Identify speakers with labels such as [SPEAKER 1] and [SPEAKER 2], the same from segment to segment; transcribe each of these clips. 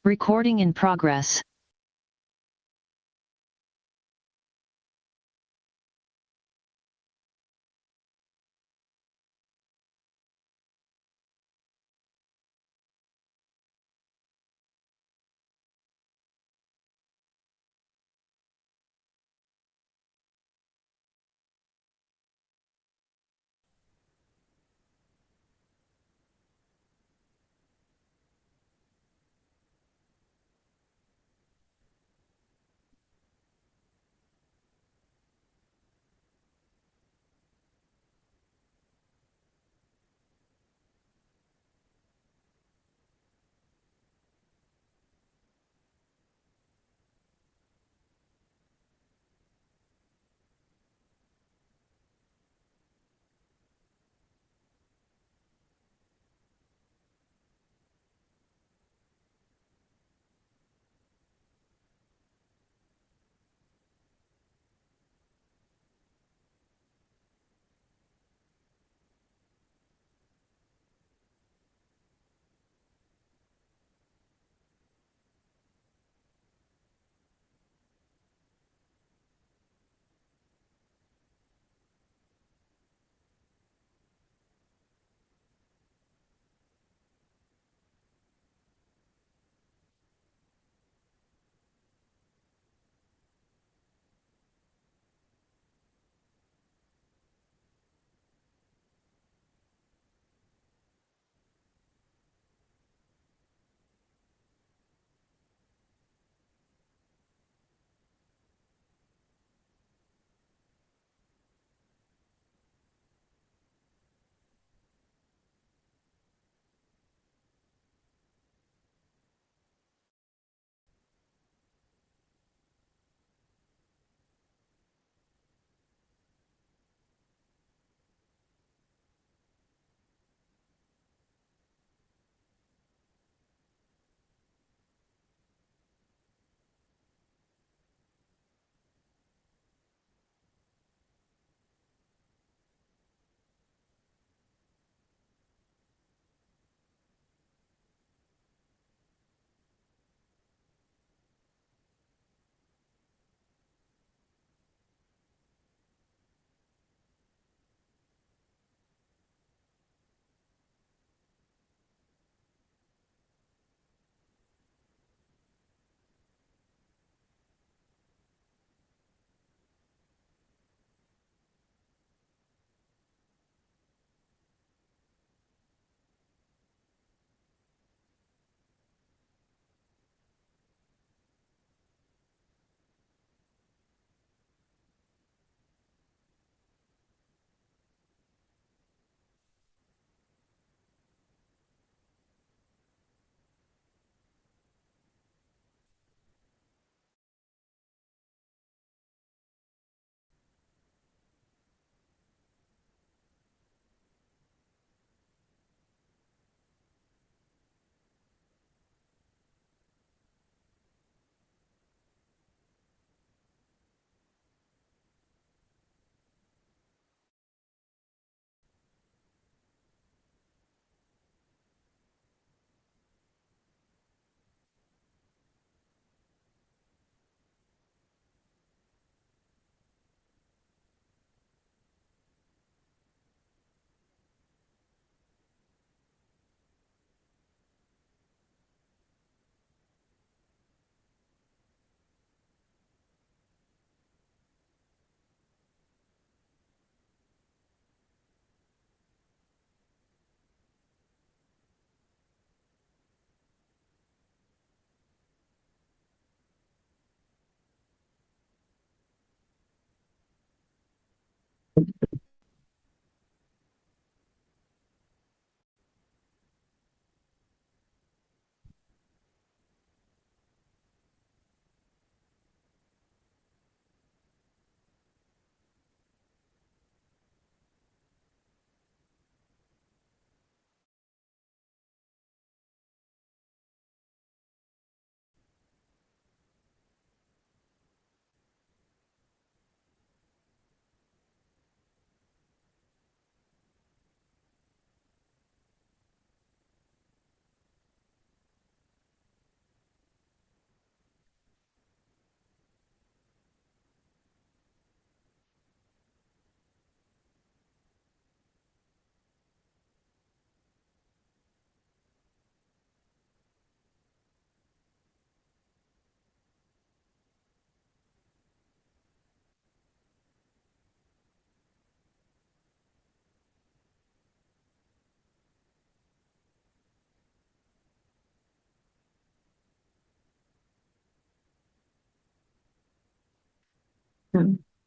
[SPEAKER 1] Recording in progress.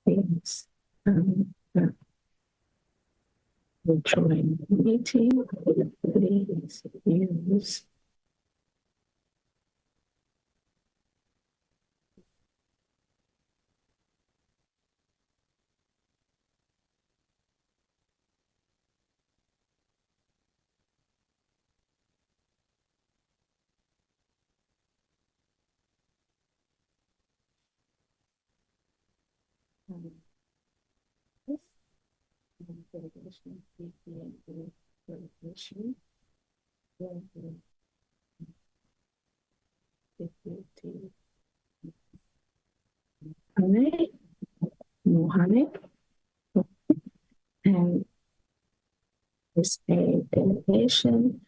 [SPEAKER 2] things join meeting, please use this delegation DPME delegation deputy Mohammed, and is a delegation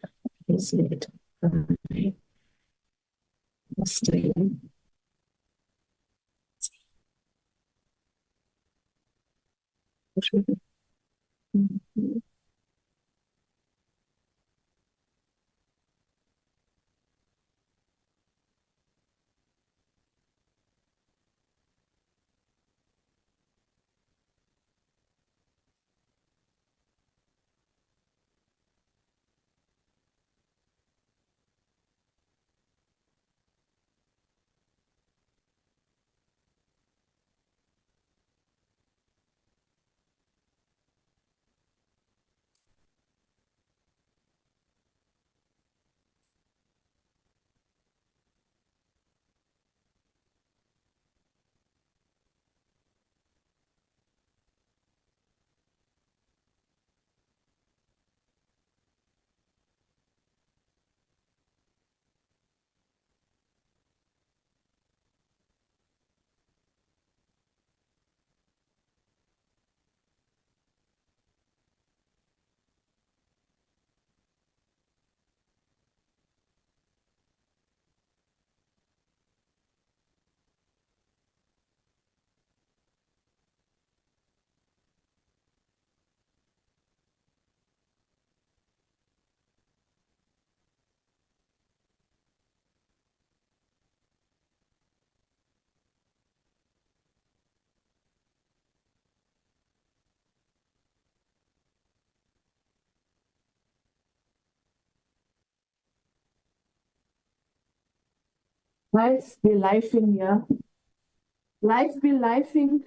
[SPEAKER 2] is led by Muslim. Life be lifing, yeah. Life be lifing.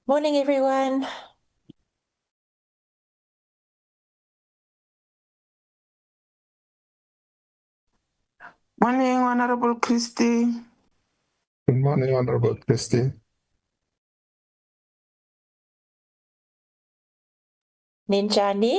[SPEAKER 3] Morning, everyone.
[SPEAKER 4] Morning, Honorable Christie.
[SPEAKER 5] Good morning, Honorable Christie.
[SPEAKER 3] Ninjani.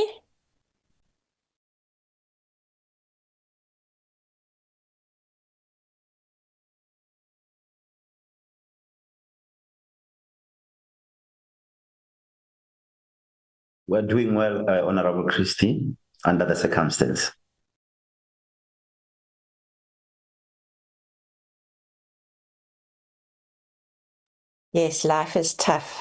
[SPEAKER 6] We're doing well, Honorable Christie, under the circumstance.
[SPEAKER 3] Yes, life is tough.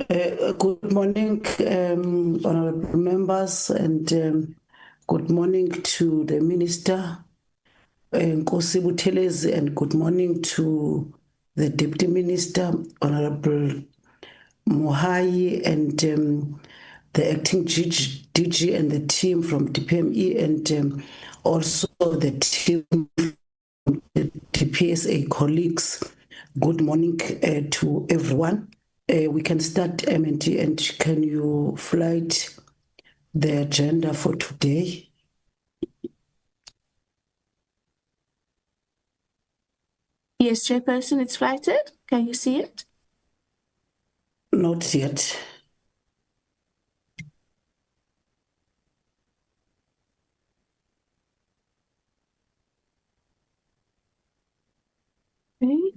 [SPEAKER 7] Good morning, honorable members, and good morning to the Minister, Nkosi Buthelezi, and good morning to the Deputy Minister, Honorable Mohai and the acting DG and the team from DPME and also the team from the DPSA colleagues. Good morning to everyone. We can start, MNT, and can you flight the agenda for today?
[SPEAKER 2] Yes, Chairperson, it's flighted. Can you see it?
[SPEAKER 7] Not yet.
[SPEAKER 2] Okay.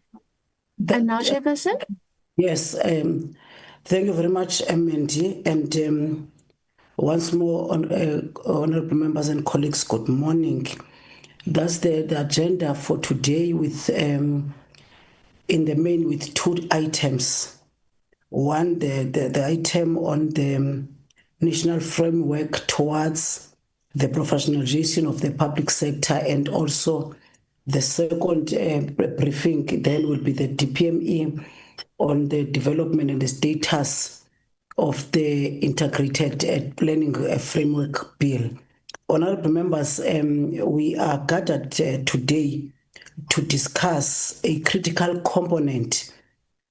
[SPEAKER 2] And now, Chairperson?
[SPEAKER 7] Yes, thank you very much, MND. And once more, honorable members and colleagues, good morning. That's the agenda for today with, in the main, with two items. One, the item on the national framework towards the professionalization of the public sector, and also the second briefing then will be the DPME on the development and the status of the integrated planning framework bill. Honorable members, we are gathered today to discuss a critical component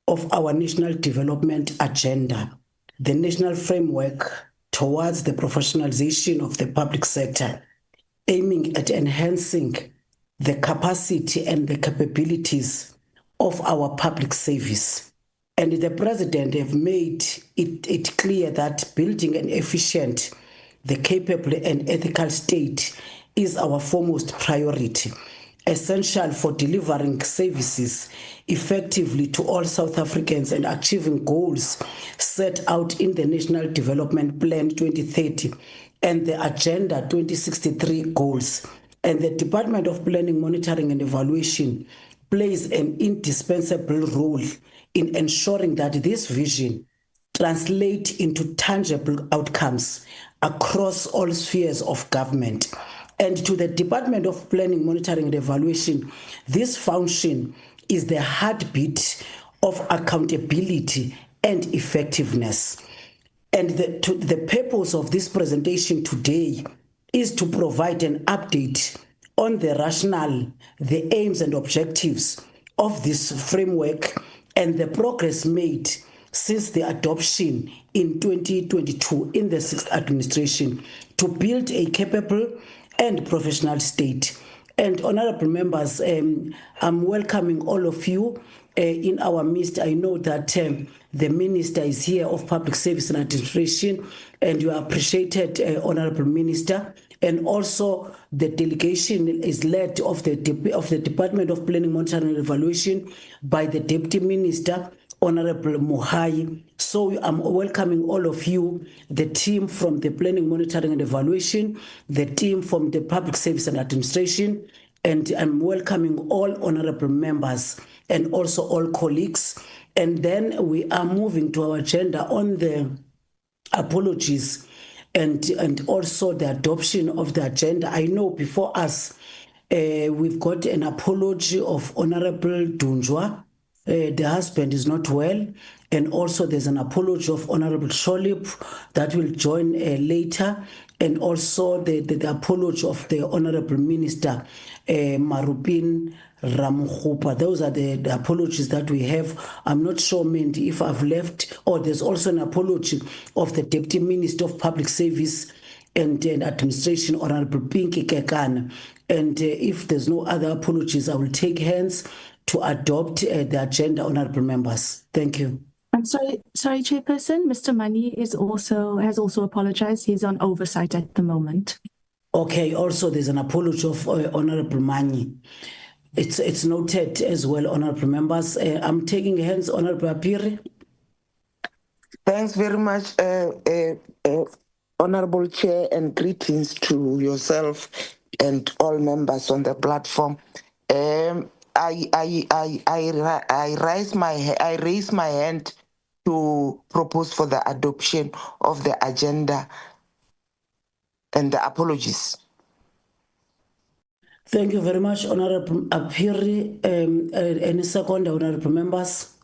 [SPEAKER 7] of our national development agenda, the national framework towards the professionalization of the public sector, aiming at enhancing the capacity and the capabilities of our public service. And the president have made it clear that building an efficient, the capable and ethical state is our foremost priority, essential for delivering services effectively to all South Africans and achieving goals set out in the National Development Plan 2030 and the Agenda 2063 goals. And the Department of Planning, Monitoring and Evaluation plays an indispensable role in ensuring that this vision translates into tangible outcomes across all spheres of government. And to the Department of Planning, Monitoring and Evaluation, this function is the heartbeat of accountability and effectiveness. And the purpose of this presentation today is to provide an update on the rationale, the aims and objectives of this framework and the progress made since the adoption in 2022 in the 6th administration to build a capable and professional state. And honorable members, I'm welcoming all of you in our midst. I know that the Minister is here of Public Service and Administration, and you are appreciated, Honorable Minister. And also the delegation is led of the Department of Planning, Monitoring and Evaluation by the Deputy Minister, Honorable Mohai. So I'm welcoming all of you, the team from the Planning, Monitoring and Evaluation, the team from the Public Service and Administration, and I'm welcoming all honorable members and also all colleagues. And then we are moving to our agenda on the apologies and also the adoption of the agenda. I know before us, we've got an apology of Honorable Dunjwa. The husband is not well. And also there's an apology of Honorable Sholip that will join later. And also the apology of the Honorable Minister, Marupin Ramukhupa. Those are the apologies that we have. I'm not sure, Mandy, if I've left. Oh, there's also an apology of the Deputy Minister of Public Service and Administration, Honorable Pinky Kekana. And if there's no other apologies, I will take hands to adopt the agenda, honorable members. Thank you.
[SPEAKER 2] I'm sorry, Chairperson. Mr. Mani has also apologized. He's on oversight at the moment.
[SPEAKER 7] Okay. Also, there's an apology of Honorable Mani. It's noted as well, honorable members. I'm taking hands, Honorable Apiri.
[SPEAKER 4] Thanks very much, Honorable Chair, and greetings to yourself and all members on the platform. I raise my hand to propose for the adoption of the agenda and the apologies.
[SPEAKER 7] Thank you very much, Honorable Apiri. Any second, honorable members?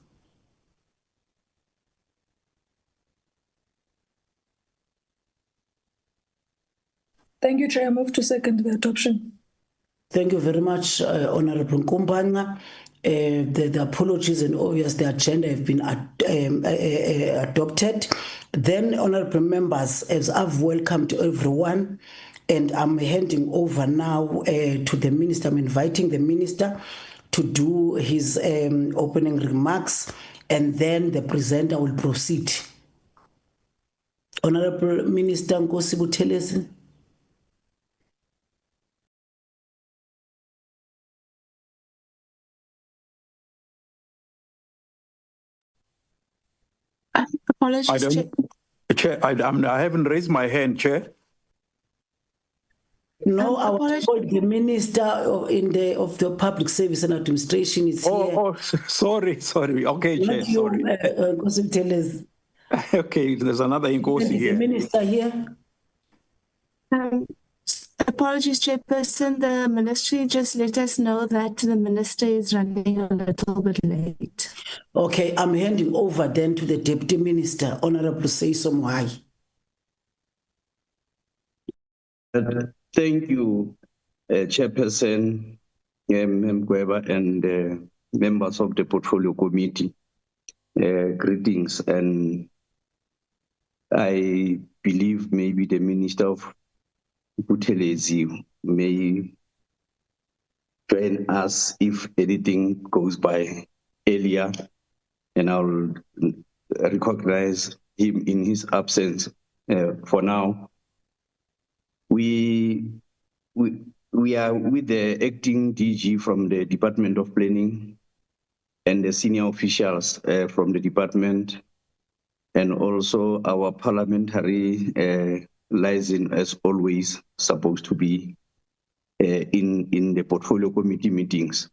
[SPEAKER 8] Thank you, Chair. I move to second the adoption.
[SPEAKER 7] Thank you very much, Honorable Nkumbanya. The apologies and obvious the agenda have been adopted. Then, honorable members, as I've welcomed everyone, and I'm handing over now to the minister. I'm inviting the minister to do his opening remarks, and then the presenter will proceed. Honorable Minister Nkosi Buthelezi.
[SPEAKER 2] Apologies, Chair.
[SPEAKER 9] Chair, I haven't raised my hand, Chair.
[SPEAKER 7] No, I was told the Minister of the Public Service and Administration is here.
[SPEAKER 9] Oh, sorry. Okay,
[SPEAKER 7] Not
[SPEAKER 9] Chair,
[SPEAKER 7] you,
[SPEAKER 9] sorry.
[SPEAKER 7] Nkosi Buthelezi.
[SPEAKER 9] Okay, there's another Nkosi
[SPEAKER 7] The
[SPEAKER 9] here.
[SPEAKER 7] Minister here.
[SPEAKER 2] Apologies, Chairperson. The ministry just let us know that the minister is running a little bit late.
[SPEAKER 7] Okay, I'm handing over then to the Deputy Minister, Honorable Seiso Moai.
[SPEAKER 10] Thank you, Chairperson Mgweba and members of the Portfolio Committee. Greetings, and I believe maybe the Minister of Buthelezi may join us if anything goes by earlier, and I'll recognize him in his absence. For now, we are with the acting DG from the Department of Planning and the senior officials from the department, and also our parliamentary liaison, as always, supposed to be in the Portfolio Committee meetings.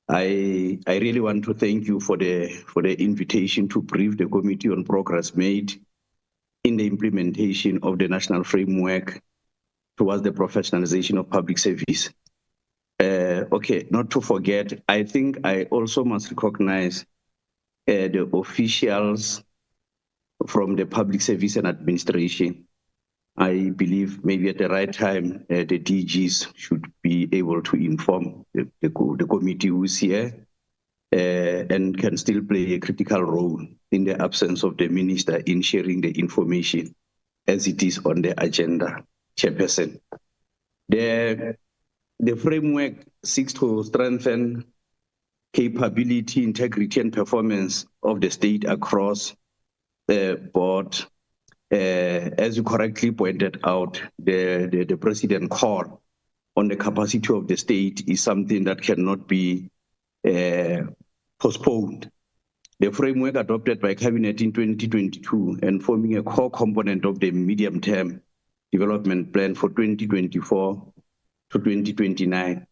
[SPEAKER 10] I really want to thank you for the invitation to brief the committee on progress made in the implementation of the national framework towards the professionalization of public service. Okay, not to forget, I think I also must recognize the officials from the Public Service and Administration. I believe maybe at the right time, the DGs should be able to inform the committee who's here and can still play a critical role in the absence of the minister in sharing the information as it is on the agenda, Chairperson. The framework seeks to strengthen capability, integrity, and performance of the state across the board. As you correctly pointed out, the president call on the capacity of the state is something that cannot be postponed. The framework adopted by Cabinet in 2022 and forming a core component of the medium-term development plan for 2024 to 2029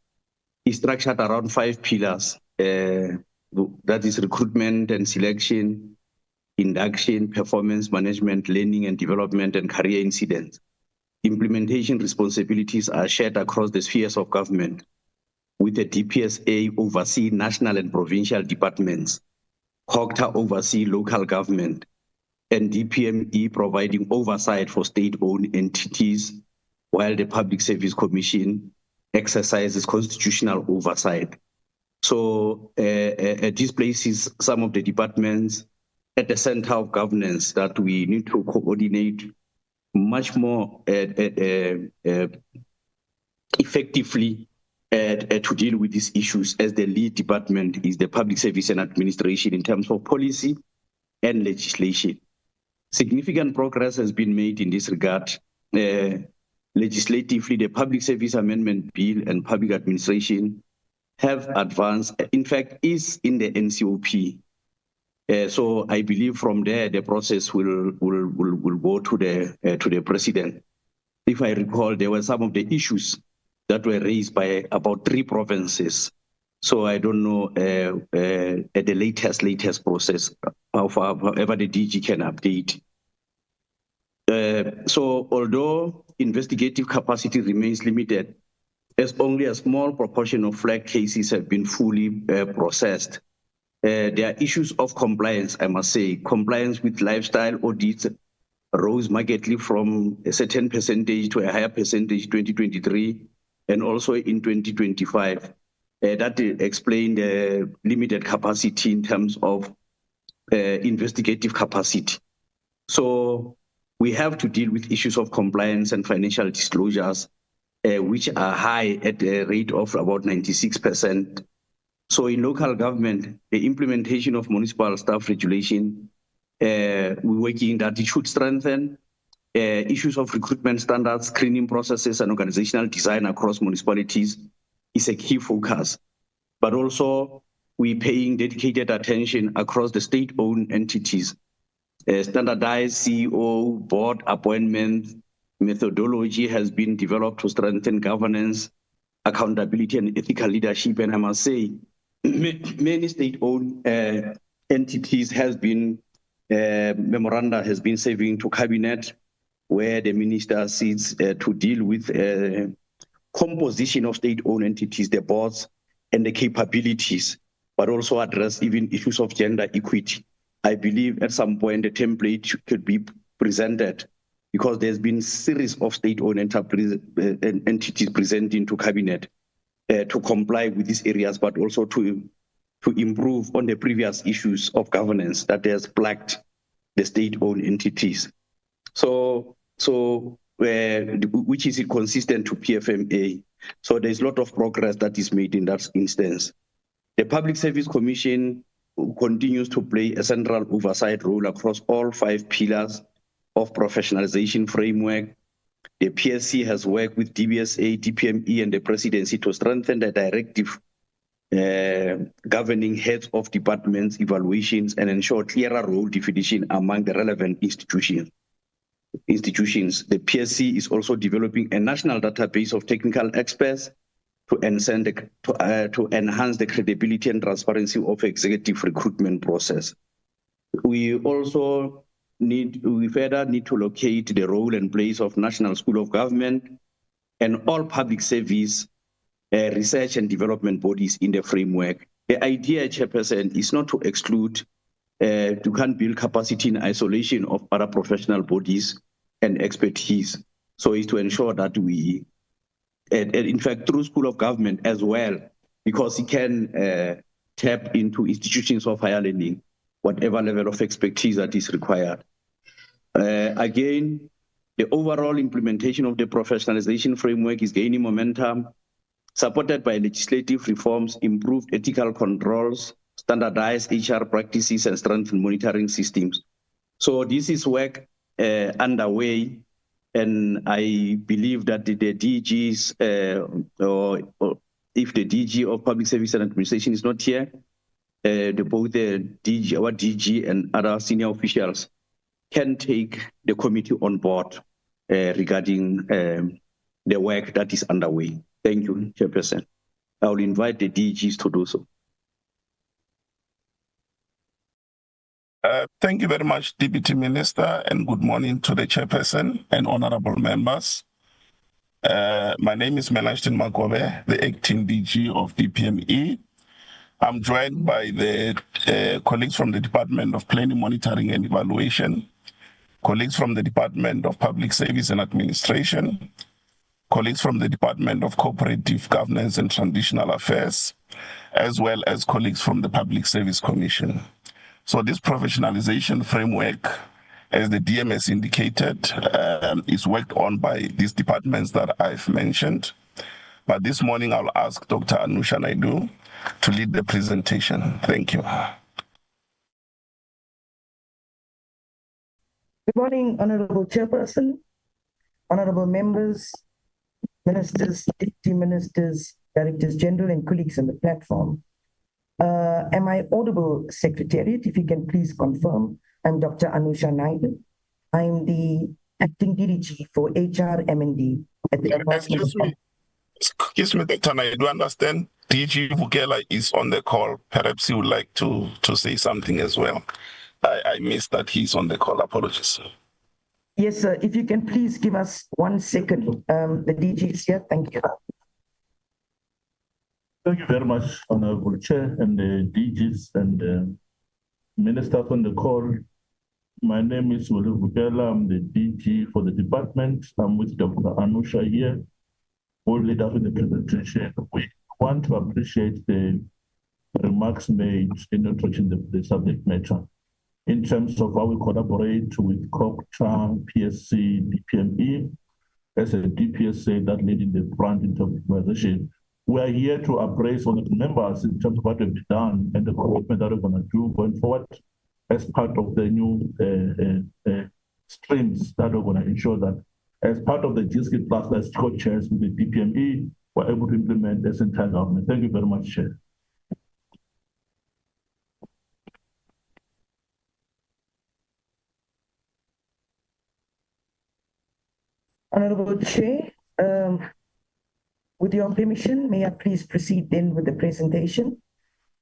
[SPEAKER 10] is structured around 5 pillars. That is recruitment and selection, induction, performance management, learning and development, and career incidents. Implementation responsibilities are shared across the spheres of government, with the DPSA oversee national and provincial departments, COGTA oversee local government, and DPME providing oversight for state-owned entities, while the Public Service Commission exercises constitutional oversight. So this places some of the departments at the center of governance that we need to coordinate much more effectively to deal with these issues, as the lead department is the Public Service and Administration in terms of policy and legislation. Significant progress has been made in this regard. Legislatively, the Public Service Amendment Bill and Public Administration have advanced, in fact, is in the NCOP. So I believe from there the process will go to the president. If I recall, there were some of the issues that were raised by about 3 provinces. So I don't know at the latest process, however the DG can update. So although investigative capacity remains limited, as only a small proportion of flag cases have been fully processed, there are issues of compliance, I must say, compliance with lifestyle audits rose markedly from a certain percentage to a higher percentage 2023 and also in 2025. That explained the limited capacity in terms of investigative capacity. So we have to deal with issues of compliance and financial disclosures, which are high at a rate of about 96%. So in local government, the implementation of municipal staff regulation, we're working that it should strengthen issues of recruitment standards, screening processes, and organizational design across municipalities is a key focus. But also, we're paying dedicated attention across the state-owned entities. Standardized CEO board appointment methodology has been developed to strengthen governance, accountability, and ethical leadership. And I must say, many state-owned entities has been, memoranda has been serving to cabinet, where the minister sits to deal with composition of state-owned entities, the boards, and the capabilities, but also address even issues of gender equity. I believe at some point the template could be presented, because there's been series of state-owned entities presenting to cabinet to comply with these areas, but also to improve on the previous issues of governance that has plagued the state-owned entities. So which is consistent to PFMA. So there's a lot of progress that is made in that instance. The Public Service Commission continues to play a central oversight role across all 5 pillars of professionalization framework. The PSC has worked with DPSA, DPME, and the presidency to strengthen the directive governing heads of departments, evaluations, and ensure clearer role definition among the relevant institutions. The PSC is also developing a national database of technical experts to enhance the credibility and transparency of executive recruitment process. We further need to locate the role and place of National School of Government and all public service research and development bodies in the framework. The idea, Chairperson, is not to exclude, you can't build capacity in isolation of other professional bodies and expertise. So it's to ensure that we, in fact, through School of Government as well, because it can tap into institutions of higher learning, whatever level of expertise that is required. Again, the overall implementation of the professionalization framework is gaining momentum, supported by legislative reforms, improved ethical controls, standardized HR practices, and strengthened monitoring systems. So this is work underway, and I believe that the DGs, or if the DG of Public Service and Administration is not here, both the DG, our DG, and other senior officials can take the committee on board regarding the work that is underway. Thank you, Chairperson. I will invite the DGs to do so.
[SPEAKER 5] Thank you very much, Deputy Minister, and good morning to the Chairperson and honorable members. My name is Melashton Magobe, the acting DG of DPME. I'm joined by the colleagues from the Department of Planning, Monitoring and Evaluation, colleagues from the Department of Public Service and Administration, colleagues from the Department of Cooperative Governance and Transitional Affairs, as well as colleagues from the Public Service Commission. So this professionalization framework, as the DMS indicated, is worked on by these departments that I've mentioned. But this morning, I'll ask Dr. Anusha Naidu to lead the presentation. Thank you.
[SPEAKER 11] Good morning, Honorable Chairperson, honorable members, ministers, deputy ministers, directors general, and colleagues on the platform. Am I audible, Secretariat? If you can please confirm. I'm Dr. Anusha Naidu. I'm the acting DDG for HR M&D at the
[SPEAKER 5] Excuse me, Dr. Naidu, understand DG Vukela is on the call. Perhaps he would like to say something as well. I missed that he's on the call. Apologies.
[SPEAKER 11] Yes, sir. If you can please give us 1 second. The DG is here. Thank you.
[SPEAKER 12] Thank you very much, Honorable Chair, and the DGs and ministers on the call. My name is Wole Vukela. I'm the DG for the department. I'm with Dr. Anusha here, who lead us with the presentation. We want to appreciate the remarks made in introducing the subject matter in terms of how we collaborate with COCTA, PSC, DPME, as a DPSA that lead in the front in terms of organization. We are here to appraise all the members in terms of what we've done and the commitment that we're going to do going forward as part of the new streams that we're going to ensure that as part of the GSK Plus as co-chairs with the DPME, we're able to implement this entire government. Thank you very much, Chair.
[SPEAKER 11] Honorable Chair, with your permission, may I please proceed then with the presentation?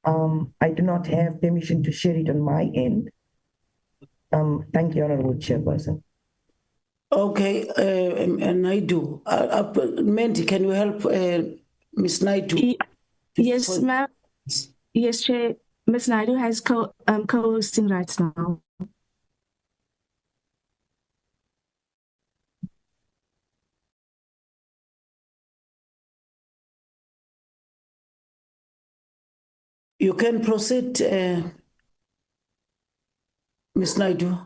[SPEAKER 11] I do not have permission to share it on my end. Thank you, Honorable Chairperson.
[SPEAKER 7] Okay, and Naidu. Mandy, can you help Ms. Naidu?
[SPEAKER 2] Yes, ma'am. Yes, Chair. Ms. Naidu has co-hosting rights now.
[SPEAKER 7] You can proceed, Ms. Naidu.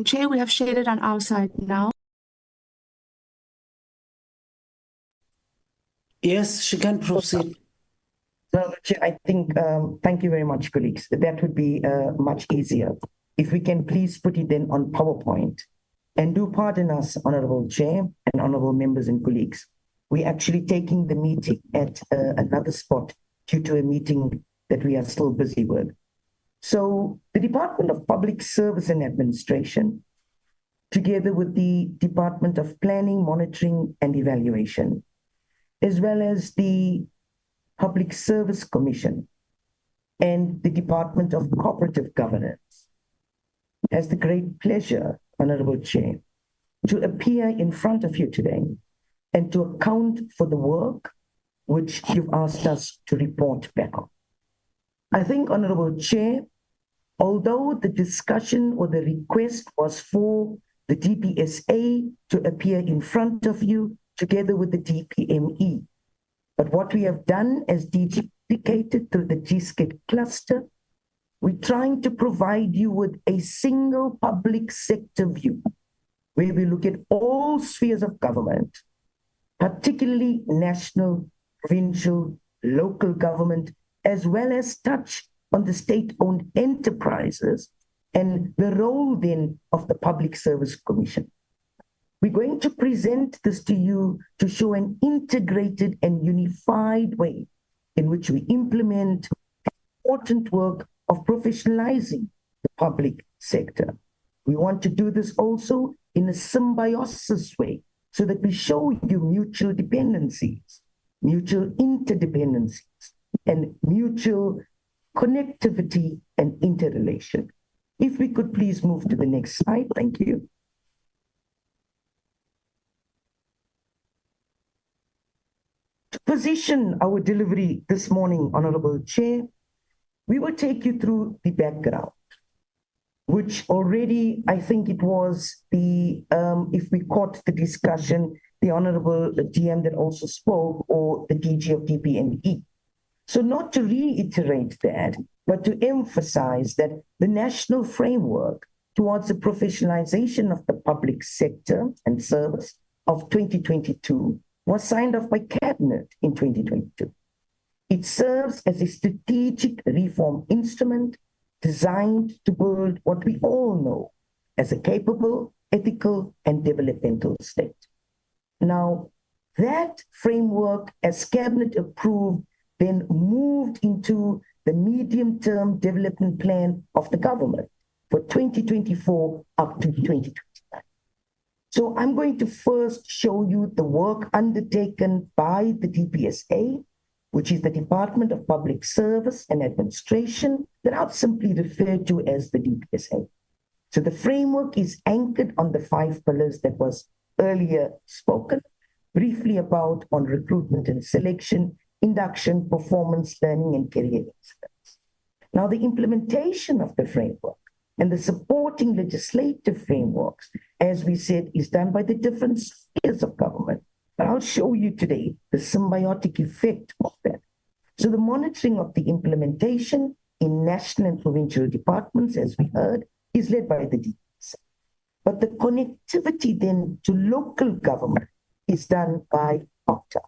[SPEAKER 2] Chair, we have shared it on our side now.
[SPEAKER 7] Yes, she can proceed.
[SPEAKER 11] So, Chair, I think, thank you very much, colleagues. That would be much easier. If we can please put it then on PowerPoint. And do pardon us, Honorable Chair and Honorable members and colleagues. We're actually taking the meeting at another spot due to a meeting that we are still busy with. So the Department of Public Service and Administration, together with the Department of Planning, Monitoring and Evaluation, as well as the Public Service Commission and the Department of Cooperative Governance, has the great pleasure, Honorable Chair, to appear in front of you today and to account for the work which you've asked us to report back on. I think, Honorable Chair, although the discussion or the request was for the DPSA to appear in front of you together with the DPME, but what we have done as indicated through the GSKIT cluster, we're trying to provide you with a single public sector view where we look at all spheres of government, particularly national, provincial, local government, as well as touch on the state-owned enterprises and the role then of the Public Service Commission. We're going to present this to you to show an integrated and unified way in which we implement the important work of professionalizing the public sector. We want to do this also in a symbiosis way so that we show you mutual dependencies, mutual interdependencies, and mutual connectivity and interrelation. If we could please move to the next slide. Thank you. To position our delivery this morning, Honorable Chair, we will take you through the background, which already, I think it was the, if we caught the discussion, the Honorable DM that also spoke, or the DG of DPME. So not to reiterate that, but to emphasize that the national framework towards the professionalization of the public sector and service of 2022 was signed off by Cabinet in 2022. It serves as a strategic reform instrument designed to build what we all know as a capable, ethical, and developmental state. Now, that framework, as Cabinet approved, then moved into the medium-term development plan of the government for 2024 up to 2029. So I'm going to first show you the work undertaken by the DPSA which is the Department of Public Service and Administration, that I'll simply refer to as the DPSA. So the framework is anchored on the 5 pillars that was earlier spoken briefly about on recruitment and selection, induction, performance, learning, and career excellence. Now, the implementation of the framework and the supporting legislative frameworks, as we said, is done by the different spheres of government. But I'll show you today the symbiotic effect of that. So the monitoring of the implementation in national and provincial departments, as we heard, is led by the DPSA. But the connectivity then to local government is done by OCTA.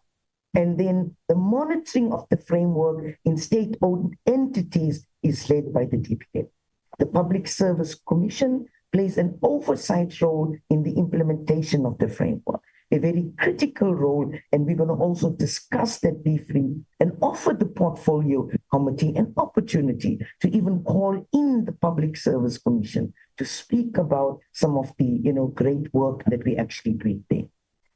[SPEAKER 11] And then the monitoring of the framework in state-owned entities is led by the DPME. The Public Service Commission plays an oversight role in the implementation of the framework, a very critical role, and we're going to also discuss that briefly and offer the portfolio committee an opportunity to even call in the Public Service Commission to speak about some of the great work that we actually do there.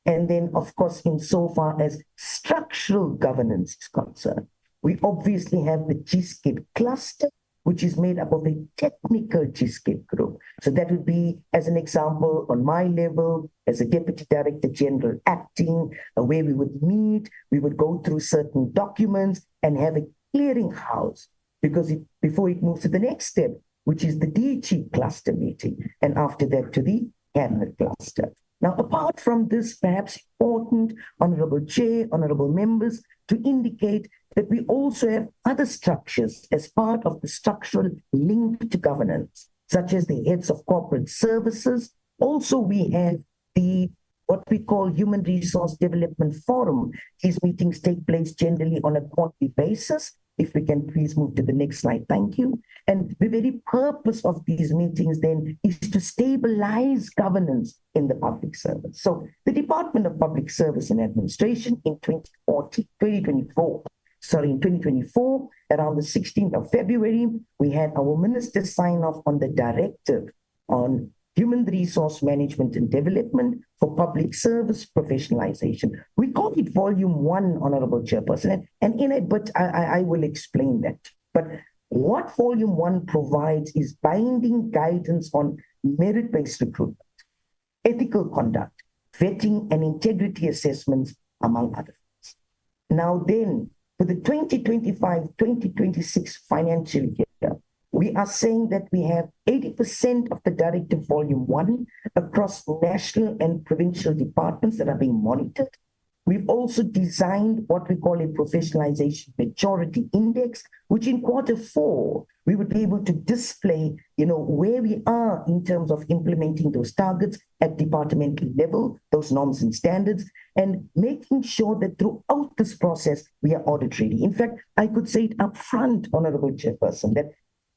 [SPEAKER 11] And then, of course, insofar as structural governance is concerned, we obviously have the GSCAPE cluster, which is made up of a technical GSCAPE group. So that would be, as an example, on my level, as a Deputy Director General acting, where we would meet, we would go through certain documents and have a clearinghouse, because before it moves to the next step, which is the DG cluster meeting, and after that to the cabinet cluster. Now, apart from this, perhaps important, Honorable Chair, Honorable Members, to indicate that we also have other structures as part of the structural link to governance, such as the heads of corporate services. Also, we have what we call Human Resource Development Forum. These meetings take place generally on a quarterly basis. If we can please move to the next slide, thank you. And the very purpose of these meetings then is to stabilize governance in the public service. So the Department of Public Service and Administration in 2024, around the 16th of February, we had our minister sign off on the directive on human resource management and development for public service professionalization. We call it Volume 1, Honorable Chairperson, and in it, but I will explain that. But what Volume 1 provides is binding guidance on merit-based recruitment, ethical conduct, vetting, and integrity assessments, among other things. Now then, for the 2025-2026 financial year, we are saying that we have 80% of the Directive Volume 1 across national and provincial departments that are being monitored. We've also designed what we call a professionalization maturity index, which in Q4, we would be able to display, where we are in terms of implementing those targets at departmental level, those norms and standards, and making sure that throughout this process, we are audit ready. In fact, I could say it up front, Honorable Chairperson, that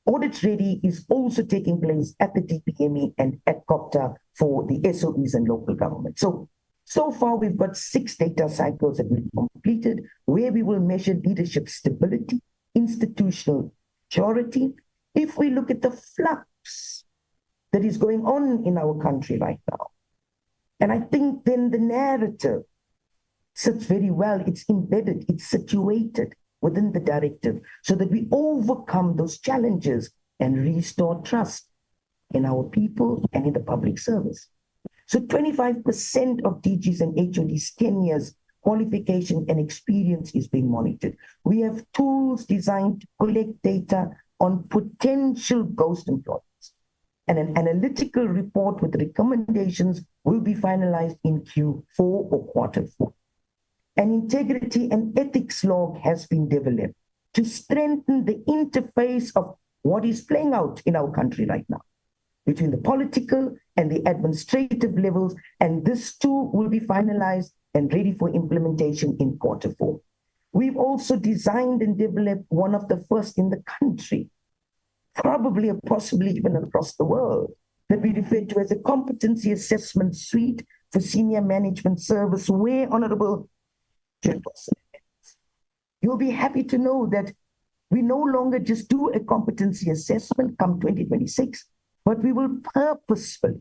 [SPEAKER 11] audit ready is also taking place at the DPME and at COPTA for the SOEs and local government. So far, we've got 6 data cycles that we've completed, where we will measure leadership stability, institutional maturity. If we look at the flux that is going on in our country right now, and I think then the narrative sits very well, it's embedded, it's situated within the directive, so that we overcome those challenges and restore trust in our people and in the public service. So 25% of DGs and HODs' 10 years qualification and experience is being monitored. We have tools designed to collect data on potential ghost employees. And an analytical report with recommendations will be finalized in Q4 or Q4. An integrity and ethics log has been developed to strengthen the interface of what is playing out in our country right now between the political and the administrative levels, and this too will be finalized and ready for implementation in Q4. We've also designed and developed one of the first in the country, probably or possibly even across the world, that we refer to as a competency assessment suite for senior management service, where, Honorable Chairperson, you'll be happy to know that we no longer just do a competency assessment come 2026, but we will purposefully,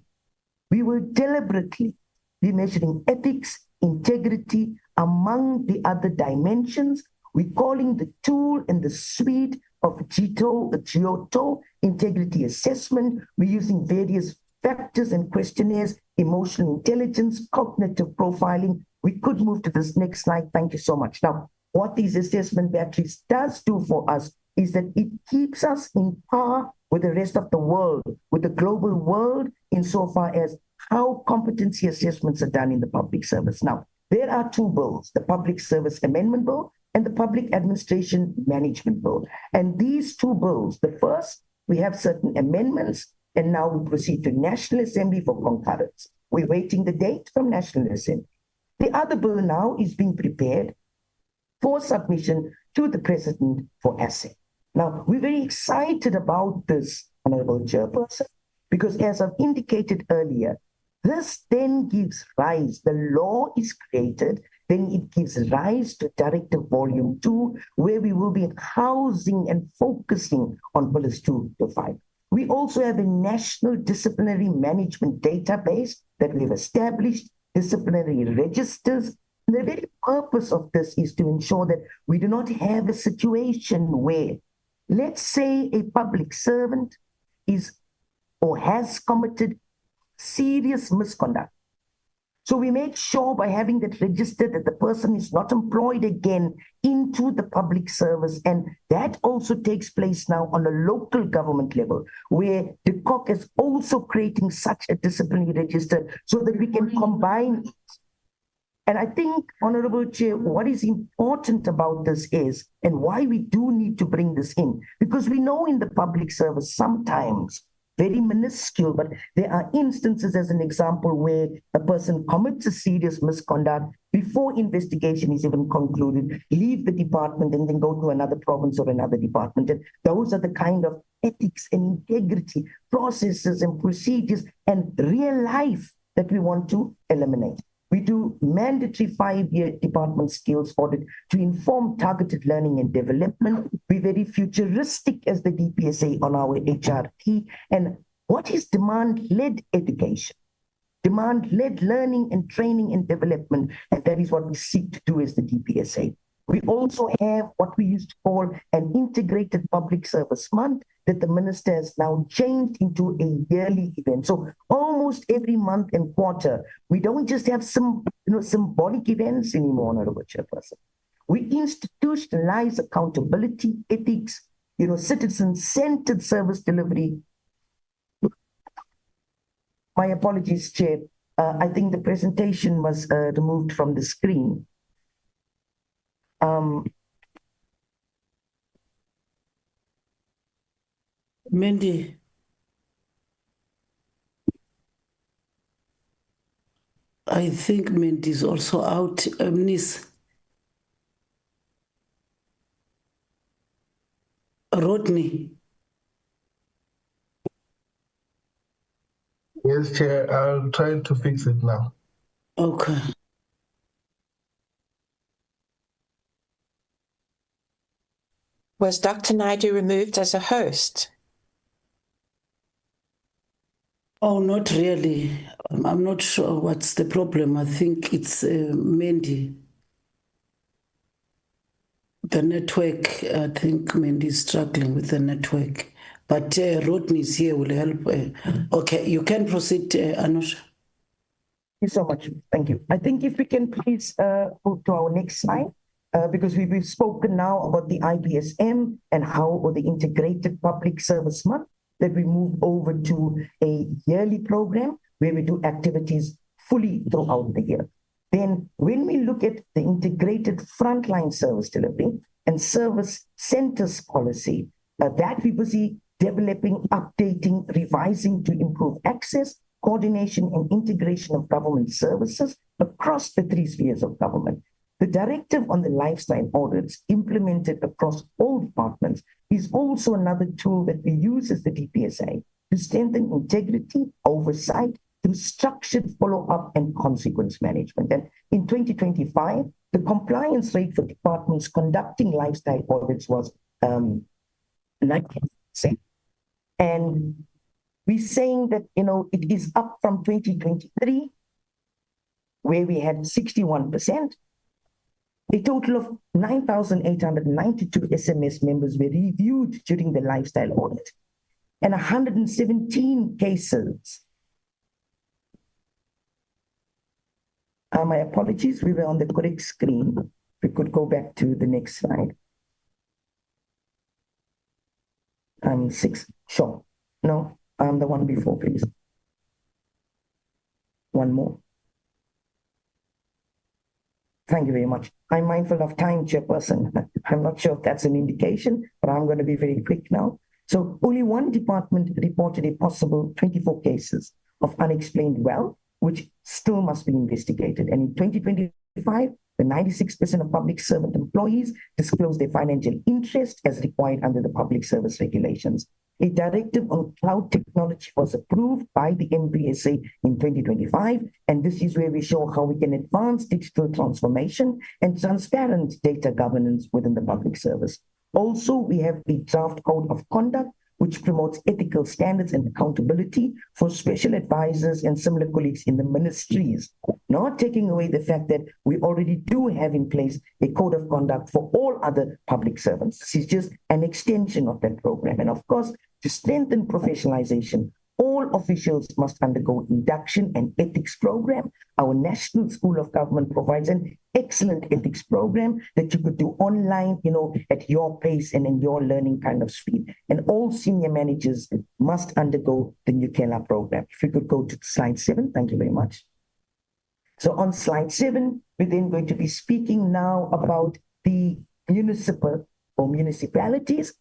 [SPEAKER 11] we will deliberately be measuring ethics, integrity, among the other dimensions, We're calling the tool and the suite of Giotto integrity assessment. We're using various factors and questionnaires, emotional intelligence, cognitive profiling. We could move to this next slide. Thank you so much. Now, what these assessment batteries does do for us is that it keeps us in par with the rest of the world, with the global world, insofar as how competency assessments are done in the public service. Now, there are two bills, the Public Service Amendment Bill and the Public Administration Management Bill. And these two bills, the first, we have certain amendments, and now we proceed to National Assembly for concurrence. We're waiting the date from National Assembly. The other bill now is being prepared for submission to the President for assent. Now, we're very excited about this, Honorable Chairperson, because as I've indicated earlier, this then gives rise, the law is created, then it gives rise to Directive Volume 2, where we will be housing and focusing on Pillars 2 to 5. We also have a National Disciplinary Management Database that we've established, disciplinary registers. The very purpose of this is to ensure that we do not have a situation where, let's say, a public servant is or has committed serious misconduct. So we make sure by having that registered that the person is not employed again into the public service. And that also takes place now on a local government level, where the DCOC is also creating such a disciplinary register so that we can combine it. And I think, Honorable Chair, what is important about this is, and why we do need to bring this in, because we know in the public service sometimes, very minuscule, but there are instances, as an example, where a person commits a serious misconduct before investigation is even concluded, leave the department and then go to another province or another department. And those are the kind of ethics and integrity processes and procedures and real life that we want to eliminate. We do mandatory 5-year department skills audit to inform targeted learning and development. We're very futuristic as the DPSA on our HRT. And what is demand-led education? Demand-led learning and training and development. And that is what we seek to do as the DPSA. We also have what we used to call an integrated public service month that the minister has now changed into a yearly event. So almost every month and quarter, we don't just have some symbolic events anymore, Honorable Chairperson. We institutionalize accountability, ethics, citizen-centered service delivery. My apologies, Chair. I think the presentation was removed from the screen.
[SPEAKER 7] Mandy. I think Mandy is also out. Nis. Rodney.
[SPEAKER 13] Yes, Chair. I'll try to fix it now.
[SPEAKER 7] Okay.
[SPEAKER 3] Was Dr. Naidu removed as a host?
[SPEAKER 7] Oh, not really. I'm not sure what's the problem. I think it's Mandy. The network, I think Mandy is struggling with the network. But Rodney is here, will help. Okay, you can proceed, Anusha.
[SPEAKER 11] Thank you so much. Thank you. I think if we can please move to our next slide. Because we've spoken now about the IBSM and how, or the Integrated Public Service Month, that we move over to a yearly program where we do activities fully throughout the year. Then when we look at the integrated frontline service delivery and service centers policy, that we busy developing, updating, revising to improve access, coordination and integration of government services across the 3 spheres of government. The directive on the lifestyle audits implemented across all departments is also another tool that we use as the DPSA to strengthen integrity, oversight through structured follow-up and consequence management. And in 2025, the compliance rate for departments conducting lifestyle audits was 90%. And we're saying that, it is up from 2023, where we had 61%. A total of 9,892 SMS members were reviewed during the lifestyle audit, and 117 cases. My apologies, we were on the correct screen. We could go back to the next slide. 6, sure. No, the one before, please. One more. Thank you very much. I'm mindful of time, Chairperson. I'm not sure if that's an indication, but I'm going to be very quick now. So only one department reported a possible 24 cases of unexplained wealth, which still must be investigated. And in 2025, the 96% of public servant employees disclosed their financial interest as required under the public service regulations. A directive on cloud technology was approved by the DPSA in 2025, and this is where we show how we can advance digital transformation and transparent data governance within the public service. Also, we have the draft code of conduct, which promotes ethical standards and accountability for special advisors and similar colleagues in the ministries, not taking away the fact that we already do have in place a code of conduct for all other public servants. This is just an extension of that program. And of course, to strengthen professionalization, all officials must undergo induction and ethics program. Our National School of Government provides an excellent ethics program that you could do online, at your pace and in your learning kind of speed. And all senior managers must undergo the Nukela program. If you could go to slide 7, thank you very much. So on slide 7, we're then going to be speaking now about the municipal or municipalities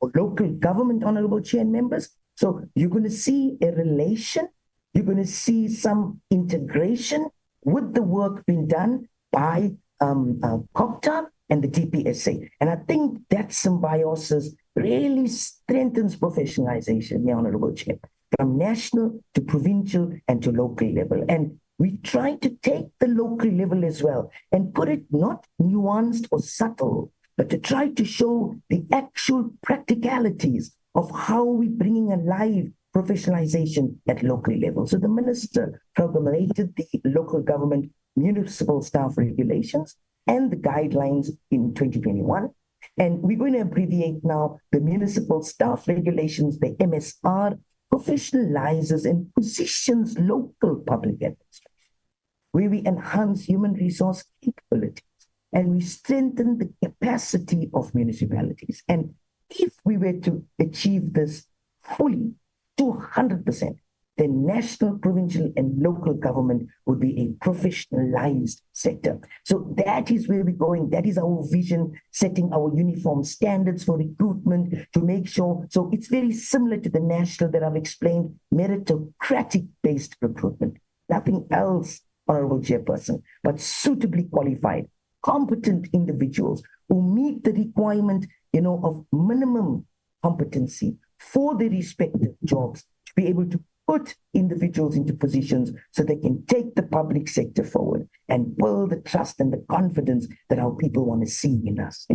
[SPEAKER 11] or local government, Honorable Chair and members. So you're going to see a relation, you're going to see some integration with the work being done by COPTA and the DPSA. And I think that symbiosis really strengthens professionalization, the Honorable Chair, from national to provincial and to local level. And we try to take the local level as well and put it not nuanced or subtle, but to try to show the actual practicalities of how we're bringing alive professionalization at local level. So the minister promulgated the local government municipal staff regulations and the guidelines in 2021. And we're going to abbreviate now the municipal staff regulations, the MSR, professionalizes and positions local public administration, where we enhance human resource capabilities and we strengthen the capacity of municipalities. And if we were to achieve this fully, 200%, then national, provincial, and local government would be a professionalized sector. So that is where we're going. That is our vision, setting our uniform standards for recruitment to make sure. So it's very similar to the national that I've explained, meritocratic-based recruitment. Nothing else, Honorable Chairperson, but suitably qualified, competent individuals who meet the requirement, of minimum competency for their respective jobs to be able to put individuals into positions so they can take the public sector forward and build the trust and the confidence that our people want to see in us.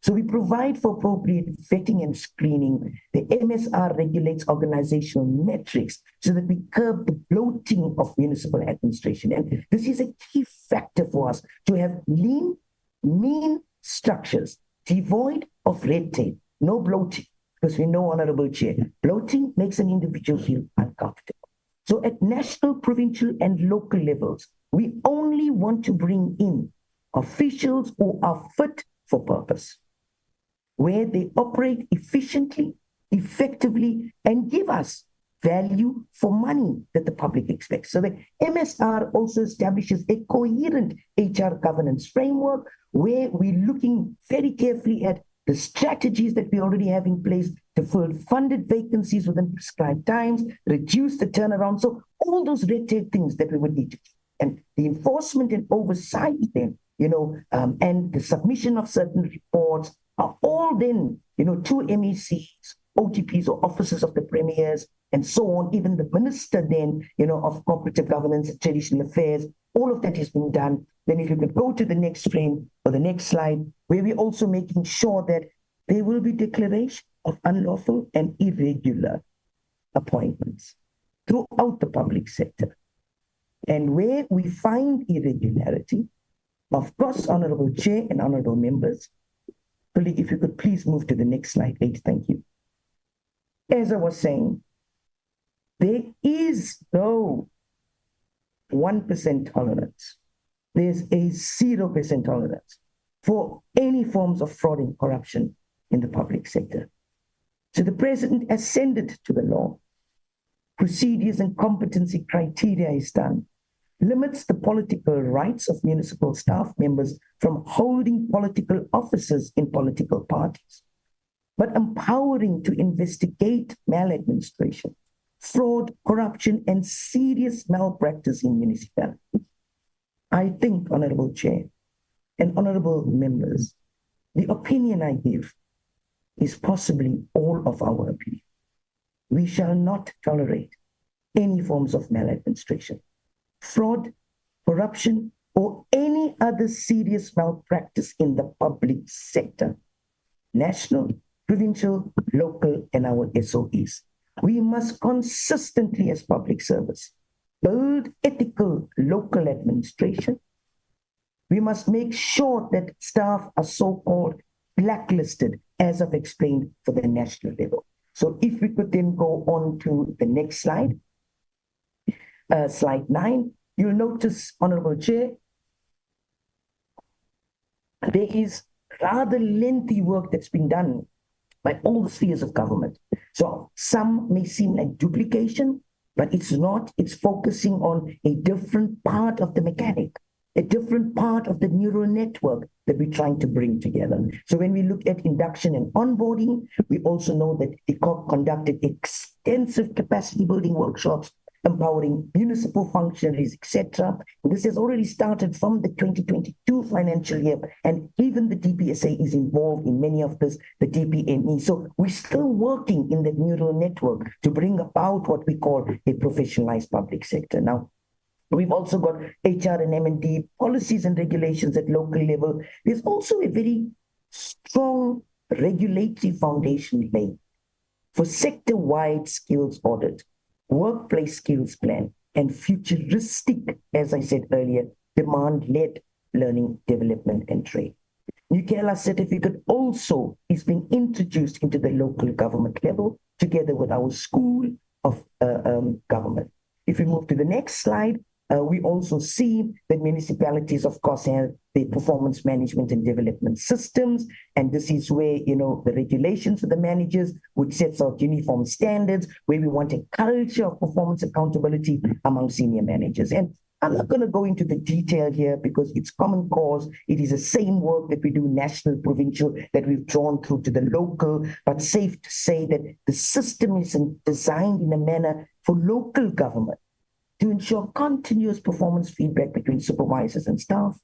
[SPEAKER 11] So we provide for appropriate vetting and screening. The MSR regulates organizational metrics so that we curb the bloating of municipal administration. And this is a key factor for us to have lean, mean structures, devoid of red tape, no bloating, because we know, Honorable Chair, bloating makes an individual feel uncomfortable. So at national, provincial, and local levels, we only want to bring in officials who are fit for purpose, where they operate efficiently, effectively, and give us value for money that the public expects. So the MSR also establishes a coherent HR governance framework where we're looking very carefully at the strategies that we already have in place to fill funded vacancies within prescribed times, reduce the turnaround. So all those red tape things that we would need to do. And the enforcement and oversight then, and the submission of certain reports are all then, to MECs, OTPs or officers of the premiers, and so on, even the minister then, of cooperative governance and traditional affairs, all of that is being done. Then if you could go to the next frame or the next slide, where we're also making sure that there will be declaration of unlawful and irregular appointments throughout the public sector. And where we find irregularity, Of course, Honorable Chair and Honorable members, colleague, if you could please move to the next slide, please. Thank you. As I was saying, there is no 1% tolerance. There's a 0% tolerance for any forms of fraud and corruption in the public sector. So the president ascended to the law. Procedures and competency criteria is done. Limits the political rights of municipal staff members from holding political offices in political parties, but empowering to investigate maladministration, fraud, corruption, and serious malpractice in municipalities. I think, Honorable Chair and Honorable members, the opinion I give is possibly all of our opinion. We shall not tolerate any forms of maladministration, fraud, corruption, or any other serious malpractice in the public sector, national, provincial, local, and our SOEs. We must consistently, as public service, build ethical local administration. We must make sure that staff are so-called blacklisted, as I've explained, for the national level. So if we could then go on to the next slide, slide 9, you'll notice, Honorable Chair, there is rather lengthy work that's been done by all the spheres of government. So some may seem like duplication, but it's not. It's focusing on a different part of the mechanic, a different part of the neural network that we're trying to bring together. So when we look at induction and onboarding, we also know that ECOC conducted extensive capacity building workshops, empowering municipal functionaries, etc. This has already started from the 2022 financial year, and even the DPSA is involved in many of this, the DPME. So we're still working in the neural network to bring about what we call a professionalized public sector. Now, we've also got HR and M&D policies and regulations at local level. There's also a very strong regulatory foundation laid for sector-wide skills audit, workplace skills plan, and futuristic, as I said earlier, demand-led learning, development, and trade. Nukela certificate also is being introduced into the local government level together with our school of government. If we move to the next slide, we also see that municipalities, of course, have the performance management and development systems. And this is where, the regulations for the managers, which sets out uniform standards, where we want a culture of performance accountability among senior managers. And I'm not going to go into the detail here because it's common cause. It is the same work that we do national, provincial, that we've drawn through to the local, but safe to say that the system is designed in a manner for local government to ensure continuous performance feedback between supervisors and staff,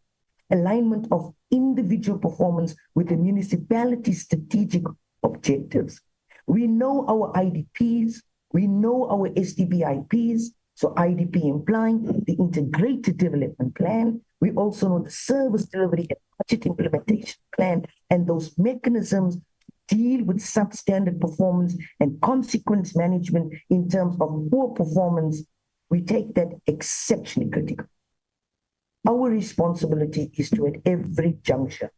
[SPEAKER 11] alignment of individual performance with the municipality's strategic objectives. We know our IDPs, we know our SDBIPs, so IDP implying the integrated development plan. We also know the service delivery and budget implementation plan, and those mechanisms deal with substandard performance and consequence management in terms of poor performance. We take that exceptionally critical. Our responsibility is to, at every juncture,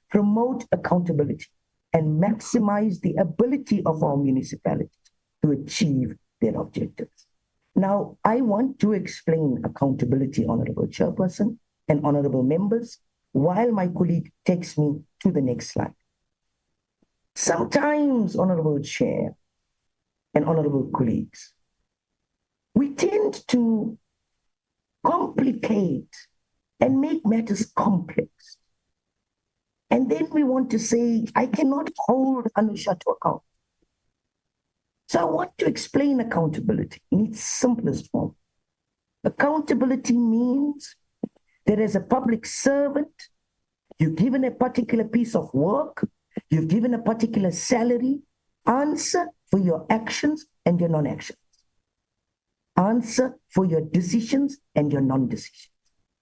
[SPEAKER 11] promote accountability and maximize the ability of our municipalities to achieve their objectives. Now, I want to explain accountability, Honorable Chairperson and Honorable members, while my colleague takes me to the next slide. Sometimes, Honorable Chair and Honorable colleagues, we tend to complicate and make matters complex. And then we want to say, I cannot hold Anusha to account. So I want to explain accountability in its simplest form. Accountability means that as a public servant, you're given a particular piece of work, you've given a particular salary, answer for your actions and your non-actions. Answer for your decisions and your non-decisions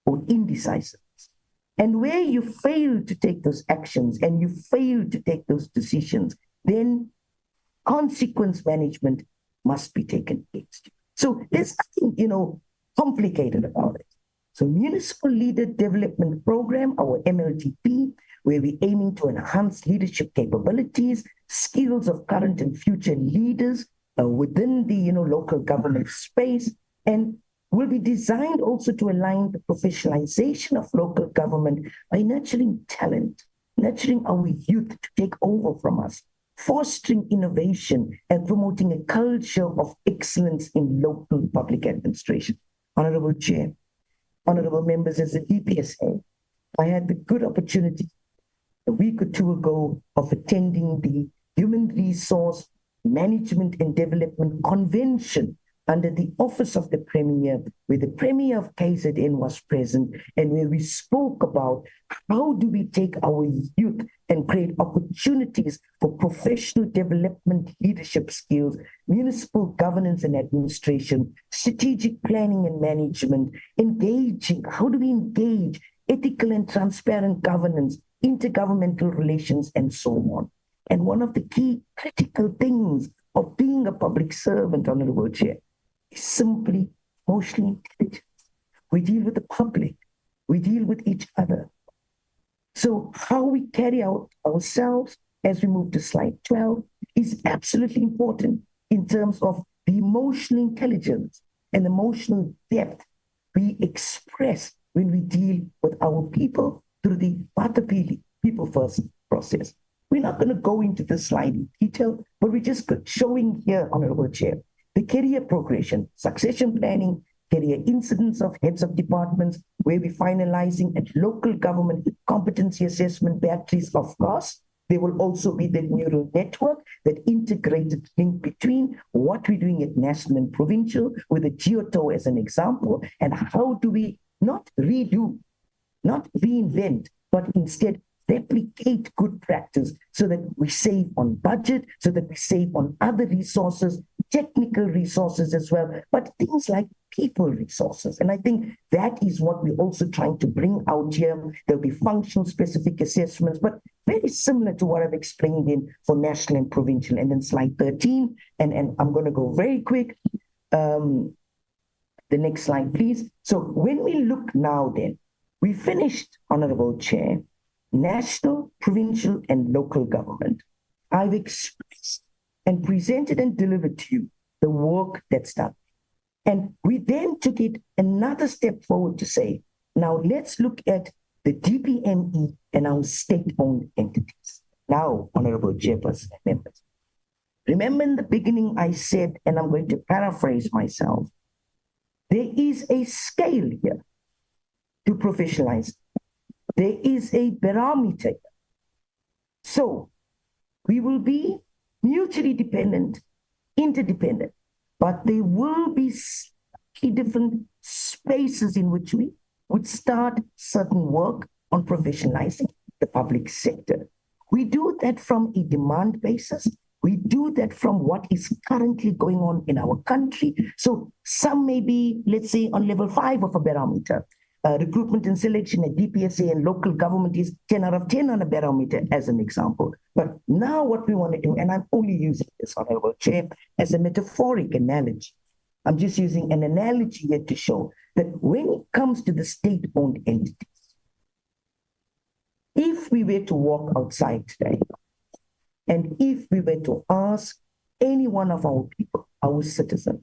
[SPEAKER 11] or indecisiveness. And where you fail to take those actions and you fail to take those decisions, then consequence management must be taken against you. So there's nothing, complicated about it. So Municipal Leader Development Program, our MLDP, where we're aiming to enhance leadership capabilities, skills of current and future leaders within the local government space, and will be designed also to align the professionalization of local government by nurturing talent, nurturing our youth to take over from us, fostering innovation, and promoting a culture of excellence in local public administration. Honorable Chair, honorable members, as a DPSA, I had the good opportunity a week or two ago of attending the Human Resource Management and Development Convention under the Office of the Premier, where the Premier of KZN was present, and where we spoke about how do we take our youth and create opportunities for professional development, leadership skills, municipal governance and administration, strategic planning and management, engaging, how do we engage ethical and transparent governance, intergovernmental relations, and so on. And one of the key critical things of being a public servant, Honorable Chair, is simply emotional intelligence. We deal with the public. We deal with each other. So how we carry out ourselves as we move to slide 12 is absolutely important in terms of the emotional intelligence and emotional depth we express when we deal with our people through the Patapili people first process. We're not going to go into this slide in detail, but we're just showing here, Honorable Chair, the career progression, succession planning, career incidents of heads of departments, where we're finalizing at local government competency assessment batteries, of course. There will also be the neural network, that integrated link between what we're doing at national and provincial, with the GEOTO as an example, and how do we not redo, not reinvent, but instead replicate good practice so that we save on budget, so that we save on other resources, technical resources as well, but things like people resources. And I think that is what we're also trying to bring out here. There'll be functional specific assessments, but very similar to what I've explained in for national and provincial. And then slide 13, and I'm going to go very quick. The next slide, please. So when we look now then, we finished, Honorable Chair, national, provincial, and local government. I've expressed and presented and delivered to you the work that's done. And we then took it another step forward to say, now let's look at the DPME and our state-owned entities. Now, Honorable Chairperson and members, remember in the beginning I said, and I'm going to paraphrase myself, there is a scale here to professionalize. There is a barometer. So we will be mutually dependent, interdependent, but there will be slightly different spaces in which we would start certain work on professionalizing the public sector. We do that from a demand basis. We do that from what is currently going on in our country. So some may be, let's say, on level 5 of a barometer. Recruitment and selection at DPSA and local government is 10 out of 10 on a barometer, as an example. But now what we want to do, and I'm only using this, Honorable Chair, as a metaphoric analogy. I'm just using an analogy here to show that when it comes to the state-owned entities, if we were to walk outside today, and if we were to ask any one of our people, our citizens,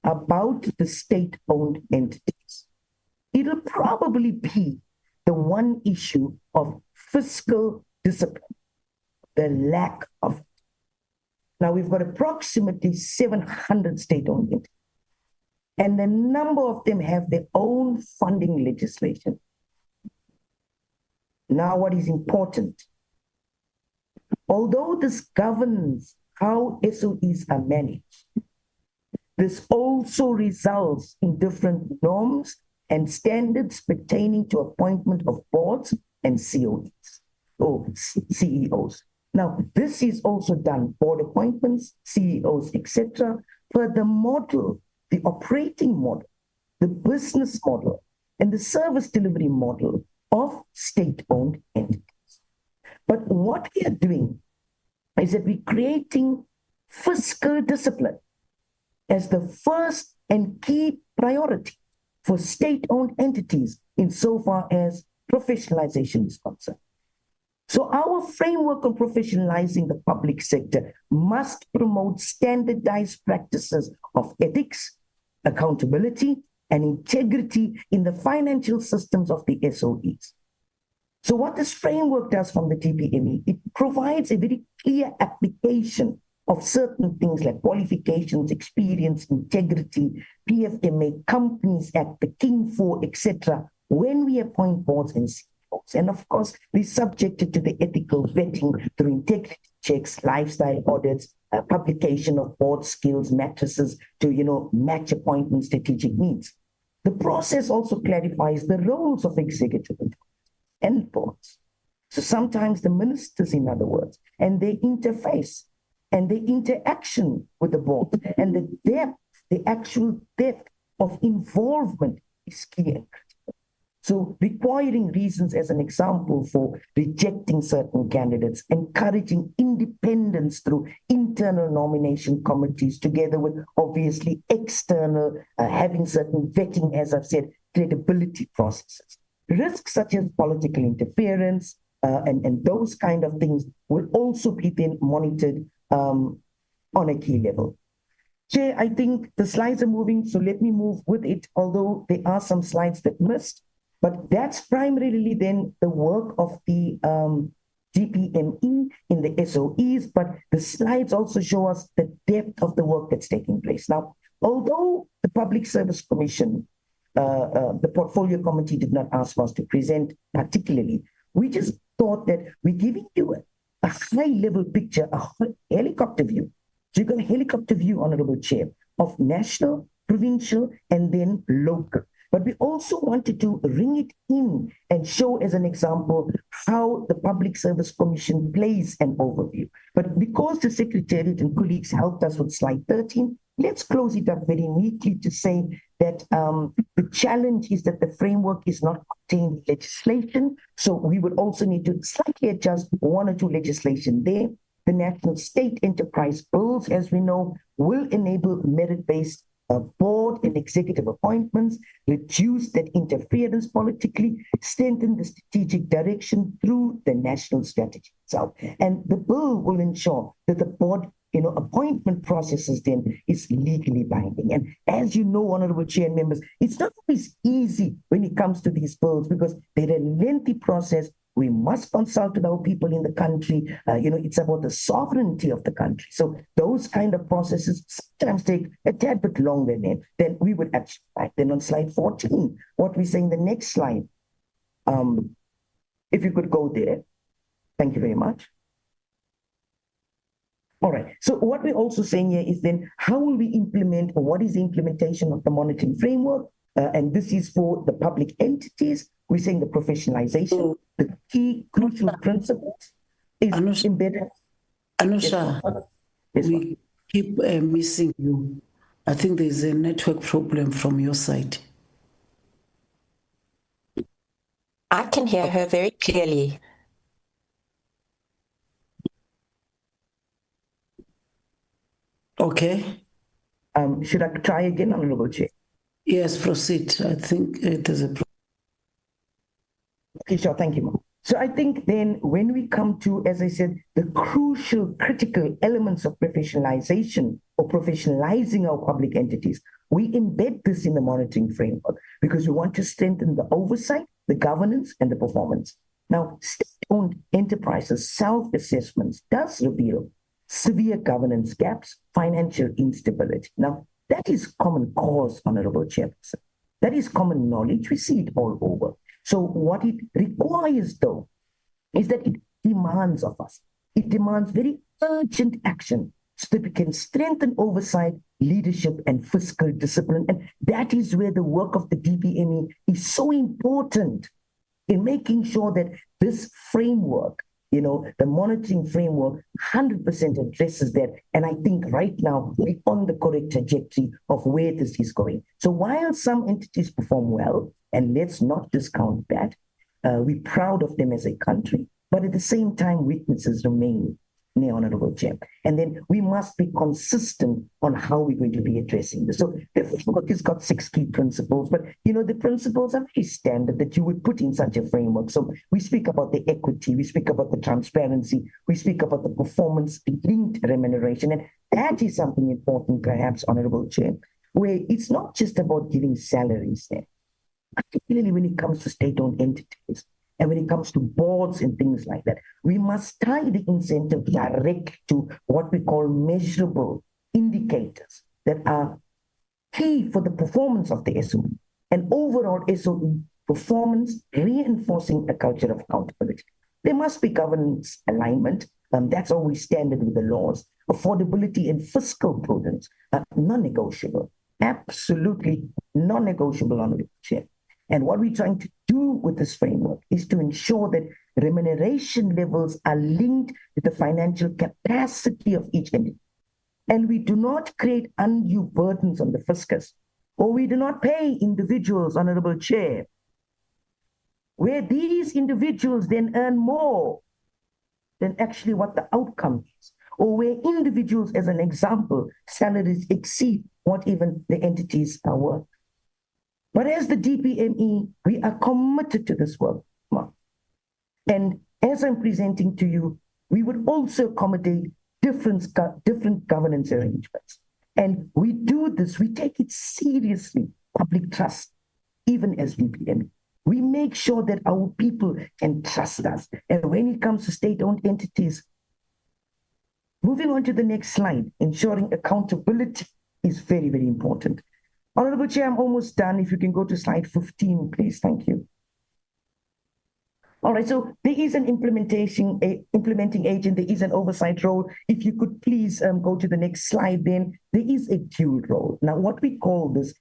[SPEAKER 11] about the state-owned entities, it'll probably be the one issue of fiscal discipline, the lack of it. Now, we've got approximately 700 state-owned entities, and a number of them have their own funding legislation. Now, what is important, although this governs how SOEs are managed, this also results in different norms and standards pertaining to appointment of boards and COEs or CEOs. Now, this is also done, board appointments, CEOs, etc., per the model, the operating model, the business model, and the service delivery model of state-owned entities. But what we are doing is that we're creating fiscal discipline as the first and key priority for state-owned entities insofar as professionalization is concerned. So our framework on professionalizing the public sector must promote standardized practices of ethics, accountability, and integrity in the financial systems of the SOEs. So what this framework does from the DPME, it provides a very clear application of certain things like qualifications, experience, integrity, PFMA, Companies Act, the King 4, etc., when we appoint boards and CEOs. And of course, we're subjected to the ethical vetting through integrity checks, lifestyle audits, publication of board skills matrices to, match appointment strategic needs. The process also clarifies the roles of executive and boards. So sometimes the ministers, in other words, and their interface and their interaction with the board and the actual depth of involvement is key and critical. So requiring reasons as an example for rejecting certain candidates, encouraging independence through internal nomination committees together with obviously external, having certain vetting, as I've said, credibility processes. Risks such as political interference and those kind of things will also be then monitored on a key level. Chair, I think the slides are moving, so let me move with it, although there are some slides that missed. But that's primarily then the work of the DPME in the SOEs, but the slides also show us the depth of the work that's taking place. Now, although the Public Service Commission, the Portfolio Committee did not ask us to present particularly, we just thought that we're giving you a high-level picture, a helicopter view. So you've got a helicopter view, Honorable Chair, of national, provincial, and then local. But we also wanted to ring it in and show as an example how the Public Service Commission plays an overview. But because the Secretariat and colleagues helped us with slide 13, let's close it up very neatly to say that the challenge is that the framework is not contained in legislation. So we would also need to slightly adjust one or two legislation there. The National State Enterprise Bills, as we know, will enable merit-based board and executive appointments, reduce that interference politically, strengthen the strategic direction through the national strategy itself. And the bill will ensure that the board appointment processes then is legally binding. And as you know, Honorable Chair and members, it's not always easy when it comes to these bills because they're a lengthy process. We must consult with our people in the country. It's about the sovereignty of the country. So those kind of processes sometimes take a tad bit longer than we would actually like. Then on slide 14, what we say in the next slide, if you could go there. Thank you very much. All right. So what we're also saying here is then how will we implement, or what is the implementation of the monitoring framework? And this is for the public entities. We're saying the professionalization, the key crucial principles is embedded.
[SPEAKER 7] Anusha, we keep missing you. I think there's a network problem from your side.
[SPEAKER 3] I can hear her very clearly.
[SPEAKER 7] Okay.
[SPEAKER 11] Should I try again, Honorable Chair?
[SPEAKER 7] Yes, proceed. I think there's a problem.
[SPEAKER 11] Okay, sure. Thank you, ma'am. So I think then when we come to, as I said, the crucial, critical elements of professionalization or professionalizing our public entities, we embed this in the monitoring framework because we want to strengthen the oversight, the governance, and the performance. Now, state-owned enterprises self-assessments does reveal severe governance gaps, financial instability. Now, that is common cause, Honorable Chairperson. That is common knowledge. We see it all over. So what it requires, though, is that it demands of us. It demands very urgent action so that we can strengthen oversight, leadership, and fiscal discipline. And that is where the work of the DPME is so important in making sure that this framework, the monitoring framework 100% addresses that. And I think right now we're on the correct trajectory of where this is going. So while some entities perform well, and let's not discount that, we're proud of them as a country, but at the same time, weaknesses remain. Honorable Chair. And then we must be consistent on how we're going to be addressing this. So the framework has got 6 key principles, but the principles are very standard that you would put in such a framework. So we speak about the equity, we speak about the transparency, we speak about the performance-linked remuneration, and that is something important, perhaps, Honorable Chair, where it's not just about giving salaries there, particularly when it comes to state-owned entities. And when it comes to boards and things like that, we must tie the incentive direct to what we call measurable indicators that are key for the performance of the SOE and overall SOE performance, reinforcing a culture of accountability. There must be governance alignment. That's always standard with the laws. Affordability and fiscal prudence are non-negotiable, absolutely non-negotiable, Honorable Chair. And what we're trying to do with this framework is to ensure that remuneration levels are linked to the financial capacity of each entity. And we do not create undue burdens on the fiscus, or we do not pay individuals, Honorable Chair, where these individuals then earn more than actually what the outcome is, or where individuals, as an example, salaries exceed what even the entities are worth. But as the DPME, we are committed to this work. And as I'm presenting to you, we would also accommodate different governance arrangements. And we do this, we take it seriously, public trust, even as DPME. We make sure that our people can trust us. And when it comes to state-owned entities, moving on to the next slide, ensuring accountability is very, very important. Honorable Chair, I'm almost done. If you can go to slide 15, please. Thank you. All right, so there is an implementing agent, there is an oversight role. If you could please go to the next slide, then there is a dual role. Now, what we call this,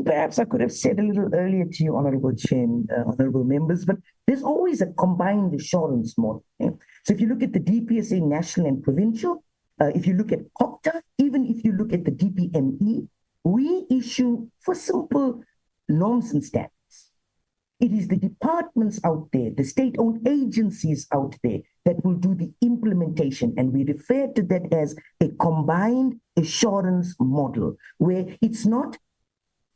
[SPEAKER 11] perhaps I could have said a little earlier to you, Honorable Chair, honorable members, but there's always a combined assurance model. Okay? So if you look at the DPSA national and provincial, if you look at COPTA, even if you look at the DPME, we issue for simple norms and standards. It is the departments out there, the state-owned agencies out there that will do the implementation. And we refer to that as a combined assurance model, where it's not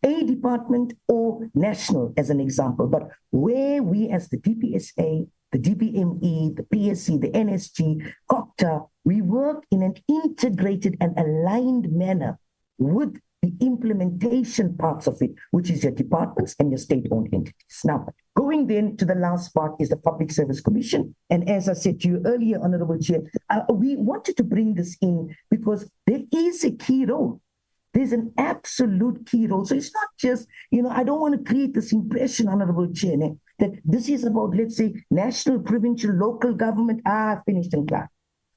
[SPEAKER 11] a department or national, as an example, but where we as the DPSA, the DPME, the PSC, the NSG, COPTA, we work in an integrated and aligned manner with the implementation parts of it, which is your departments and your state-owned entities. Now, going then to the last part is the Public Service Commission. And as I said to you earlier, Honorable Chair, we wanted to bring this in because there is a key role. There's an absolute key role. So it's not just, I don't want to create this impression, Honorable Chair, that this is about, let's say, national, provincial, local government, finished and clear.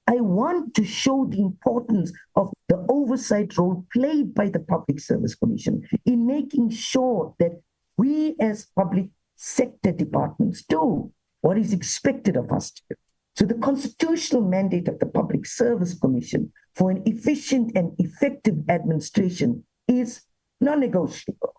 [SPEAKER 11] I want to show the importance of the oversight role played by the Public Service Commission in making sure that we as public sector departments do what is expected of us to do. So the constitutional mandate of the Public Service Commission for an efficient and effective administration is non-negotiable.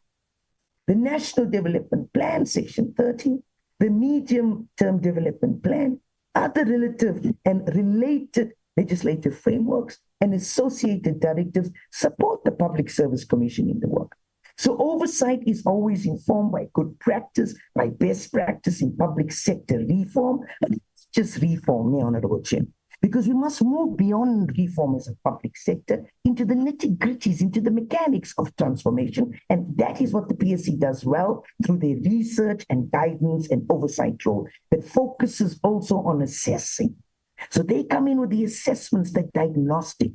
[SPEAKER 11] The National Development Plan, Section 30, the Medium-Term Development Plan, other relative and related legislative frameworks and associated directives support the Public Service Commission in the work. So oversight is always informed by good practice, by best practice in public sector reform, but it's just reform, Honorable Chair, because we must move beyond reform as a public sector into the nitty-gritties, into the mechanics of transformation, and that is what the PSC does well through their research and guidance and oversight role that focuses also on assessing. So they come in with the assessments, that diagnostic.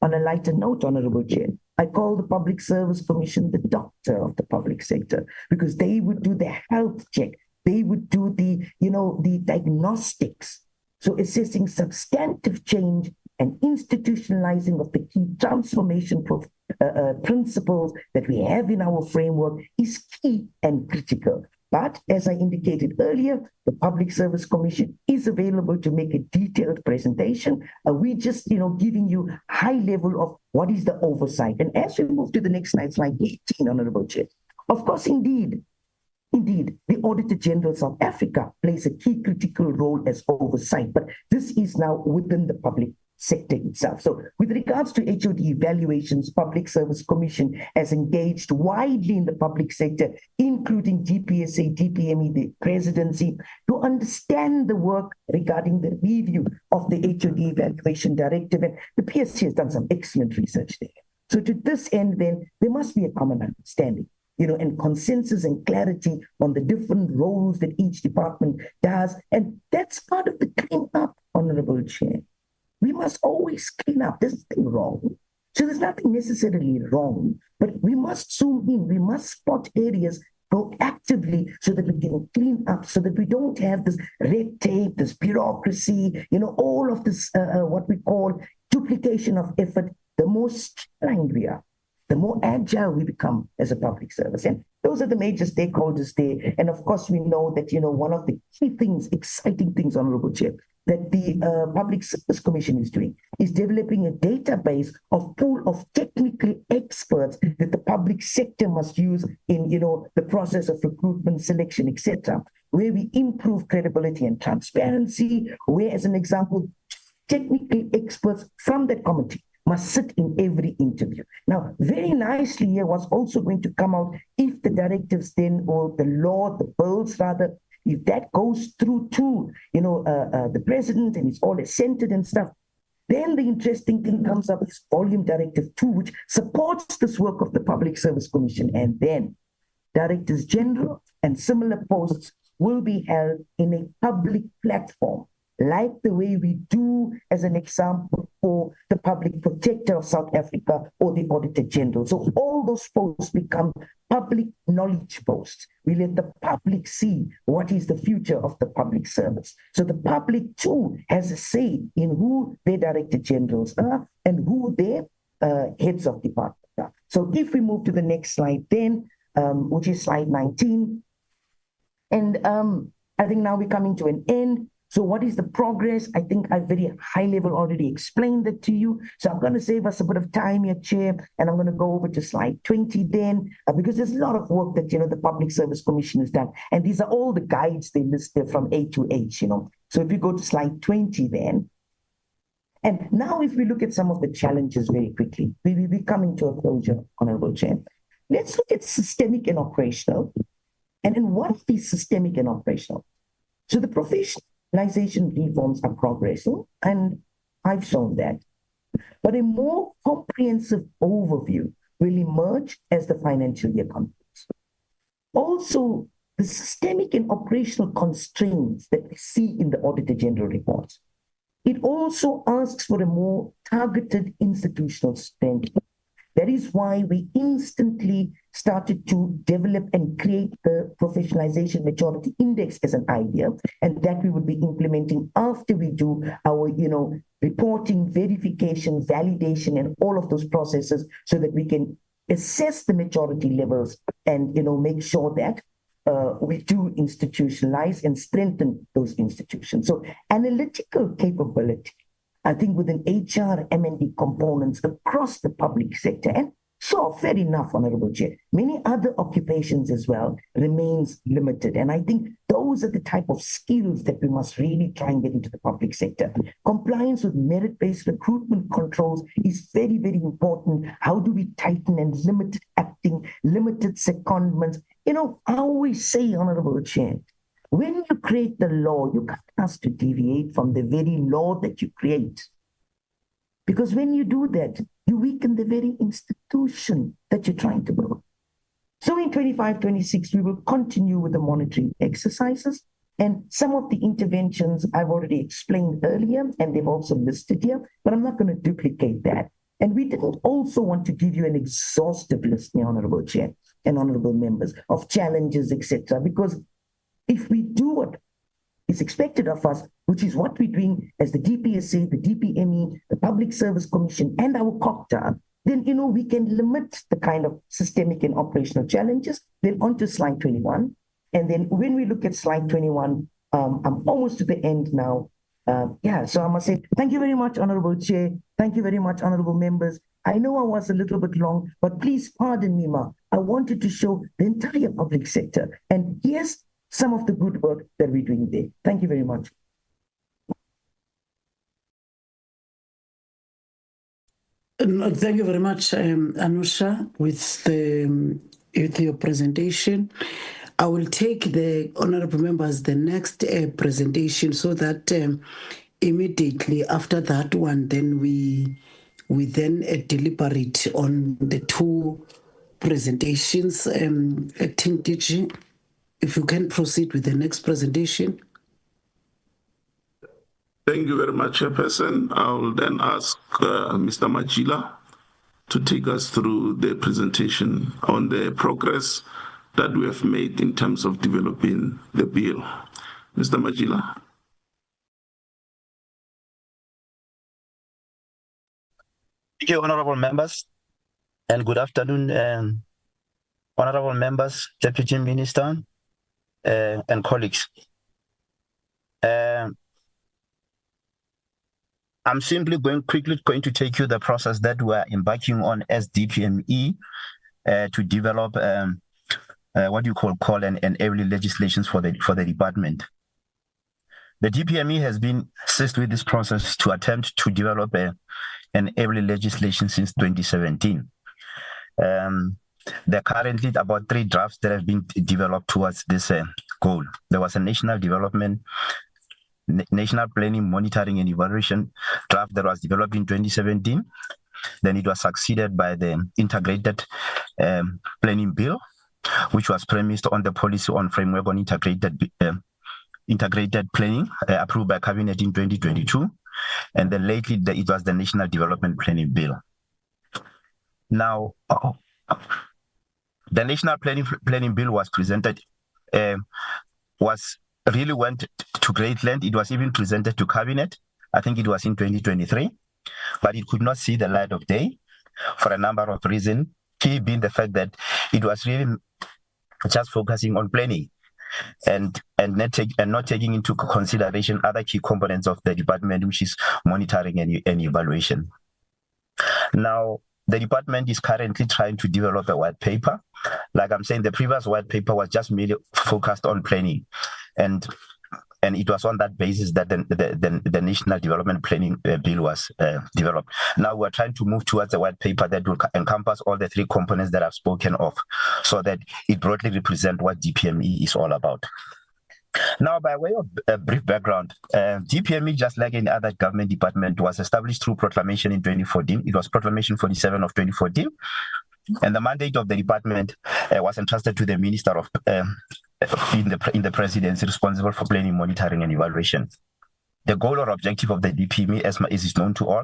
[SPEAKER 11] On a lighter note, Honorable Chair, I call the Public Service Commission the doctor of the public sector, because they would do the health check, they would do the, the diagnostics. So assessing substantive change and institutionalizing of the key transformation principles that we have in our framework is key and critical. But as I indicated earlier, the Public Service Commission is available to make a detailed presentation. We just, giving you high level of what is the oversight. And as we move to the next slide, slide 18, Honorable Chair. Of course, indeed, Indeed, the Auditor General South Africa plays a key critical role as oversight, but this is now within the public sector itself. So with regards to HOD evaluations, Public Service Commission has engaged widely in the public sector, including DPSA, DPME, the presidency, to understand the work regarding the review of the HOD evaluation directive. And the PSC has done some excellent research there. So to this end, then, there must be a common understanding, and consensus and clarity on the different roles that each department does. And that's part of the clean up, Honorable Chair. We must always clean up. There's nothing wrong. So there's nothing necessarily wrong, but we must zoom in. We must spot areas proactively so that we can clean up, so that we don't have this red tape, this bureaucracy, all of this, what we call duplication of effort. The more streamlined we are, the more agile we become as a public service. And those are the major stakeholders there. And of course, we know that, one of the key things, exciting things, Honorable Chair, that the Public Service Commission is doing is developing a database of pool of technical experts that the public sector must use in, the process of recruitment, selection, etc., where we improve credibility and transparency, where, as an example, technical experts from that committee must sit in every interview. Now, very nicely here was also going to come out if the directives then, or the law, the bills rather, if that goes through to, the president and it's all assented and stuff, then the interesting thing comes up is Volume Directive 2, which supports this work of the Public Service Commission. And then Directors General and similar posts will be held in a public platform, like the way we do, as an example, for the Public Protector of South Africa or the Auditor General. So all those posts become public knowledge posts. We let the public see what is the future of the public service. So the public too has a say in who their Director Generals are and who their heads of department are. So if we move to the next slide then, which is slide 19, and I think now we're coming to an end. So what is the progress? I think I very high level already explained that to you. So I'm going to save us a bit of time here, Chair, and I'm going to go over to slide 20 then, because there's a lot of work that, the Public Service Commission has done. And these are all the guides they list there from A to H, So if you go to slide 20 then, and now if we look at some of the challenges very quickly, we will be coming to a closure, Honorable Chair. Let's look at systemic and operational. And then what are these systemic and operational? So the professionalization reforms are progressing, and I've shown that. But a more comprehensive overview will emerge as the financial year concludes. Also, the systemic and operational constraints that we see in the Auditor General reports. It also asks for a more targeted institutional strength. That is why we instantly started to develop and create the Professionalization Maturity Index as an idea, and that we would be implementing after we do our, reporting, verification, validation, and all of those processes, so that we can assess the maturity levels and, make sure that we do institutionalize and strengthen those institutions. So analytical capability, I think, within HR, M&D components across the public sector, and sure, fair enough, Honorable Chair, many other occupations as well, remains limited. And I think those are the type of skills that we must really try and get into the public sector. Compliance with merit-based recruitment controls is very, very important. How do we tighten and limited acting, limited secondments? I always say, Honorable Chair, when you create the law, you can't ask to deviate from the very law that you create. Because when you do that, you weaken the very institution that you're trying to build. So in 25-26, we will continue with the monitoring exercises, and some of the interventions I've already explained earlier, and they've also listed here, but I'm not going to duplicate that. And we didn't also want to give you an exhaustive list, Honorable Chair and Honorable Members, of challenges, etc., because if we do what is expected of us, which is what we're doing as the DPSA, the DPME, the Public Service Commission, and our COPTA, then, we can limit the kind of systemic and operational challenges. Then on to slide 21. And then when we look at slide 21, I'm almost to the end now. So I must say, thank you very much, Honorable Chair. Thank you very much, Honorable Members. I know I was a little bit long, but please pardon me, Ma. I wanted to show the entire public sector. And yes, some of the good work that we're doing there. Thank you very much.
[SPEAKER 7] Thank you very much, Anusha, with your presentation. I will take the honorable members the next presentation so that immediately after that one, then we then deliberate on the two presentations. Acting DG, if you can proceed with the next presentation.
[SPEAKER 5] Thank you very much, Chairperson. I will then ask Mr. Majila to take us through the presentation on the progress that we have made in terms of developing the bill. Mr. Majila.
[SPEAKER 14] Thank you, honorable members, and good afternoon, honorable members, Deputy Minister, and colleagues. I'm simply quickly going to take you the process that we're embarking on as DPME to develop what you call an early legislation for the department. The DPME has been assist with this process to attempt to develop an early legislation since 2017. There are currently about 3 drafts that have been developed towards this goal. There was a National Planning, Monitoring and Evaluation draft that was developed in 2017. Then it was succeeded by the Integrated Planning Bill, which was premised on the Policy on Framework on Integrated Planning, approved by Cabinet in 2022. And then lately, it was the National Development Planning Bill. Now, the National Planning Bill was presented, really went to great length. It was even presented to Cabinet. I think it was in 2023, but it could not see the light of day for a number of reasons, key being the fact that it was really just focusing on planning and not taking into consideration other key components of the department, which is monitoring and evaluation. Now, the department is currently trying to develop a white paper. Like I'm saying, the previous white paper was just merely focused on planning. And it was on that basis that the National Development Planning Bill was developed. Now we're trying to move towards a white paper that will encompass all the 3 components that I've spoken of, so that it broadly represents what DPME is all about. Now, by way of a brief background, DPME, just like any other government department, was established through proclamation in 2014. It was Proclamation 47 of 2014. And the mandate of the department was entrusted to the Minister of in the presidency responsible for planning, monitoring, and evaluation. The goal or objective of the DPME, as is known to all,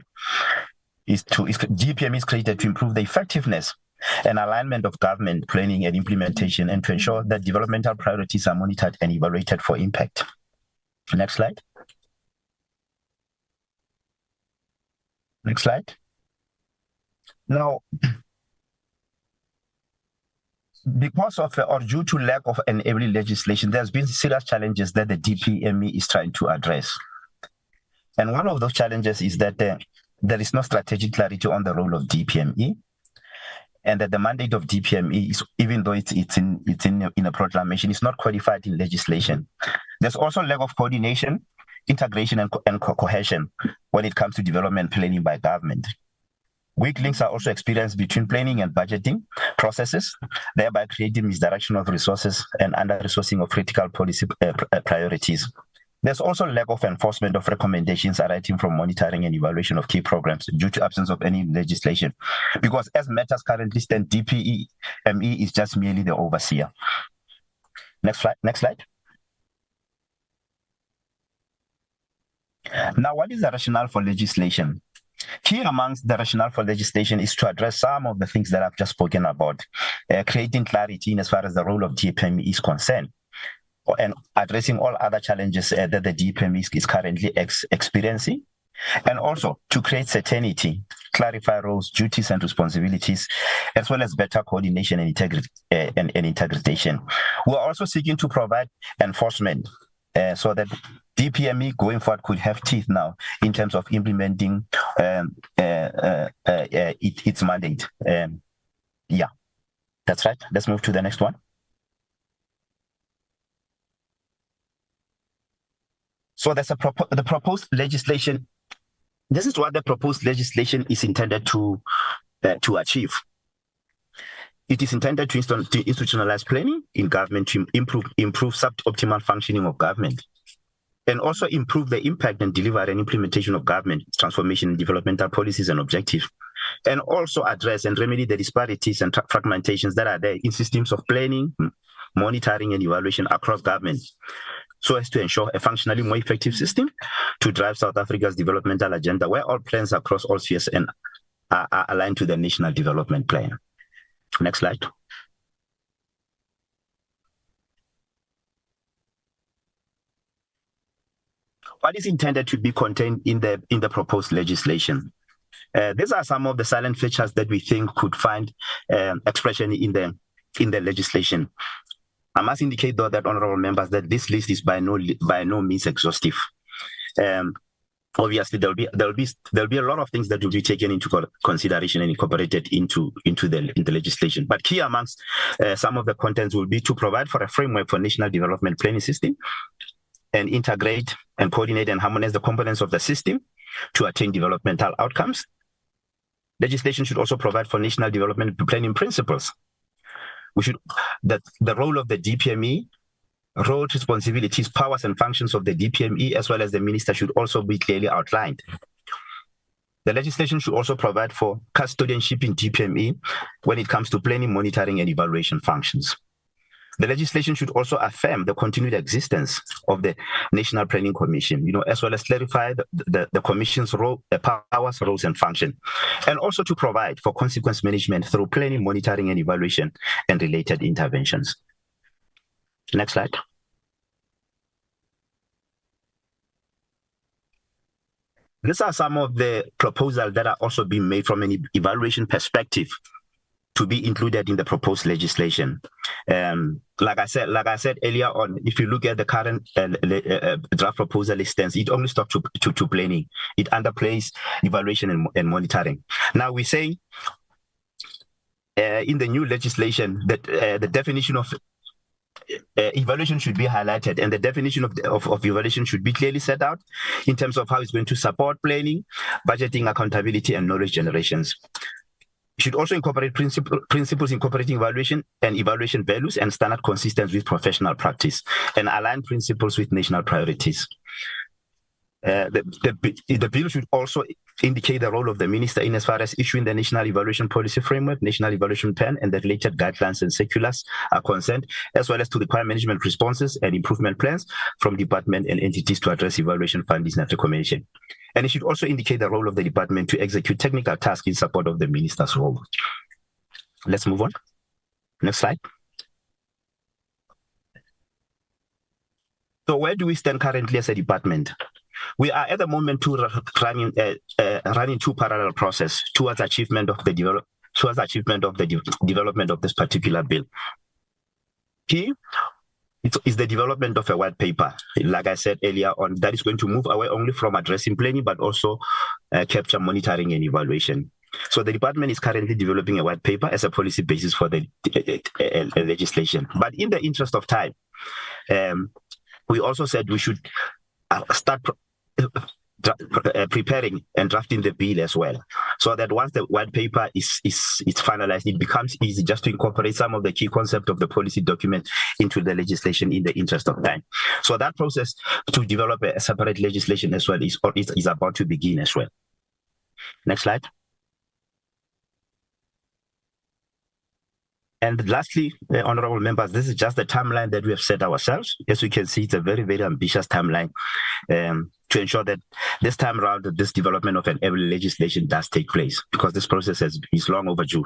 [SPEAKER 14] DPME is created to improve the effectiveness and alignment of government planning and implementation, and to ensure that developmental priorities are monitored and evaluated for impact. Next slide. Next slide. Now, because of or due to lack of an early legislation, there's been serious challenges that the DPME is trying to address. And one of those challenges is that there is no strategic clarity on the role of DPME, and that the mandate of DPME is, even though it's in a proclamation, it's not codified in legislation. There's also lack of coordination, integration, and cohesion when it comes to development planning by government. Weak links are also experienced between planning and budgeting processes, thereby creating misdirection of resources and under-resourcing of critical policy priorities. There's also lack of enforcement of recommendations arising from monitoring and evaluation of key programs due to absence of any legislation, because as matters currently stand, DPME is just merely the overseer. Next slide. Next slide. Now, what is the rationale for legislation? Key amongst the rationale for legislation is to address some of the things that I've just spoken about, creating clarity in as far as the role of DPME is concerned, and addressing all other challenges that the DPME is currently experiencing, and also to create certainty, clarify roles, duties, and responsibilities, as well as better coordination and integration. We're also seeking to provide enforcement so that DPME going forward could have teeth now in terms of implementing its mandate. Yeah, that's right. Let's move to the next one. So there's the proposed legislation. This is what the proposed legislation is intended to achieve. It is intended to institutionalize planning in government to improve suboptimal functioning of government, and also improve the impact and delivery and implementation of government transformation and developmental policies and objectives, and also address and remedy the disparities and fragmentations that are there in systems of planning, monitoring, and evaluation across government, so as to ensure a functionally more effective system to drive South Africa's developmental agenda, where all plans across all spheres are aligned to the National Development Plan. Next slide. What is intended to be contained in the proposed legislation? These are some of the silent features that we think could find expression in the legislation. I must indicate, though, that honourable members, that this list is by no means exhaustive. Obviously, there'll be a lot of things that will be taken into consideration and incorporated into the legislation. But key amongst some of the contents will be to provide for a framework for national development planning system, and integrate and coordinate and harmonize the components of the system to attain developmental outcomes. Legislation should also provide for national development planning principles. The role of the DPME, role, responsibilities, powers, and functions of the DPME, as well as the minister, should also be clearly outlined. The legislation should also provide for custodianship in DPME when it comes to planning, monitoring, and evaluation functions. The legislation should also affirm the continued existence of the National Planning Commission, as well as clarify the Commission's role, powers, roles, and function, and also to provide for consequence management through planning, monitoring, and evaluation and related interventions. Next slide. These are some of the proposals that are also being made from an evaluation perspective to be included in the proposed legislation. Like I said earlier on, if you look at the current draft proposal listings, it only stops to planning. It underplays evaluation and monitoring. Now we say in the new legislation that the definition of evaluation should be highlighted, and the definition of evaluation should be clearly set out in terms of how it's going to support planning, budgeting, accountability, and knowledge generations. It should also incorporate principles incorporating evaluation and evaluation values and standard consistent with professional practice, and align principles with national priorities. The bill should also indicate the role of the minister in as far as issuing the National Evaluation Policy Framework, National Evaluation Plan, and the related guidelines and circulars are concerned, as well as to require management responses and improvement plans from department and entities to address evaluation findings and recommendation. And it should also indicate the role of the department to execute technical tasks in support of the minister's role. Let's move on. Next slide. So where do we stand currently as a department? We are at the moment running two parallel processes towards achievement of the development of this particular bill. Key is the development of a white paper, like I said earlier on, that is going to move away only from addressing planning, but also capture monitoring and evaluation. So the department is currently developing a white paper as a policy basis for the legislation. But in the interest of time, we also said we should start preparing and drafting the bill as well, so that once the white paper is finalized, it becomes easy just to incorporate some of the key concepts of the policy document into the legislation in the interest of time. So that process to develop a separate legislation as well is about to begin as well. Next slide. And lastly, honorable members, this is just the timeline that we have set ourselves. As you can see, it's a very, very ambitious timeline to ensure that this time around, this development of an early legislation does take place, because this process is long overdue.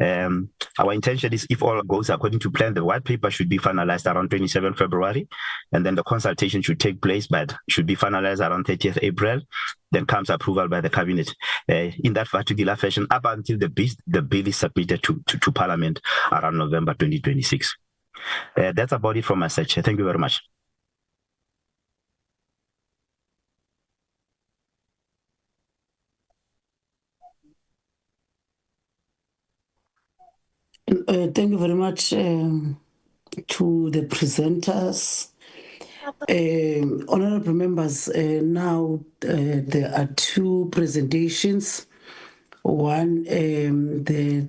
[SPEAKER 14] Our intention is, if all goes according to plan, the white paper should be finalized around 27 February, and then the consultation should take place, but should be finalized around 30th April. Then comes approval by the cabinet in that particular fashion up until the bill is submitted to Parliament around November 2026. That's about it from my side. Thank you very much.
[SPEAKER 7] thank you very much to the presenters. Honorable members, now there are two presentations. One, the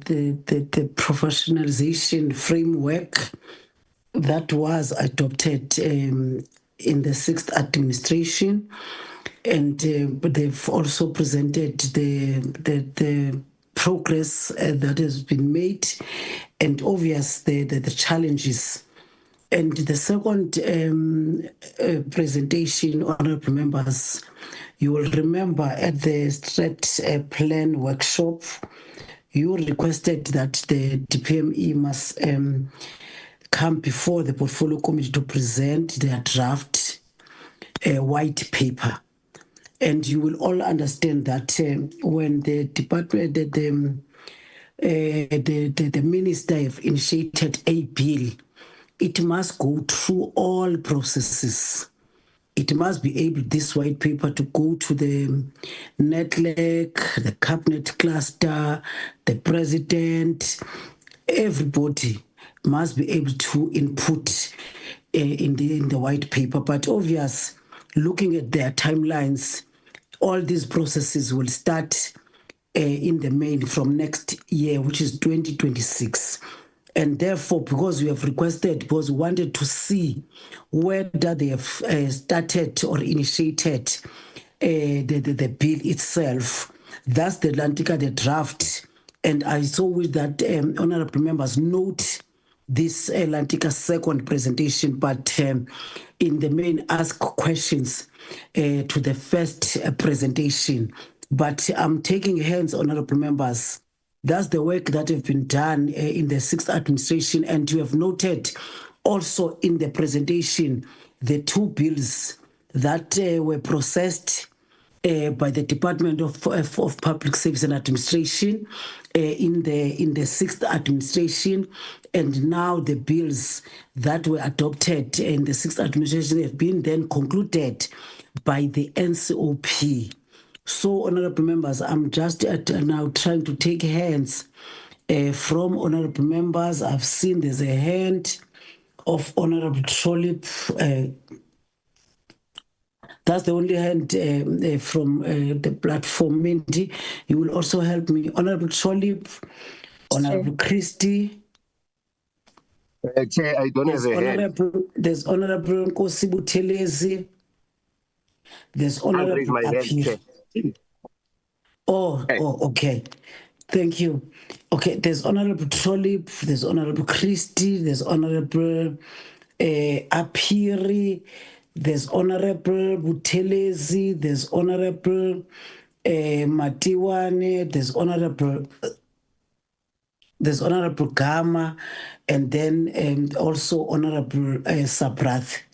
[SPEAKER 7] professionalization framework that was adopted in the 6th administration, and they've also presented the progress that has been made, and obvious the challenges. And the second presentation, honorable members, you will remember at the strat plan workshop, you requested that the DPME must come before the portfolio committee to present their draft white paper. And you will all understand that when the department, the minister have initiated a bill, it must go through all processes. It must be able, this white paper, to go to the network, the cabinet cluster, the president, everybody must be able to input in the white paper. But obvious, looking at their timelines, all these processes will start in the main from next year, which is 2026. And therefore, because we have requested, because we wanted to see whether they have started or initiated the bill itself, that's the Atlantica, the draft. And I saw with that honorable members note this Atlantica second presentation, but in the main ask questions to the first presentation. But I'm taking hands, honorable members. That's the work that have been done in the 6th administration, and you have noted also in the presentation the two bills that were processed by the Department of Public Service and Administration in the 6th administration, and now the bills that were adopted in the 6th administration have been then concluded by the NCOP. So, honorable members, I'm just now trying to take hands from honorable members. I've seen there's a hand of Honorable Trollip. That's the only hand from the platform. Mindy, you will also help me. Honorable Trollip, Honorable Christie.
[SPEAKER 15] Chair, I don't have a hand.
[SPEAKER 7] There's Honorable Nkosi Buthelezi. There's Honorable Apir. Oh, okay. Thank you. Okay, there's Honorable Trollip, there's Honorable Christie, there's Honorable Apiri, there's Honorable Buthelezi, there's Honorable Matiwane, there's Honorable Gama, and then also Honorable Sabrath.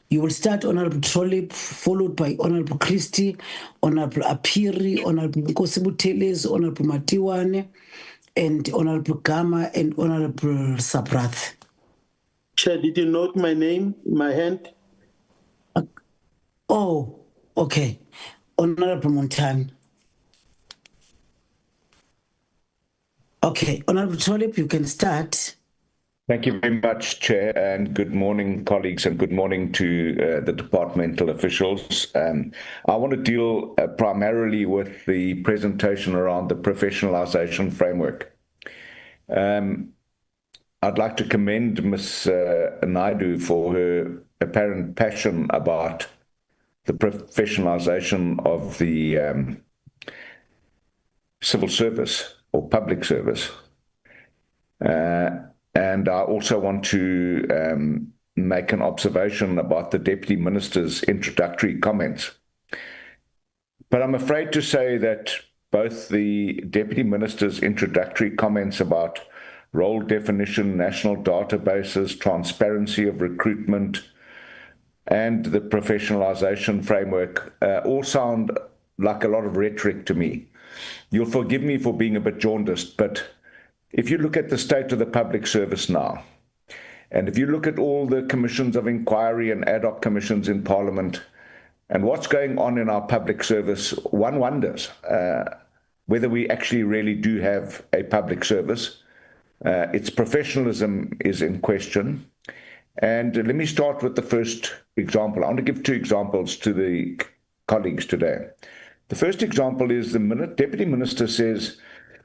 [SPEAKER 7] You will start Honorable Trollip, followed by Honorable Christie, Honorable Apiri, Honorable Nkosi Buthelezi, Honorable Matiwane, and Honorable Gama, and Honorable Sabrath.
[SPEAKER 16] Chair, did you note my name, my hand?
[SPEAKER 7] Oh, okay. Honorable Montani. Okay, Honorable Trollip, you can start.
[SPEAKER 17] Thank you very much, Chair, and good morning, colleagues, and good morning to the departmental officials. I want to deal primarily with the presentation around the professionalisation framework. I'd like to commend Ms. Naidu for her apparent passion about the professionalisation of the civil service or public service. And I also want to make an observation about the Deputy Minister's introductory comments. But I'm afraid to say that both the Deputy Minister's introductory comments about role definition, national databases, transparency of recruitment, and the professionalisation framework all sound like a lot of rhetoric to me. You'll forgive me for being a bit jaundiced, but if you look at the state of the public service now, and if you look at all the commissions of inquiry and ad hoc commissions in Parliament, and what's going on in our public service, one wonders whether we actually really do have a public service its professionalism is in question. And let me start with the first example. I want to give two examples to the colleagues today. The first example is the Deputy Minister says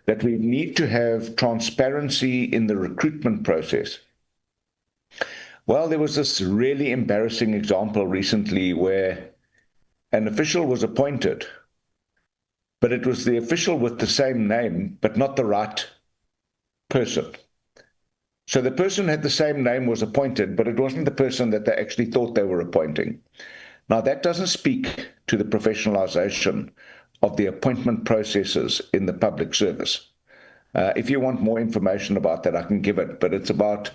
[SPEAKER 17] that we need to have transparency in the recruitment process. Well, there was this really embarrassing example recently where an official was appointed, but it was the official with the same name, but not the right person. So the person had the same name, was appointed, but it wasn't the person that they actually thought they were appointing. Now, that doesn't speak to the professionalisation of the appointment processes in the public service. If you want more information about that, I can give it, but it's about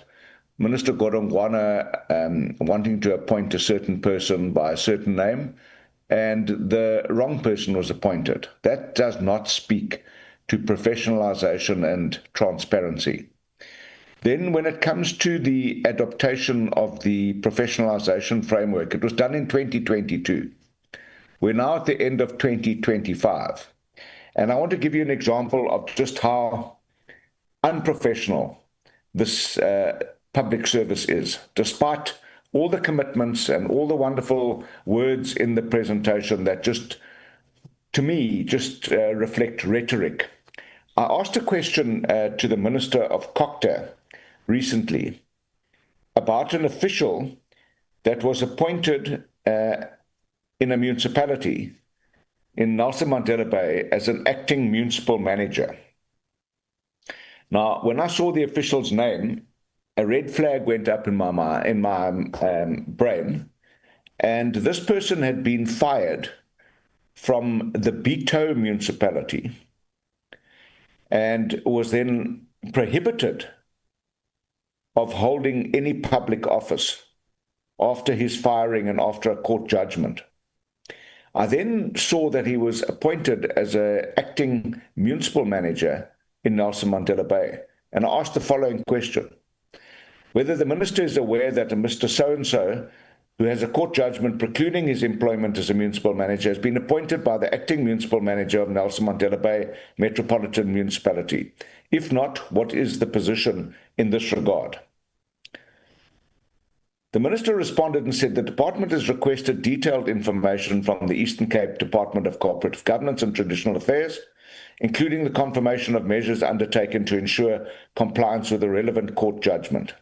[SPEAKER 17] Minister Godongwana wanting to appoint a certain person by a certain name, and the wrong person was appointed. That does not speak to professionalisation and transparency. Then when it comes to the adaptation of the professionalisation framework, it was done in 2022. We're now at the end of 2025. And I want to give you an example of just how unprofessional this public service is. Despite all the commitments and all the wonderful words in the presentation that just, to me, just reflect rhetoric. I asked a question to the Minister of Cocta recently about an official that was appointed in a municipality in Nelson Mandela Bay as an acting municipal manager. Now, when I saw the official's name, a red flag went up in my brain, and this person had been fired from the Beto municipality and was then prohibited of holding any public office after his firing and after a court judgment. I then saw that he was appointed as an acting municipal manager in Nelson Mandela Bay, and I asked the following question: whether the minister is aware that a Mr. So-and-so, who has a court judgment precluding his employment as a municipal manager, has been appointed by the acting municipal manager of Nelson Mandela Bay Metropolitan Municipality. If not, what is the position in this regard? The minister responded and said the department has requested detailed information from the Eastern Cape Department of Cooperative Governance and Traditional Affairs, including the confirmation of measures undertaken to ensure compliance with the relevant court judgment.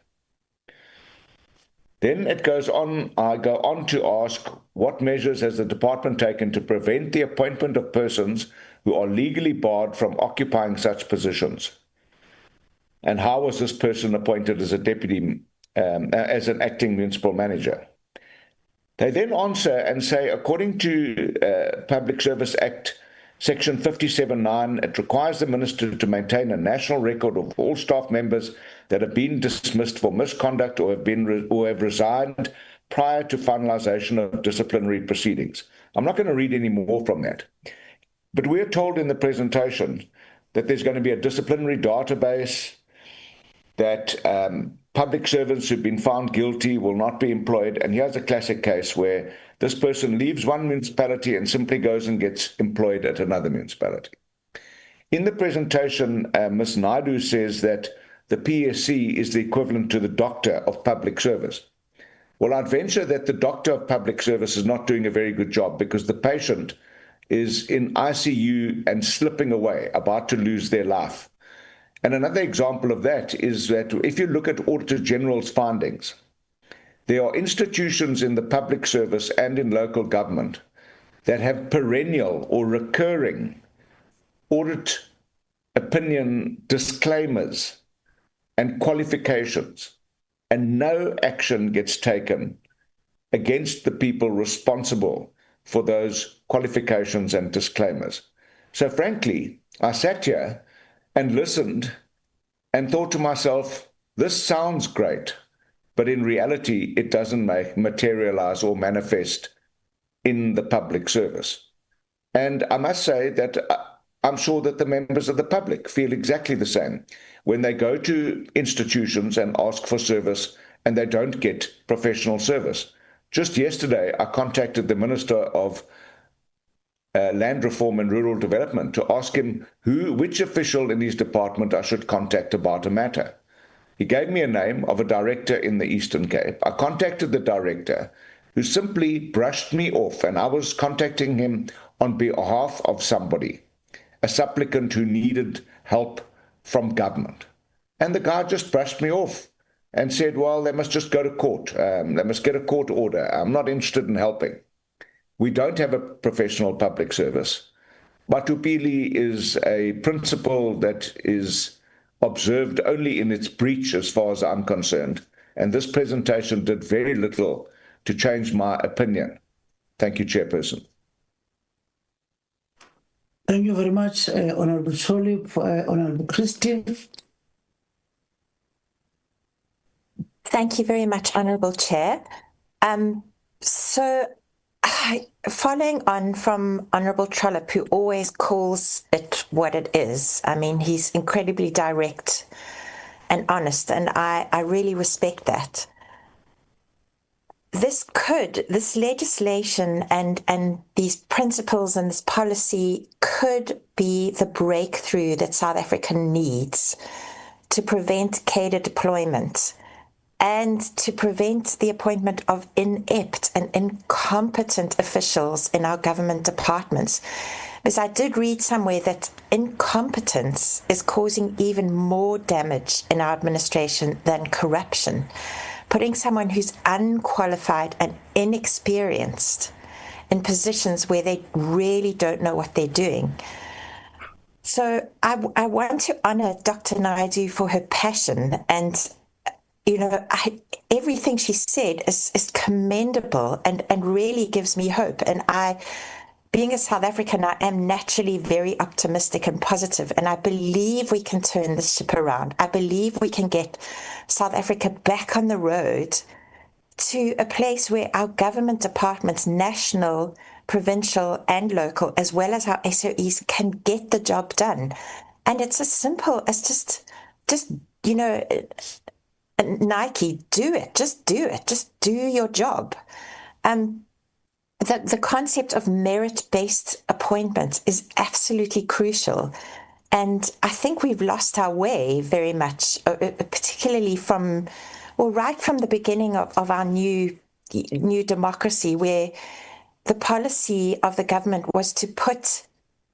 [SPEAKER 17] Then it goes on, I go on to ask, what measures has the department taken to prevent the appointment of persons who are legally barred from occupying such positions? And how was this person appointed as a deputy, as an acting municipal manager? They then answer and say, according to Public Service Act, Section 57.9, it requires the minister to maintain a national record of all staff members that have been dismissed for misconduct or have resigned prior to finalization of disciplinary proceedings. I'm not going to read any more from that. But we're told in the presentation that there's going to be a disciplinary database, that public servants who've been found guilty will not be employed. And here's a classic case where this person leaves one municipality and simply goes and gets employed at another municipality. In the presentation, Ms. Naidu says that the PSC is the equivalent to the doctor of public service. Well, I'd venture that the doctor of public service is not doing a very good job, because the patient is in ICU and slipping away, about to lose their life. And another example of that is that if you look at Auditor General's findings, there are institutions in the public service and in local government that have perennial or recurring audit opinion disclaimers and qualifications, and no action gets taken against the people responsible for those qualifications and disclaimers. So frankly, I sat here and listened and thought to myself, this sounds great, but in reality, it doesn't materialize or manifest in the public service. And I must say that I'm sure that the members of the public feel exactly the same when they go to institutions and ask for service and they don't get professional service. Just yesterday, I contacted the Minister of Land Reform and Rural Development to ask him which official in his department I should contact about a matter. He gave me a name of a director in the Eastern Cape. I contacted the director, who simply brushed me off, and I was contacting him on behalf of somebody, a supplicant who needed help from government. And the guy just brushed me off and said, well, they must just go to court. They must get a court order. I'm not interested in helping. We don't have a professional public service. Batupili is a principle that is observed only in its breach as far as I'm concerned. And this presentation did very little to change my opinion. Thank you, Chairperson.
[SPEAKER 7] Thank you very much, Honorable Cholip, Honorable Christie.
[SPEAKER 3] Thank you very much, Honourable Chair. Following on from Honourable Trollip, who always calls it what it is, I mean, he's incredibly direct and honest, and I really respect that. This legislation and these principles and this policy could be the breakthrough that South Africa needs to prevent cadre deployment and to prevent the appointment of inept and incompetent officials in our government departments. Because I did read somewhere that incompetence is causing even more damage in our administration than corruption. Putting someone who's unqualified and inexperienced in positions where they really don't know what they're doing. So I want to honor Dr. Naidu for her passion, and everything she said is commendable and really gives me hope. And being a South African, I am naturally very optimistic and positive, and I believe we can turn this ship around. I believe we can get South Africa back on the road to a place where our government departments, national, provincial, and local, as well as our SOEs, can get the job done. And it's as simple as just Nike, do it. Just do it. Just do your job. The concept of merit-based appointments is absolutely crucial. And I think we've lost our way very much, particularly right from the beginning of our new democracy, where the policy of the government was to put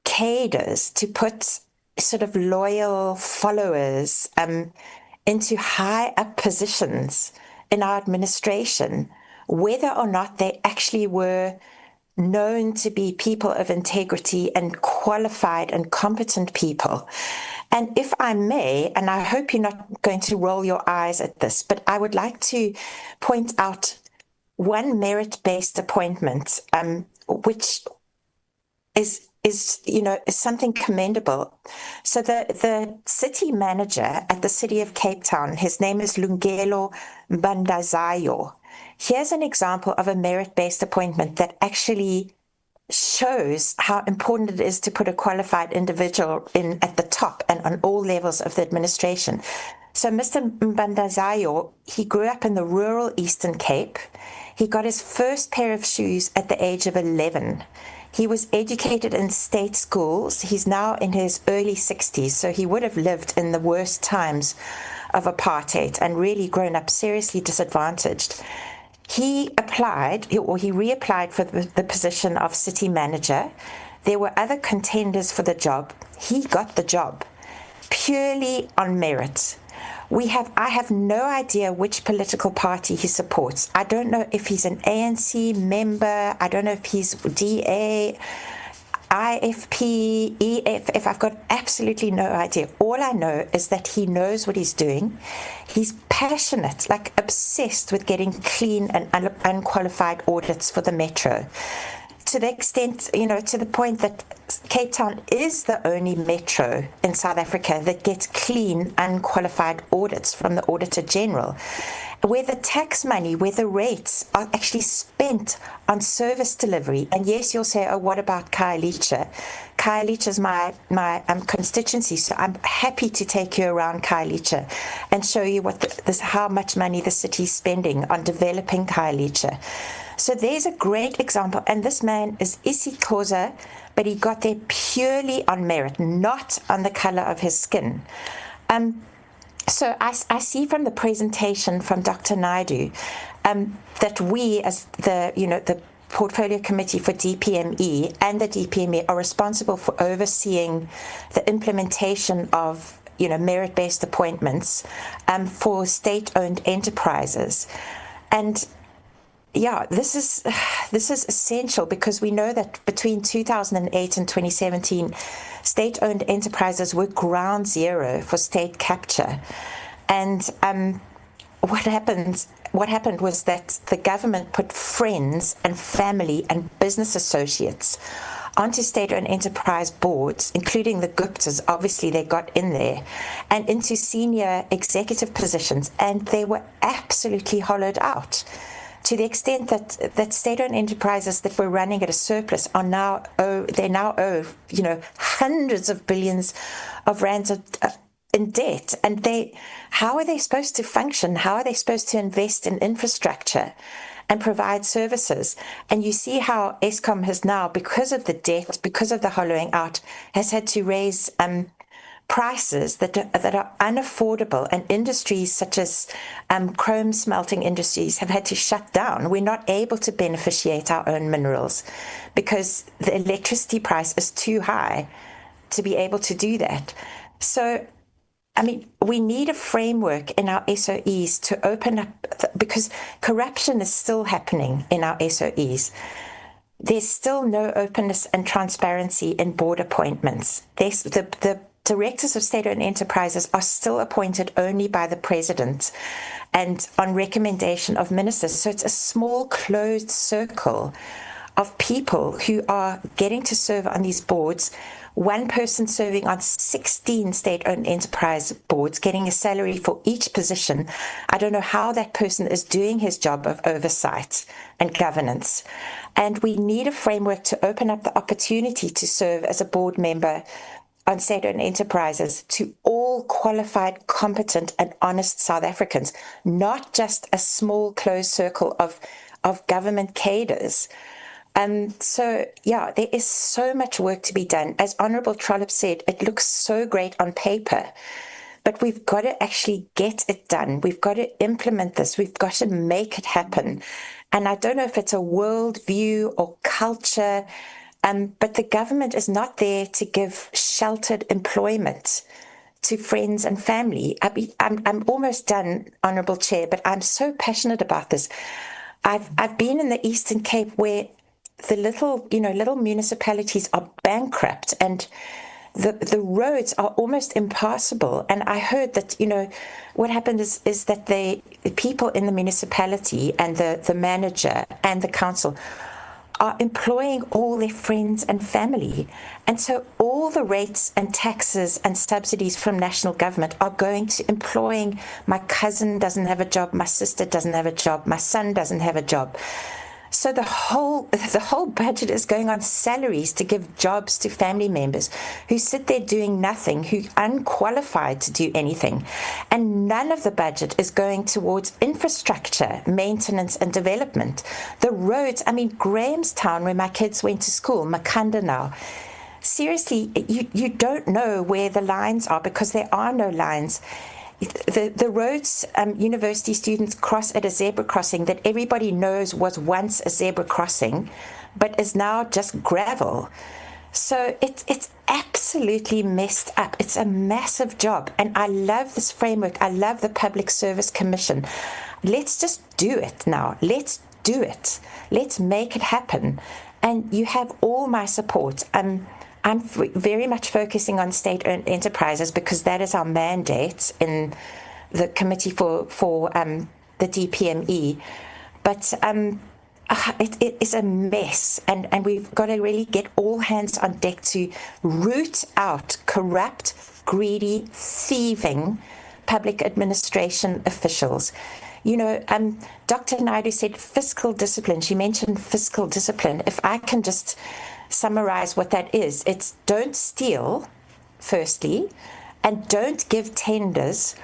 [SPEAKER 3] cadres, to put sort of loyal followers into high up positions in our administration, whether or not they actually were known to be people of integrity and qualified and competent people. And if I may, and I hope you're not going to roll your eyes at this, but I would like to point out one merit-based appointment, which is something commendable. So the city manager at the city of Cape Town, his name is Lungelo Mbandazayo. Here's an example of a merit-based appointment that actually shows how important it is to put a qualified individual in at the top and on all levels of the administration. So Mr. Mbandazayo, he grew up in the rural Eastern Cape. He got his first pair of shoes at the age of 11. He was educated in state schools. He's now in his early 60s, so he would have lived in the worst times of apartheid and really grown up seriously disadvantaged. He reapplied for the position of city manager. There were other contenders for the job. He got the job purely on merit. I have no idea which political party he supports. I don't know if he's an ANC member. I don't know if he's DA, IFP, EF. I've got absolutely no idea. All I know is that he knows what he's doing. He's passionate, like obsessed with getting clean and unqualified audits for the metro. To the extent, to the point that Cape Town is the only metro in South Africa that gets clean, unqualified audits from the Auditor General, where the tax money, where the rates are actually spent on service delivery. And yes, you'll say, oh, what about Khayelitsha? Khayelitsha is my constituency, so I'm happy to take you around Khayelitsha and show you how much money the city's spending on developing Khayelitsha. So there's a great example. And this man is isiXhosa, but he got there purely on merit, not on the color of his skin. So I see from the presentation from Dr. Naidu that we, as the Portfolio Committee for DPME and the DPME, are responsible for overseeing the implementation of merit-based appointments for state-owned enterprises. And yeah, this is essential because we know that between 2008 and 2017, state-owned enterprises were ground zero for state capture. And what happened was that the government put friends and family and business associates onto state-owned enterprise boards, including the Guptas. Obviously, they got in there, and into senior executive positions, and they were absolutely hollowed out, to the extent that state-owned enterprises that were running at a surplus are now owe hundreds of billions of rands in debt. And how are they supposed to function? How are they supposed to invest in infrastructure and provide services? And you see how Eskom has now, because of the debt, because of the hollowing out, has had to raise prices that are unaffordable, and industries such as chrome smelting industries have had to shut down. We're not able to beneficiate our own minerals because the electricity price is too high to be able to do that. So, I mean, we need a framework in our SOEs to open up, because corruption is still happening in our SOEs. There's still no openness and transparency in board appointments. The directors of state-owned enterprises are still appointed only by the president and on recommendation of ministers. So it's a small, closed circle of people who are getting to serve on these boards. One person serving on 16 state-owned enterprise boards, getting a salary for each position. I don't know how that person is doing his job of oversight and governance. And we need a framework to open up the opportunity to serve as a board member on state-owned enterprises to all qualified, competent, and honest South Africans, not just a small, closed circle of government cadres. So, yeah, there is so much work to be done. As Honourable Trollip said, it looks so great on paper, but we've got to actually get it done. We've got to implement this. We've got to make it happen. And I don't know if it's a worldview or culture, but the government is not there to give sheltered employment to friends and family. I'm almost done, Honourable Chair, but I'm so passionate about this. I've been in the Eastern Cape where the little municipalities are bankrupt and the roads are almost impassable. And I heard that, what happened is that the people in the municipality and the manager and the council are employing all their friends and family. And so all the rates and taxes and subsidies from national government are going to employing my cousin doesn't have a job, my sister doesn't have a job, my son doesn't have a job. So the whole budget is going on salaries to give jobs to family members who sit there doing nothing, who are unqualified to do anything. And none of the budget is going towards infrastructure, maintenance and development. The roads, Grahamstown, where my kids went to school, Makanda now, seriously, you don't know where the lines are because there are no lines. The roads university students cross at a zebra crossing that everybody knows was once a zebra crossing, but is now just gravel. So it's absolutely messed up. It's a massive job. And I love this framework. I love the Public Service Commission. Let's just do it now. Let's do it. Let's make it happen. And you have all my support. I'm very much focusing on state-owned enterprises because that is our mandate in the committee for the DPME. But it is a mess, and we've got to really get all hands on deck to root out corrupt, greedy, thieving public administration officials. Dr. Naidu said fiscal discipline. She mentioned fiscal discipline. If I can just summarize what that is, it's don't steal, firstly, and don't give tenders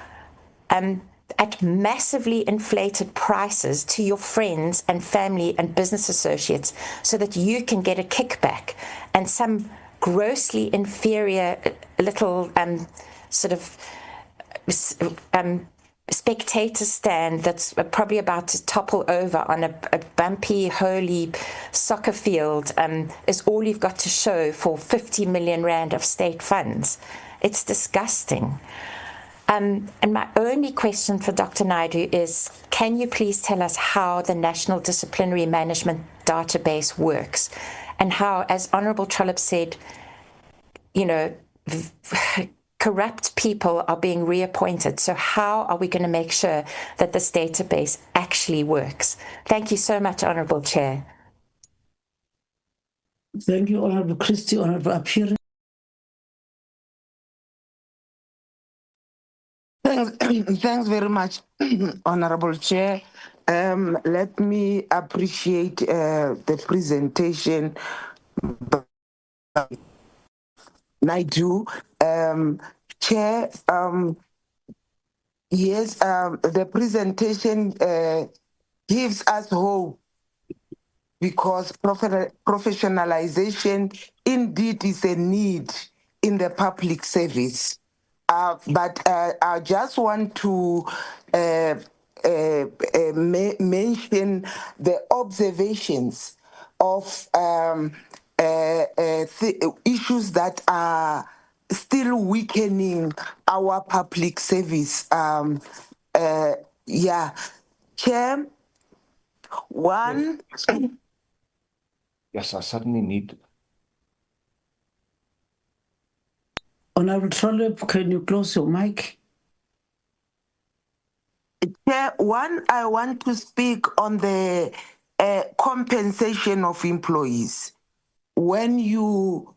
[SPEAKER 3] at massively inflated prices to your friends and family and business associates so that you can get a kickback and some grossly inferior little sort of spectator stand that's probably about to topple over on a bumpy, holy soccer field is all you've got to show for 50 million rand of state funds. It's disgusting. And my only question for Dr. Naidu is, can you please tell us how the National Disciplinary Management Database works and how, as Honourable Trollip said, you know, corrupt people are being reappointed. So how are we going to make sure that this database actually works? Thank you so much, Honourable Chair.
[SPEAKER 7] Thank you, Honourable Christie, Honourable Apiri.
[SPEAKER 4] Thanks very much, Honorable Chair. Let me appreciate the presentation by Naidu. Chair, yes, the presentation gives us hope because professionalization indeed is a need in the public service. But I just want to mention the observations of issues that are still weakening our public service. Chair, one.
[SPEAKER 17] Yes, I suddenly need.
[SPEAKER 7] Honourable Trollip, can you close your mic?
[SPEAKER 4] Chair, one, I want to speak on the compensation of employees. When you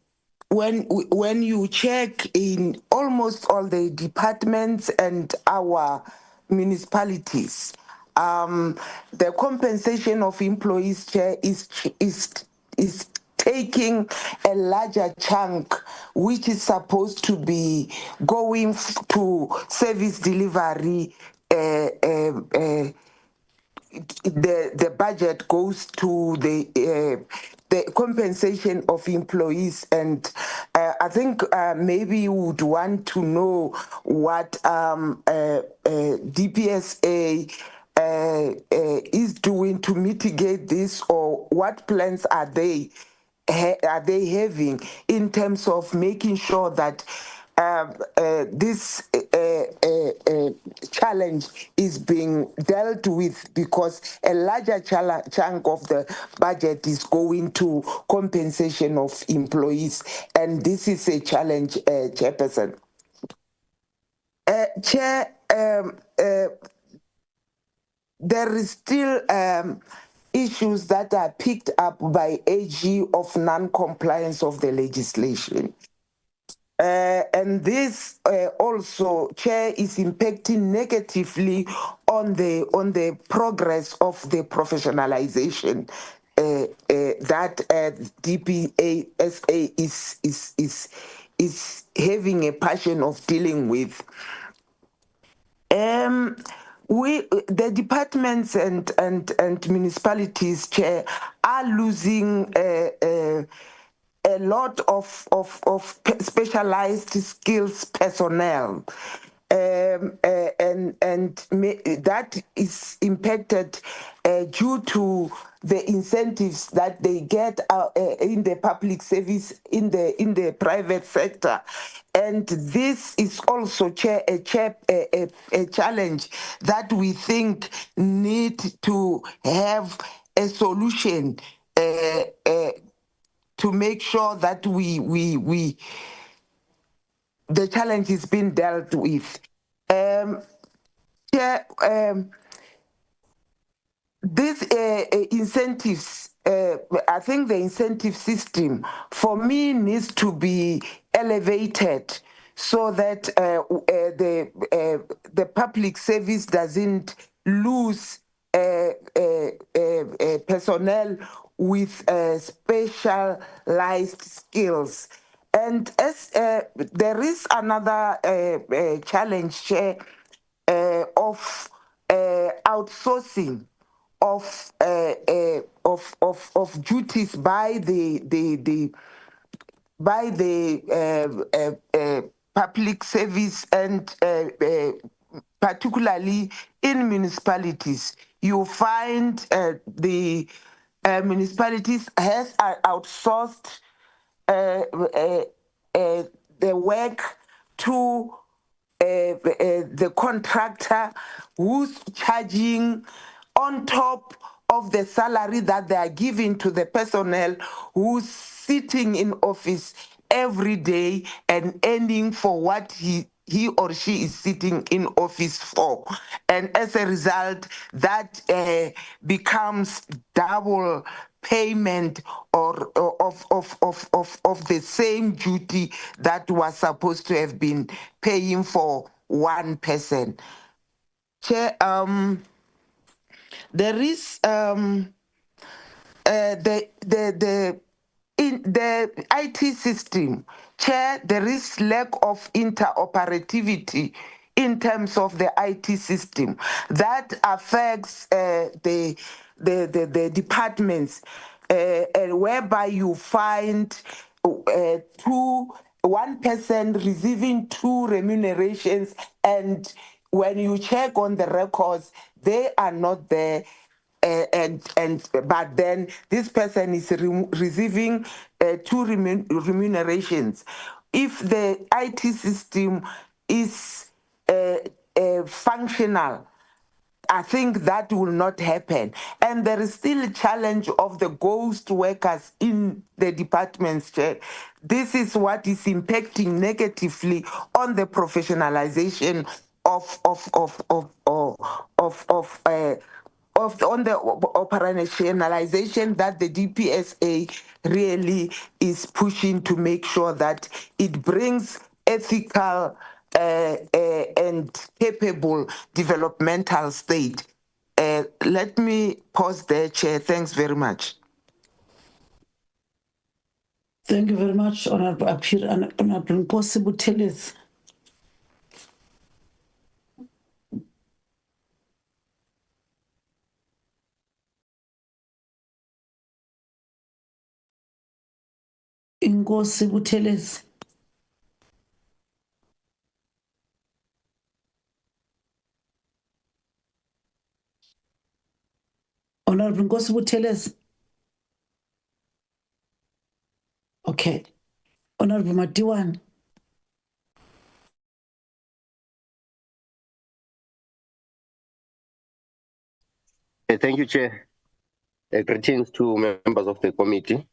[SPEAKER 4] check in almost all the departments and our municipalities, the compensation of employees, Chair, is taking a larger chunk, which is supposed to be going to service delivery. The budget goes to the compensation of employees, and I think maybe you would want to know what DPSA is doing to mitigate this, or what plans are they having in terms of making sure that this challenge is being dealt with, because a larger chunk of the budget is going to compensation of employees, and this is a challenge, Chairperson. Chair, there is still issues that are picked up by AG of non-compliance of the legislation. And this also, Chair, is impacting negatively on the progress of the professionalization that DPSA is having a passion of dealing with. The departments and municipalities, Chair, are losing a lot of specialized skills personnel, and that is impacted due to the incentives that they get in the public service, in the private sector. And this is also, Chair, a challenge that we think need to have a solution to make sure that the challenge is being dealt with. These incentives, I think the incentive system for me needs to be elevated so that the public service doesn't lose personnel with specialized skills. And as there is another challenge, Chair, of outsourcing of duties by the public service and particularly in municipalities. You find the municipalities has outsourced the work to the contractor who's charging on top of the salary that they are giving to the personnel who's sitting in office every day and earning for what he or she is sitting in office for. And as a result, that becomes double payment or of the same duty that was supposed to have been paying for one person. Chair, there is in the IT system, Chair, there is lack of interoperativity in terms of the IT system that affects the departments, and whereby you find one person receiving two remunerations, and when you check on the records, they are not there. But then this person is receiving two remunerations. If the IT system is functional, I think that will not happen. And there is still a challenge of the ghost workers in the departments, Chair. This is what is impacting negatively on the professionalization on the operationalization that the DPSA really is pushing to make sure that it brings ethical and capable developmental state. Let me pause there, Chair. Thanks very much.
[SPEAKER 7] Thank you very much, Honorable Appear and Honorable Nkosi Buthelezi. Nkosi Buthelezi. Honorable Nkosi Buthelezi. Okay. Honorable Madiwan.
[SPEAKER 15] Thank you, Chair. Greetings to members of the committee,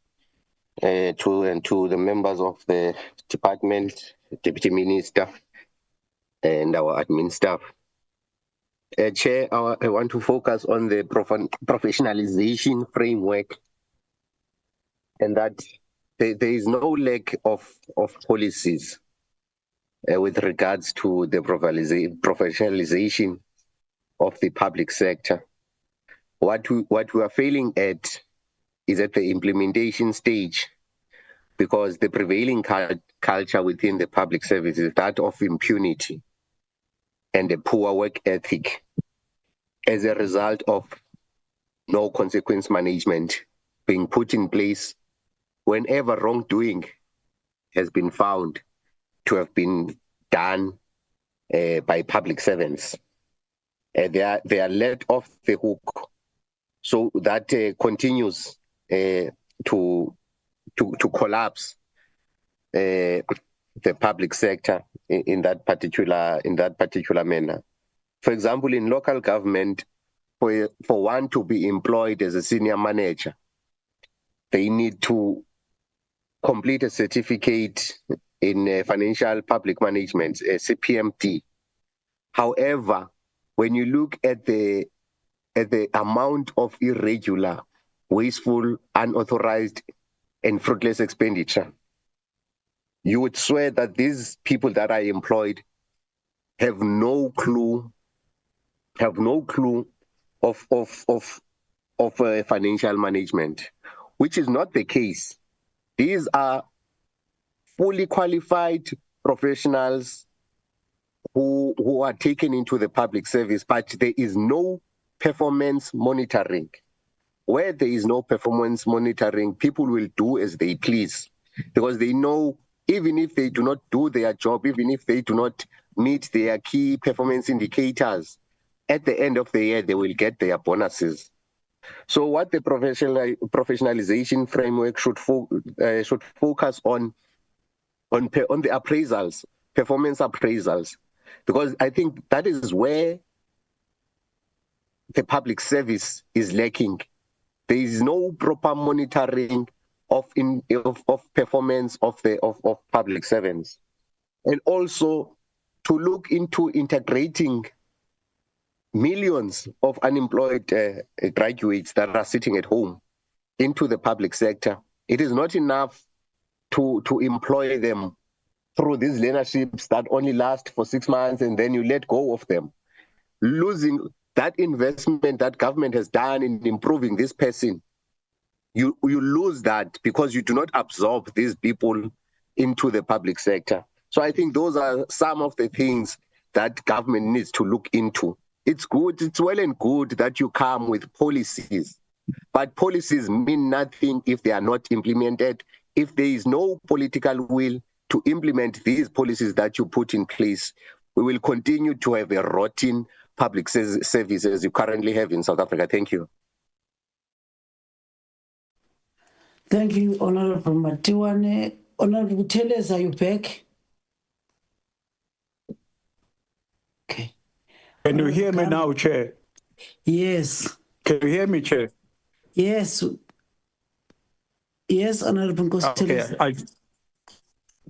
[SPEAKER 15] to the members of the department, Deputy Minister, and our admin staff. Chair, I want to focus on the professionalization framework, and that there is no lack of policies with regards to the professionalization of the public sector. What we are failing at is at the implementation stage, because the prevailing culture within the public service is that of impunity and a poor work ethic as a result of no consequence management being put in place whenever wrongdoing has been found to have been done by public servants. They are let off the hook. So that continues to collapse the public sector in that particular manner. For example, in local government, for one to be employed as a senior manager, they need to complete a certificate in financial public management, a CPMT. However, when you look at the amount of irregular, wasteful, unauthorized, and fruitless expenditure, you would swear that these people that are employed have no clue of financial management, which is not the case. These are fully qualified professionals who are taken into the public service, but there is no performance monitoring. Where there is no performance monitoring, people will do as they please, because they know even if they do not do their job, even if they do not meet their key performance indicators, at the end of the year, they will get their bonuses. So what the professionalization framework should focus on the appraisals, performance appraisals, because I think that is where the public service is lacking. There is no proper monitoring of performance of public servants, and also to look into integrating millions of unemployed graduates that are sitting at home into the public sector. It is not enough to employ them through these learnerships that only last for 6 months and then you let go of them. Losing that investment that government has done in improving this person, you lose that because you do not absorb these people into the public sector. So I think those are some of the things that government needs to look into. It's good, it's well and good that you come with policies, but policies mean nothing if they are not implemented. If there is no political will to implement these policies that you put in place, we will continue to have a rotten public service as you currently have in South Africa. Thank you.
[SPEAKER 7] Thank you, Honorable Matiwane. Honorable Teles, are you back? Okay.
[SPEAKER 9] Can you hear me now, Chair?
[SPEAKER 7] Yes.
[SPEAKER 9] Can you hear me, Chair?
[SPEAKER 7] Yes. Yes, Honorable Teles.
[SPEAKER 9] Okay.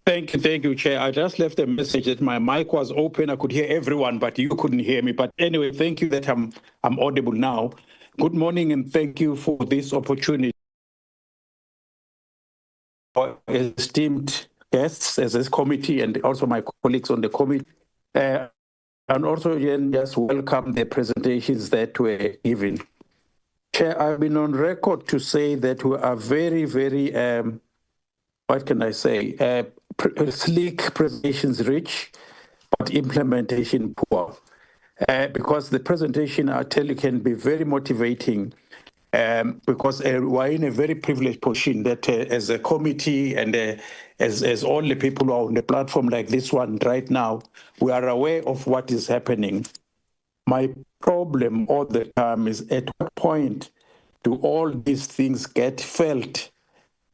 [SPEAKER 9] Thank you, Chair. I just left a message that my mic was open. I could hear everyone, but you couldn't hear me. But anyway, thank you that I'm audible now. Good morning, and thank you for this opportunity. Esteemed guests as this committee and also my colleagues on the committee. And also again, just welcome the presentations that were given. Chair, I've been on record to say that we are very, very, what can I say, sleek presentations rich, but implementation poor. Because the presentation, I tell you, can be very motivating because we're in a very privileged position that as a committee and as all the people who are on the platform like this one right now, we are aware of what is happening. My problem all the time is at what point do all these things get felt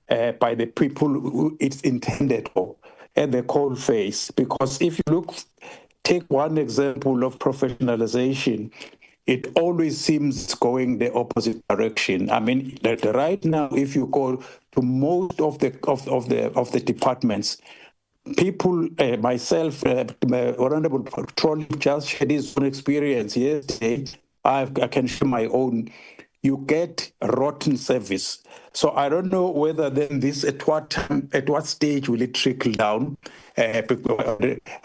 [SPEAKER 9] by the people who it's intended for at the coal face? Because if you take one example of professionalization, it always seems going the opposite direction. I mean, right now, if you go to most of the departments, people, myself, Honorable Trolley just shared his own experience yesterday. I can share my own. You get rotten service. So I don't know whether then this at what stage will it trickle down? I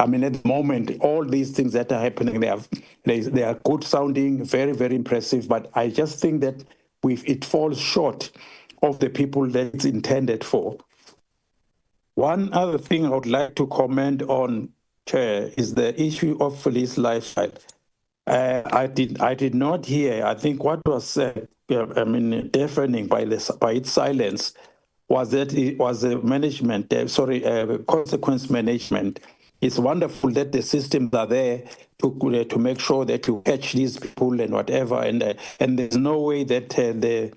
[SPEAKER 9] mean, at the moment, all these things that are happening, they are good sounding, very, very impressive. But I just think that it falls short of the people that it's intended for. One other thing I would like to comment on, Chair, is the issue of police lifestyle. I did not hear. I think what was deafening by its silence was that it was a management. Consequence management. It's wonderful that the systems are there to make sure that you catch these people and whatever. And there's no way that the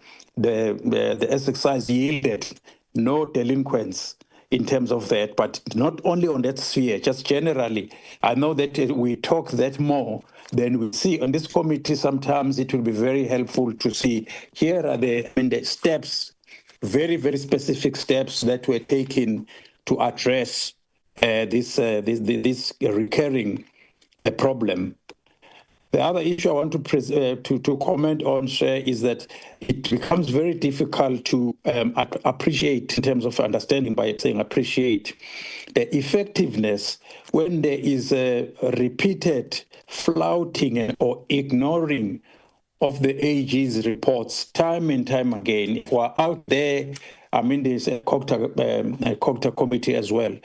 [SPEAKER 9] exercise yielded no delinquents in terms of that, but not only on that sphere, just generally. I know that we talk that more than we see on this committee. Sometimes it will be very helpful to see here are the steps, very, very specific steps that were taken to address this recurring problem. The other issue I want to comment on, Chair, is that it becomes very difficult to appreciate in terms of understanding by saying appreciate the effectiveness when there is a repeated flouting or ignoring of the AG's reports time and time again. We're out there. I mean, there's a COGTA committee as well.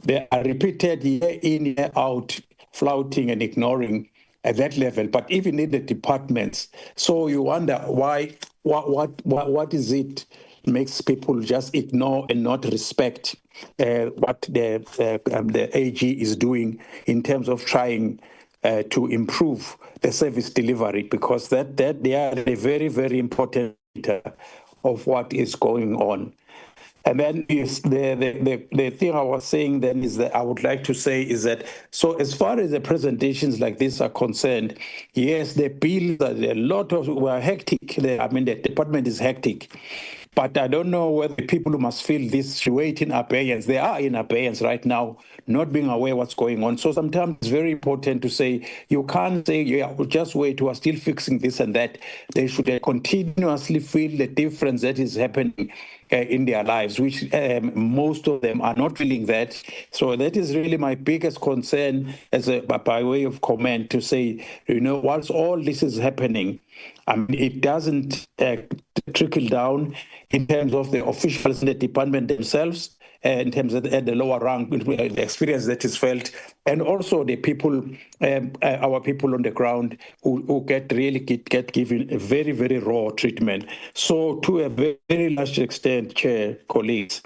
[SPEAKER 9] They are repeated year in, year out. flouting and ignoring at that level, but even in the departments. So you wonder why, what is it makes people just ignore and not respect what the AG is doing in terms of trying to improve the service delivery, because that they are a very, very important of what is going on. And then is the thing I was saying then is that I would like to say is that, so as far as the presentations like this are concerned, yes, the bills are a lot of were hectic. The department is hectic. But I don't know whether people must feel this weight in abeyance. They are in abeyance right now, not being aware what's going on. So sometimes it's very important to say, you can't say, yeah, just wait, we're still fixing this and that. They should continuously feel the difference that is happening in their lives, which most of them are not feeling that. So that is really my biggest concern by way of comment, to say, whilst all this is happening, it doesn't trickle down in terms of the officials in the department themselves, in terms of at the lower rank, the experience that is felt, and also the people, our people on the ground who get given a very, very raw treatment. So to a very, very large extent, Chair, colleagues,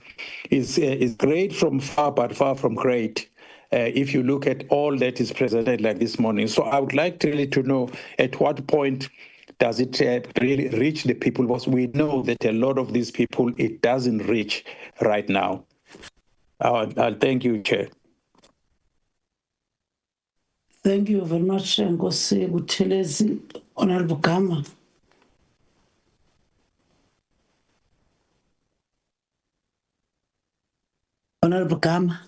[SPEAKER 9] is great from far, but far from great. If you look at all that is presented like this morning. So I would like really to know at what point does it really reach the people? Because we know that a lot of these people, it doesn't reach right now. I'll thank you, Chair.
[SPEAKER 7] Thank you very much, Ngosi Buthelezi. Honorable Gama. Honorable Gama.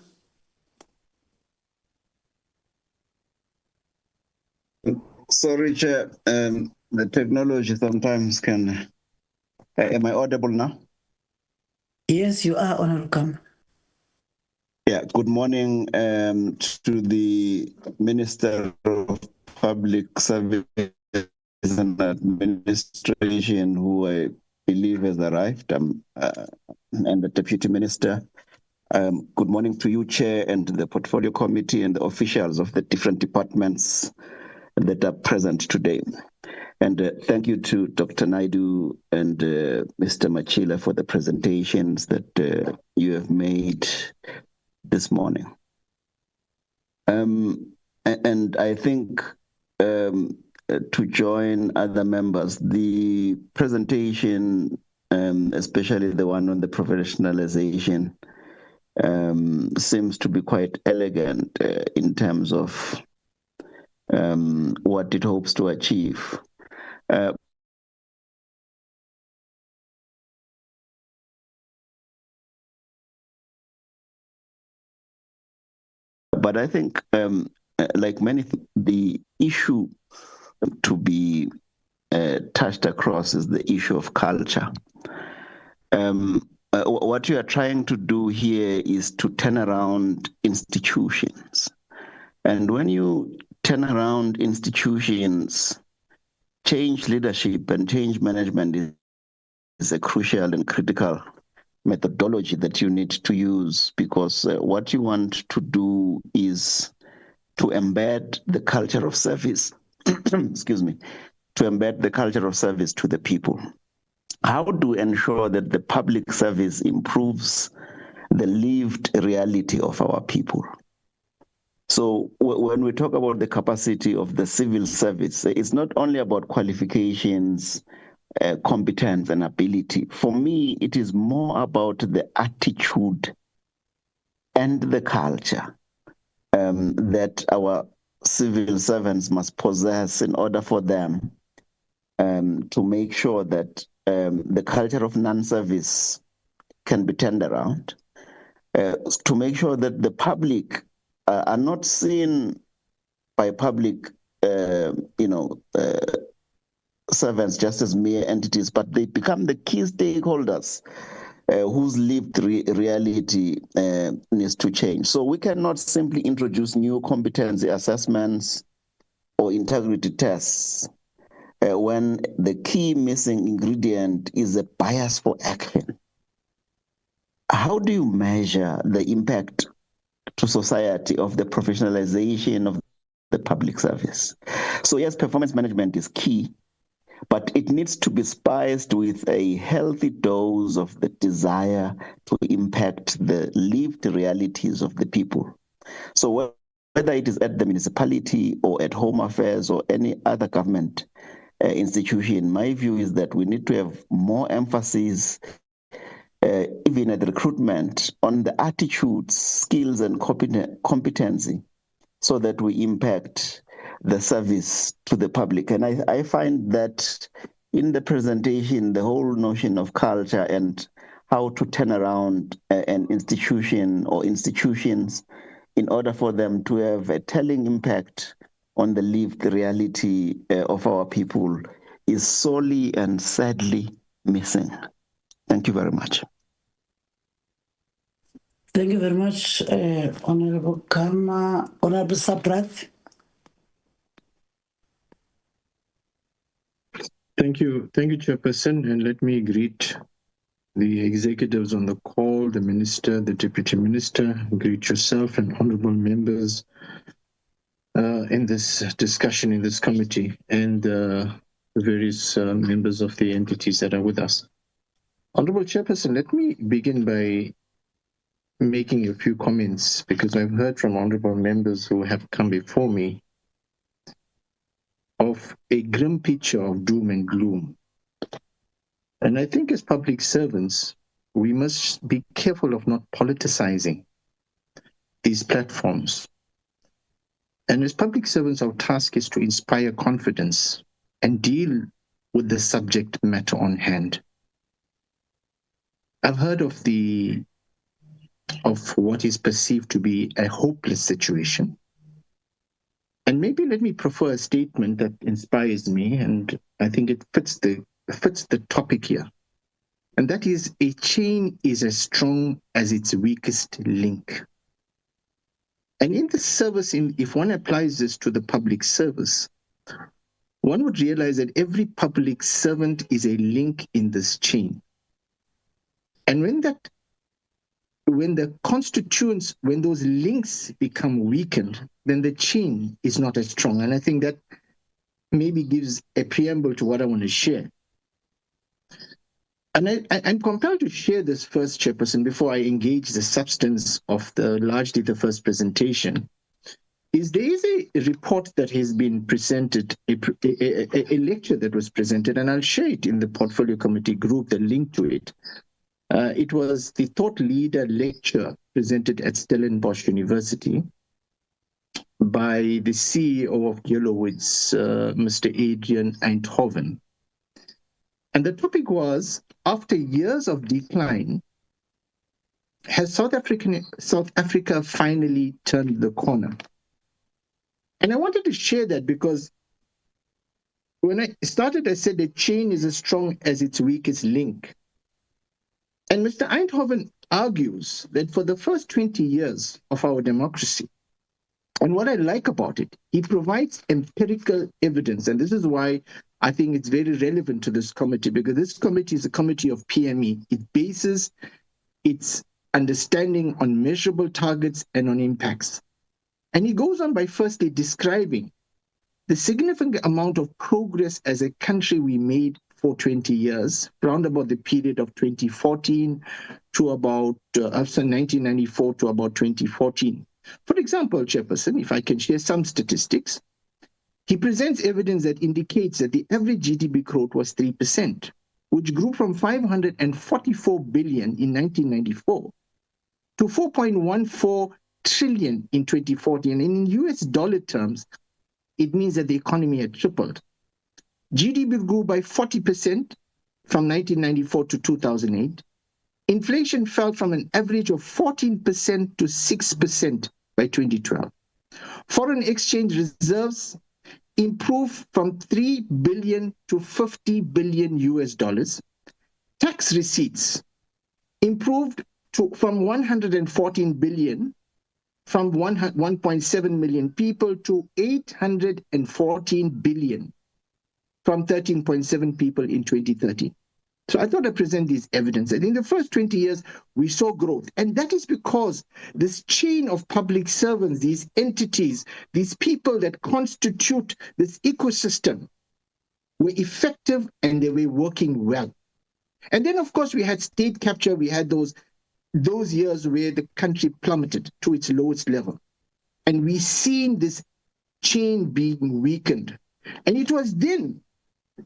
[SPEAKER 10] Sorry, Chair. The technology sometimes can. Am I audible now?
[SPEAKER 7] Yes, you are, Honorable Gama.
[SPEAKER 10] Yeah, good morning to the Minister of Public Service and Administration, who I believe has arrived, and the Deputy Minister. Good morning to you, Chair, and the Portfolio Committee and the officials of the different departments that are present today. And thank you to Dr. Naidu and Mr. Machila for the presentations that you have made this morning. And I think to join other members, the presentation, especially the one on the professionalization, seems to be quite elegant in terms of what it hopes to achieve. But I think, like many, the issue to be touched across is the issue of culture. What you are trying to do here is to turn around institutions. And when you turn around institutions, change leadership and change management is a crucial and critical methodology that you need to use, because what you want to do is to embed the culture of service, excuse me, to embed the culture of service to the people. How to ensure that the public service improves the lived reality of our people? So when we talk about the capacity of the civil service, it's not only about qualifications, competence and ability. For me, it is more about the attitude and the culture that our civil servants must possess in order for them to make sure that the culture of non-service can be turned around, to make sure that the public are not seen by public, servants just as mere entities, but they become the key stakeholders whose lived reality needs to change. So we cannot simply introduce new competency assessments or integrity tests when the key missing ingredient is a bias for action. How do you measure the impact to society of the professionalization of
[SPEAKER 18] the public service. So yes, performance management is key, but it needs to be spiced with a healthy dose of the desire to impact the lived realities of the people. So whether it is at the municipality or at Home Affairs or any other government institution, my view is that we need to have more emphasis, even at recruitment, on the attitudes, skills, and competency, so that we impact the service to the public. And I find that in the presentation, the whole notion of culture and how to turn around an institution or institutions in order for them to have a telling impact on the lived reality of our people is sorely and sadly missing. Thank you very much.
[SPEAKER 7] Thank you very much, Honorable Kama. Honorable Sabrath.
[SPEAKER 19] Thank you, Chairperson, and let me greet the executives on the call, the Minister, the Deputy Minister, greet yourself and honorable members in this discussion in this committee, and the various members of the entities that are with us. Honorable Chairperson, let me begin by making a few comments, because I've heard from honorable members who have come before me of a grim picture of doom and gloom. And I think as public servants, we must be careful of not politicizing these platforms. And as public servants, our task is to inspire confidence and deal with the subject matter on hand. I've heard of what is perceived to be a hopeless situation. And maybe let me prefer a statement that inspires me, and I think it fits the topic here. And that is, a chain is as strong as its weakest link. And in the service, if one applies this to the public service, one would realize that every public servant is a link in this chain. And when the constituents, when those links become weakened, then the chain is not as strong. And I think that maybe gives a preamble to what I want to share. And I'm compelled to share this first, Chairperson, before I engage the substance of largely the first presentation. There is a report that has been presented, a lecture that was presented, and I'll share it in the Portfolio Committee group, the link to it. It was the Thought Leader lecture presented at Stellenbosch University by the CEO of Yellowwoods, Mr. Adrian Eindhoven. And the topic was, after years of decline, has South Africa finally turned the corner? And I wanted to share that because when I started, I said the chain is as strong as its weakest link. And Mr. Eindhoven argues that for the first 20 years of our democracy, and what I like about it, he provides empirical evidence. And this is why I think it's very relevant to this committee, because this committee is a committee of PME. It bases its understanding on measurable targets and on impacts. And he goes on by firstly describing the significant amount of progress as a country we made for 20 years, around about the period of 2014 to about, after 1994 to about 2014. For example, Chairperson, if I can share some statistics, he presents evidence that indicates that the average GDP growth was 3%, which grew from 544 billion in 1994 to 4.14 trillion in 2014. And in US dollar terms, it means that the economy had tripled. GDP grew by 40% from 1994 to 2008. Inflation fell from an average of 14% to 6% by 2012. Foreign exchange reserves improved from 3 billion to 50 billion US dollars. Tax receipts improved from 114 billion from 1.7 million people to 814 billion from 13.7 people in 2013. So I thought I'd present these evidence. And in the first 20 years, we saw growth. And that is because this chain of public servants, these entities, these people that constitute this ecosystem were effective and they were working well. And then, of course, we had state capture. We had those years where the country plummeted to its lowest level. And we seen this chain being weakened. And it was then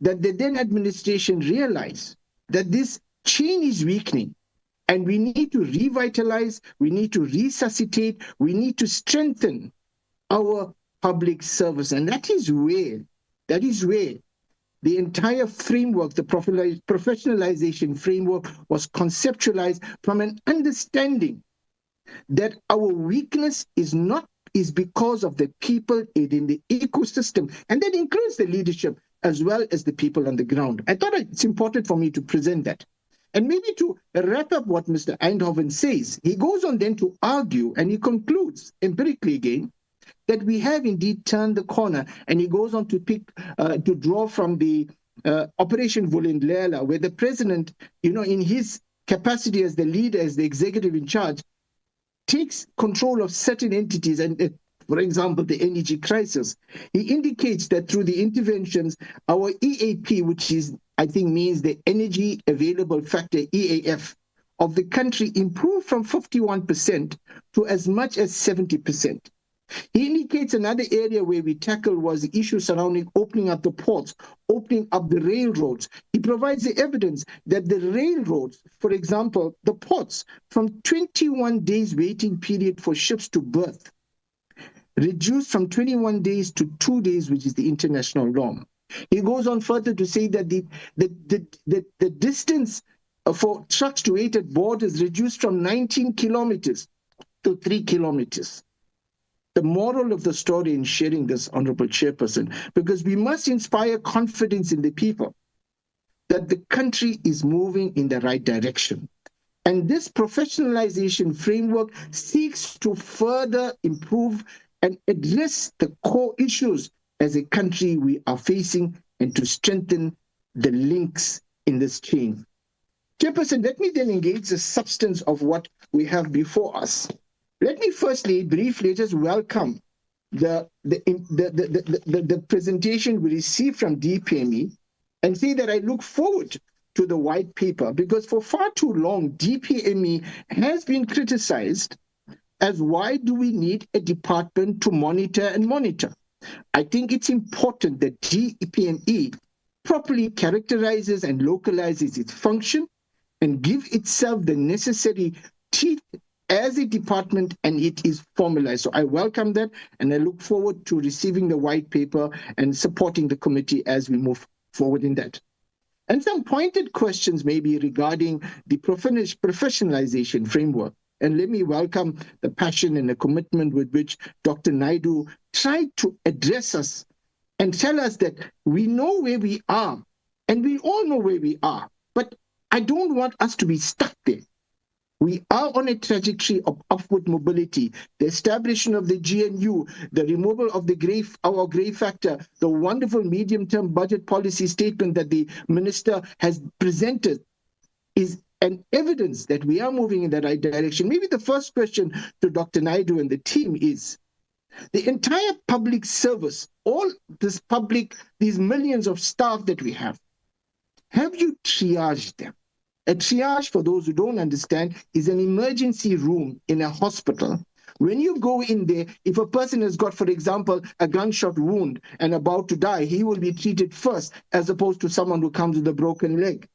[SPEAKER 19] that the then administration realized that this chain is weakening and we need to revitalize, we need to resuscitate, we need to strengthen our public service. And that is where the entire framework, the professionalization framework, was conceptualized from an understanding that our weakness is because of the people in the ecosystem, and that includes the leadership as well as the people on the ground. I thought it's important for me to present that. And maybe to wrap up what Mr. Eindhoven says, he goes on then to argue, and he concludes empirically again, that we have indeed turned the corner. And he goes on to draw from the Operation Vulindlela, where the president, in his capacity as the leader, as the executive in charge, takes control of certain entities, and for example, the energy crisis. He indicates that through the interventions, our EAP, which is, I think, means the energy available factor, EAF, of the country improved from 51% to as much as 70%. He indicates another area where we tackled was the issue surrounding opening up the ports, opening up the railroads. He provides the evidence that the railroads, for example, the ports, from 21 days waiting period for ships to berth, reduced from 21 days to 2 days, which is the international norm. He goes on further to say that the distance for trucks to wait at borders reduced from 19 kilometers to 3 kilometers. The moral of the story in sharing this, Honorable Chairperson, because we must inspire confidence in the people that the country is moving in the right direction. And this professionalization framework seeks to further improve and address the core issues as a country we are facing and to strengthen the links in this chain. Chairperson, let me then engage the substance of what we have before us. Let me firstly, briefly, just welcome the presentation we received from DPME and say that I look forward to the white paper, because for far too long, DPME has been criticized as why do we need a department to monitor and monitor? I think it's important that DPME properly characterizes and localizes its function and give itself the necessary teeth as a department, and it is formalized. So I welcome that, and I look forward to receiving the white paper and supporting the committee as we move forward in that. And some pointed questions maybe regarding the professionalization framework. And let me welcome the passion and the commitment with which Dr. Naidu tried to address us and tell us that we know where we are, and we all know where we are, but I don't want us to be stuck there. We are on a trajectory of upward mobility, the establishment of the GNU, the removal of our grey factor, the wonderful medium-term budget policy statement that the minister has presented is an evidence that we are moving in the right direction. Maybe the first question to Dr. Naidu and the team is, the entire public service, all this public, these millions of staff that we have you triaged them? A triage, for those who don't understand, is an emergency room in a hospital. When you go in there, if a person has got, for example, a gunshot wound and about to die, he will be treated first, as opposed to someone who comes with a broken leg.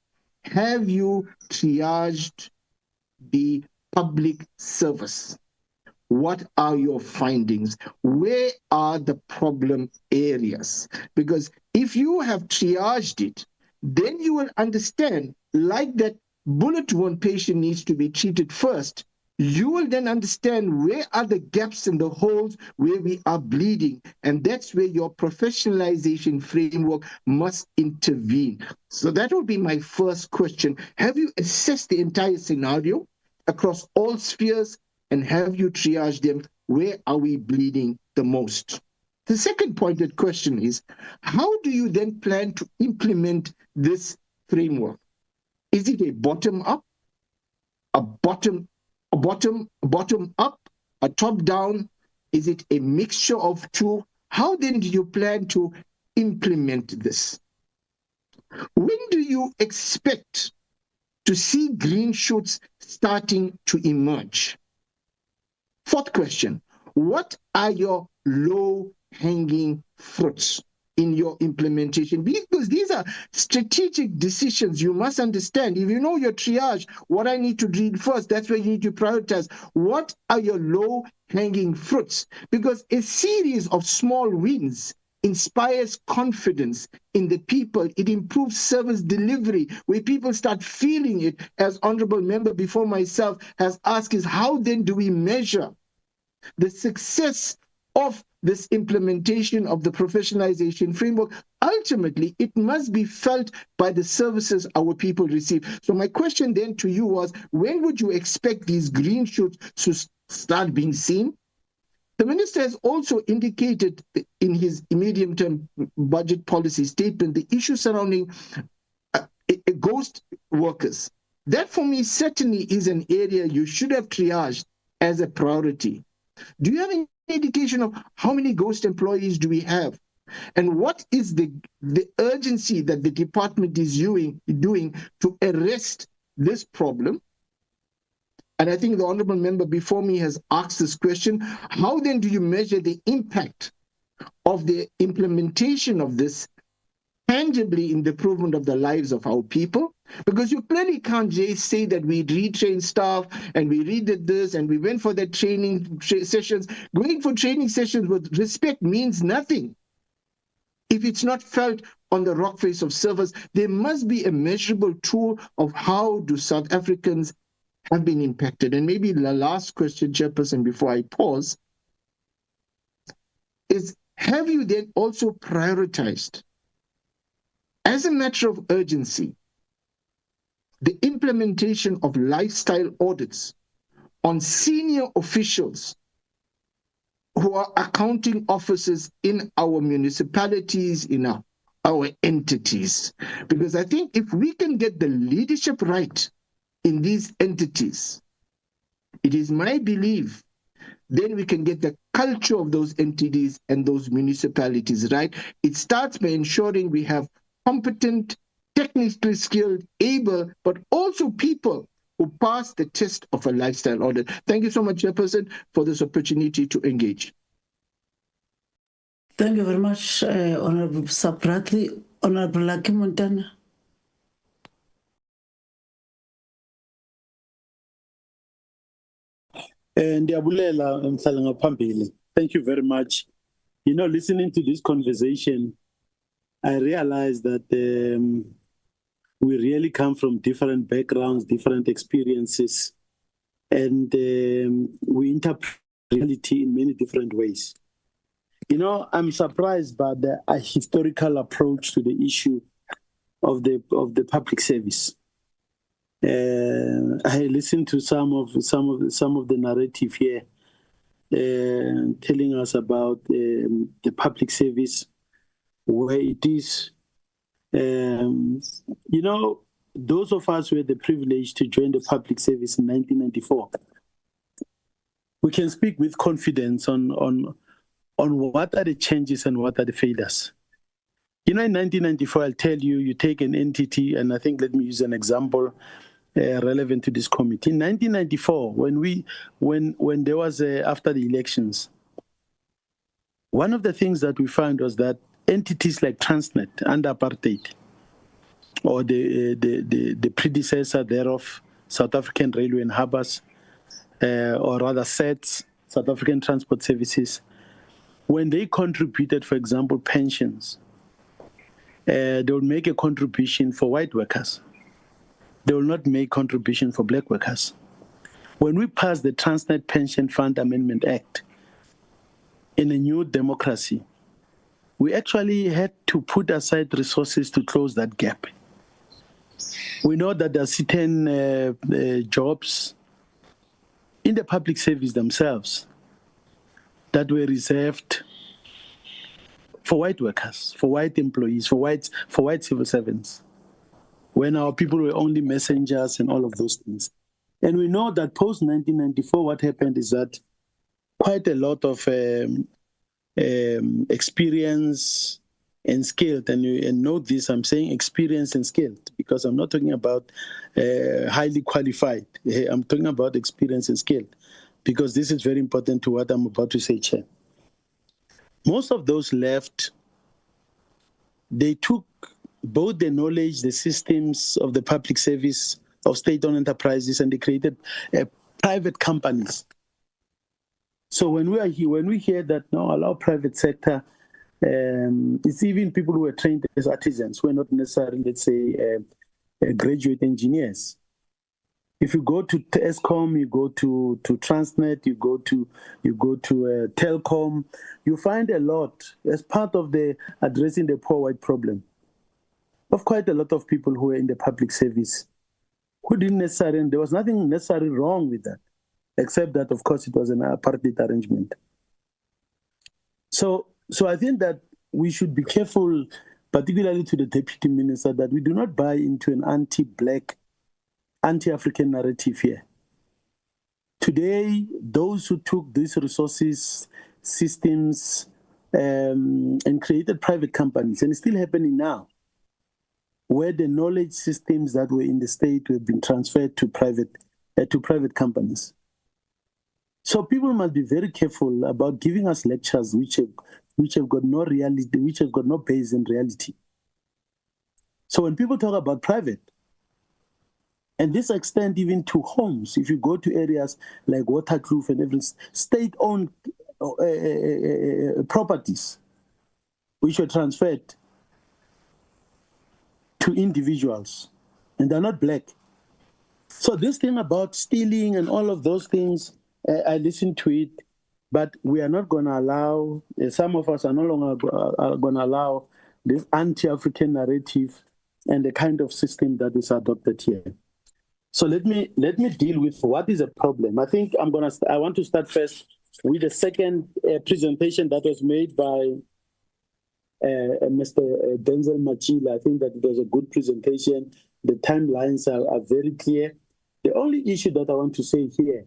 [SPEAKER 19] Have you triaged the public service? What are your findings? Where are the problem areas? Because if you have triaged it, then you will understand, like that bullet wound patient needs to be treated first, you will then understand where are the gaps and the holes where we are bleeding. And that's where your professionalization framework must intervene. So that would be my first question. Have you assessed the entire scenario across all spheres, and have you triaged them? Where are we bleeding the most? The second pointed question is, how do you then plan to implement this framework? Is it a bottom up, a bottom up, a top down? Is it a mixture of two? How then do you plan to implement this? When do you expect to see green shoots starting to emerge? Fourth question, what are your low-hanging fruits in your implementation? Because these are strategic decisions you must understand. If you know your triage, what I need to do first, that's where you need to prioritize. What are your low-hanging fruits? Because a series of small wins inspires confidence in the people. It improves service delivery, where people start feeling it. As honorable member before myself has asked, is how then do we measure the success of this implementation of the professionalization framework? Ultimately, it must be felt by the services our people receive. So my question then to you was, when would you expect these green shoots to start being seen? The minister has also indicated in his medium-term budget policy statement the issue surrounding ghost workers. That for me certainly is an area you should have triaged as a priority. Do you have any indication of how many ghost employees do we have? And what is the urgency that the department is doing to arrest this problem? And I think the honorable member before me has asked this question. How then do you measure the impact of the implementation of this tangibly in the improvement of the lives of our people? Because you clearly can't just say that we retrain staff and we redid this and we went for the training sessions. Going for training sessions with respect means nothing if it's not felt on the rock face of service. There must be a measurable tool of how do South Africans have been impacted. And maybe the last question, Chairperson, before I pause, is have you then also prioritized, as a matter of urgency, the implementation of lifestyle audits on senior officials who are accounting officers in our municipalities, in our entities? Because I think if we can get the leadership right in these entities, it is my belief, then we can get the culture of those entities and those municipalities right. It starts by ensuring we have competent, technically skilled, able, but also people who pass the test of a lifestyle audit. Thank you so much, Chairperson, for this opportunity to engage.
[SPEAKER 7] Thank you very much, Honorable Saprathi. Honorable Lucky Montana.
[SPEAKER 16] Thank you very much. You know, listening to this conversation, I realized that we really come from different backgrounds, different experiences, and we interpret reality in many different ways. You know, I'm surprised by the historical approach to the issue of the public service. I listened to some of the narrative here, telling us about the public service, where it is. You know, those of us who had the privilege to join the public service in 1994, we can speak with confidence on what are the changes and what are the failures. You know, in 1994, I'll tell you, you take an entity, and I think let me use an example relevant to this committee. In 1994, when there was after the elections, one of the things that we found was that entities like Transnet under apartheid, or the predecessor thereof, South African Railway and Harbours, or rather SATS, South African Transport Services, when they contributed, for example, pensions, they would make a contribution for white workers. They will not make contribution for black workers. When we passed the Transnet Pension Fund Amendment Act in a new democracy, we actually had to put aside resources to close that gap. We know that there are certain jobs in the public service themselves that were reserved for white workers, for white employees, for white civil servants. when our people were only messengers and all of those things. And we know that post-1994, what happened is that quite a lot of experience and skilled, and note this, I'm saying experience and skilled, because I'm not talking about highly qualified. I'm talking about experience and skilled, because this is very important to what I'm about to say, Chair. Most of those left, they took both the knowledge, the systems of the public service, of state-owned enterprises, and they created private companies. So when we hear that now allow private sector, it's even people who are trained as artisans, who are not necessarily, let's say, graduate engineers. If you go to Eskom, you go to Transnet, you go to Telkom, you find a lot as part of the addressing the poor white problem of quite a lot of people who are in the public service who didn't necessarily, there was nothing necessarily wrong with that, except that, of course, it was an apartheid arrangement. So I think that we should be careful, particularly to the Deputy Minister, that we do not buy into an anti-Black, anti-African narrative here. Today, those who took these resources, systems, and created private companies, and it's still happening now, where the knowledge systems that were in the state have been transferred to private companies. So people must be very careful about giving us lectures which have got no reality, which have got no base in reality. So when people talk about private, and this extends even to homes, if you go to areas like Waterkloof and every state-owned properties, which are transferred to individuals, and they're not Black. So this thing about stealing and all of those things, I listen to it, but we are not going to allow, some of us are no longer going to allow this anti-African narrative and the kind of system that is adopted here. So let me deal with what is a problem. I think I want to start first with the second presentation that was made by Mr. Denzel Machila. I think that it was a good presentation. The timelines are very clear. The only issue that I want to say here,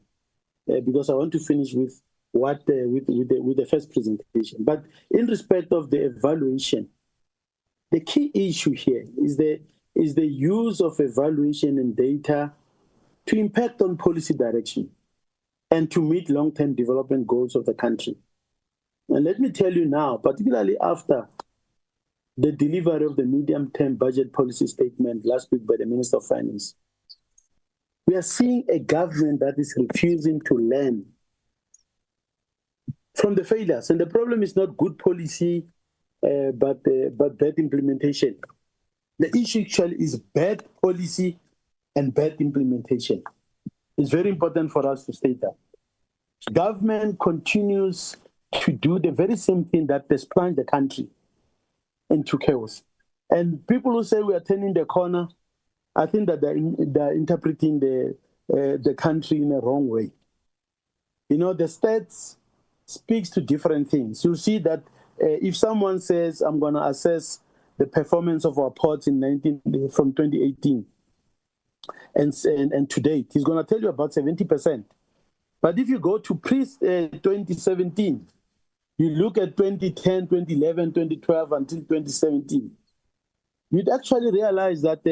[SPEAKER 16] because I want to finish with what with the first presentation, but in respect of the evaluation, the key issue here is the use of evaluation and data to impact on policy direction and to meet long-term development goals of the country. And let me tell you now, particularly after the delivery of the medium-term budget policy statement last week by the Minister of Finance, we are seeing a government that is refusing to learn from the failures. And the problem is not good policy, but bad implementation. The issue actually is bad policy and bad implementation. It's very important for us to state that. Government continues to do the very same thing that has plunged the country into chaos. And people who say we are turning the corner, I think that they're interpreting the country in a wrong way. You know, the stats speaks to different things. You'll see that if someone says, I'm going to assess the performance of our ports from 2018 and to date, he's going to tell you about 70%. But if you go to pre-2017, you look at 2010, 2011, 2012 until 2017, you'd actually realize that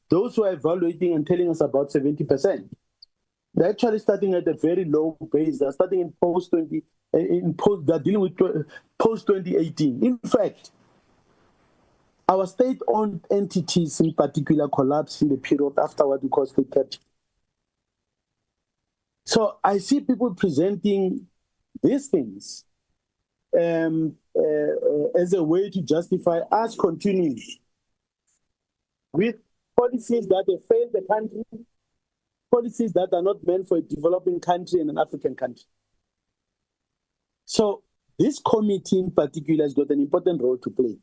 [SPEAKER 16] those who are evaluating and telling us about 70%, they're actually starting at a very low base. They're starting in they're dealing with post-2018. In fact, our state-owned entities in particular collapsed in the period after what we call state capture. So I see people presenting these things as a way to justify us continuing with policies that have failed the country, policies that are not meant for a developing country and an African country. So this committee in particular has got an important role to play.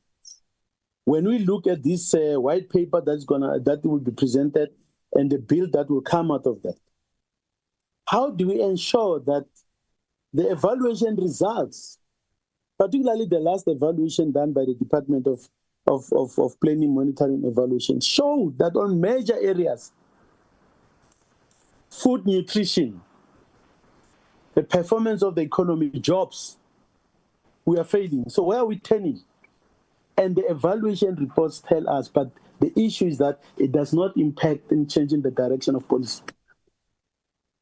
[SPEAKER 16] When we look at this white paper that will be presented and the bill that will come out of that, how do we ensure that the evaluation results, particularly the last evaluation done by the Department of of planning, monitoring, evaluation show that on major areas, food, nutrition, the performance of the economy, jobs, we are failing. So where are we turning? And the evaluation reports tell us, but the issue is that it does not impact in changing the direction of policy.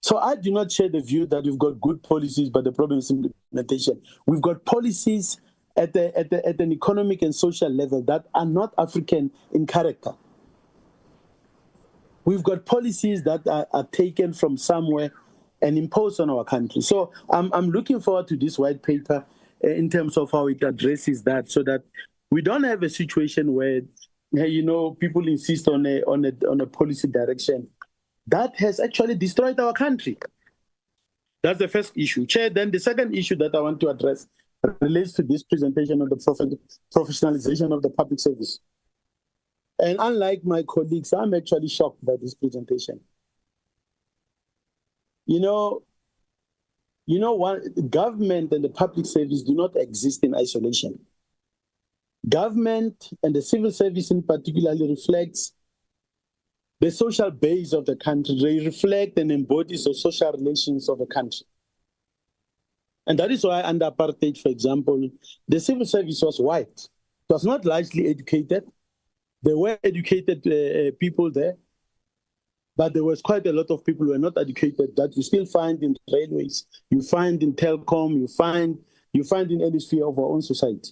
[SPEAKER 16] So I do not share the view that we've got good policies, but the problem is implementation. We've got policies at an economic and social level that are not African in character. We've got policies that are taken from somewhere and imposed on our country. So I'm looking forward to this white paper in terms of how it addresses that, so that we don't have a situation where, people insist on a policy direction that has actually destroyed our country. That's the first issue. Chair, then the second issue that I want to address relates to this presentation of the professionalization of the public service. And unlike my colleagues, I'm actually shocked by this presentation. Government and the public service do not exist in isolation. Government and the civil service in particular reflects the social base of the country. They reflect and embody the social relations of the country. And that is why under apartheid, for example, the civil service was white. It was not largely educated. There were educated people there, but there was quite a lot of people who were not educated that you still find in railways, you find in telecom, you find in any sphere of our own society.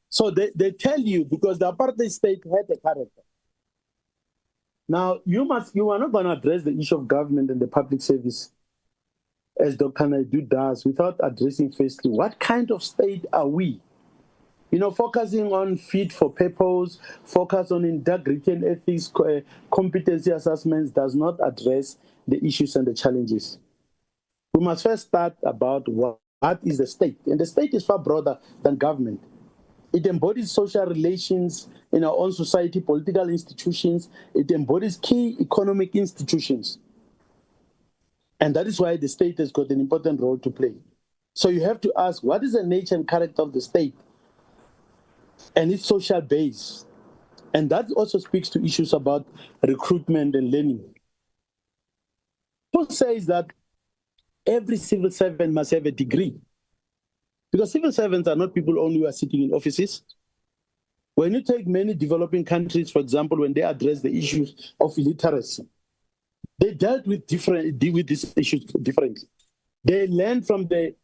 [SPEAKER 16] So they tell you, because the apartheid state had a character. Now, you are not going to address the issue of government and the public service, as Dr. Naidu does, without addressing firstly, what kind of state are we? Focusing on fit for purpose, focus on integrity and ethics, competency assessments does not address the issues and the challenges. We must first start about what is the state. And the state is far broader than government. It embodies social relations in our own society, political institutions. It embodies key economic institutions. And that is why the state has got an important role to play. So you have to ask, what is the nature and character of the state and its social base? And that also speaks to issues about recruitment and learning. Who says that every civil servant must have a degree? Because civil servants are not people only who are sitting in offices. When you take many developing countries, for example, when they address the issues of illiteracy, they dealt with these issues differently. They learned from the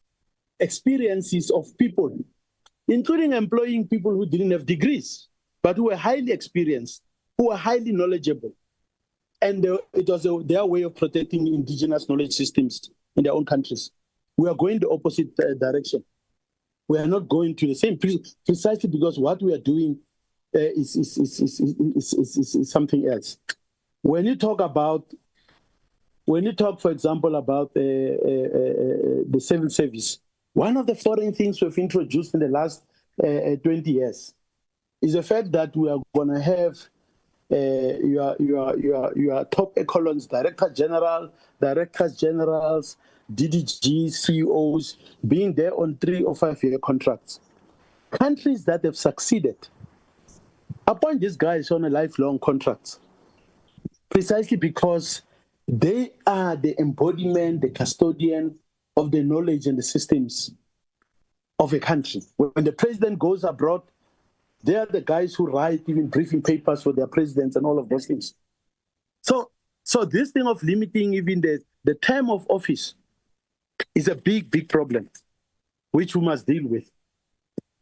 [SPEAKER 16] experiences of people, including employing people who didn't have degrees, but who were highly experienced, who were highly knowledgeable. And it was their way of protecting indigenous knowledge systems in their own countries. We are going the opposite direction. We are not going to the same, precisely because what we are doing is something else. When you talk, for example, about the civil service, one of the foreign things we've introduced in the last 20 years is the fact that we are going to have your top echelons, directors generals, DDGs, CEOs, being there on 3 or 5 year contracts. Countries that have succeeded appoint these guys on a lifelong contract, precisely because they are the embodiment, the custodian of the knowledge and the systems of a country. When the president goes abroad, they are the guys who write even briefing papers for their presidents and all of those things. So this thing of limiting even the term of office is a big problem, which we must deal with.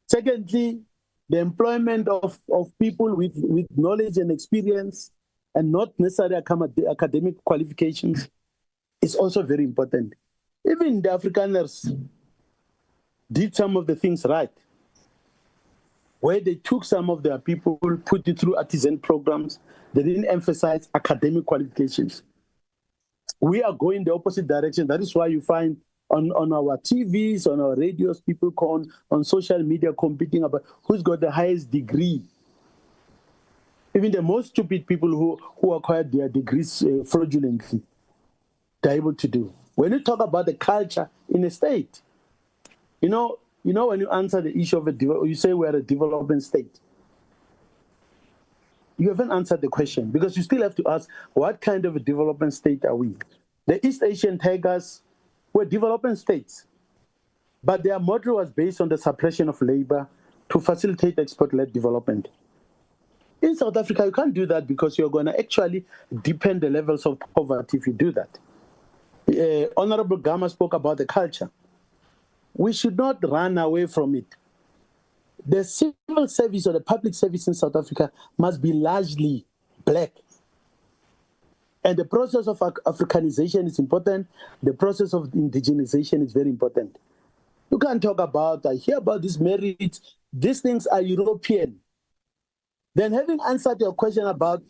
[SPEAKER 16] Secondly, the employment of people with knowledge and experience and not necessarily academic qualifications is also very important. Even the Afrikaners did some of the things right, where they took some of their people, put it through artisan programs. They didn't emphasize academic qualifications. We are going the opposite direction. That is why you find on our TVs, on our radios, people on social media competing about who's got the highest degree. Even the most stupid people who acquired their degrees fraudulently, they're able to do. When you talk about the culture in a state, you know, when you answer the issue of you say we're a development state. You haven't answered the question, because you still have to ask, what kind of a development state are we? The East Asian Tigers were development states, but their model was based on the suppression of labor to facilitate export-led development. In South Africa, you can't do that, because you're going to actually deepen the levels of poverty if you do that. Honorable Gama spoke about the culture. We should not run away from it. The civil service or the public service in South Africa must be largely black. And the process of Africanization is important. The process of indigenization is very important. You can't talk about, I hear about these merits, these things are European. Then, having answered your question about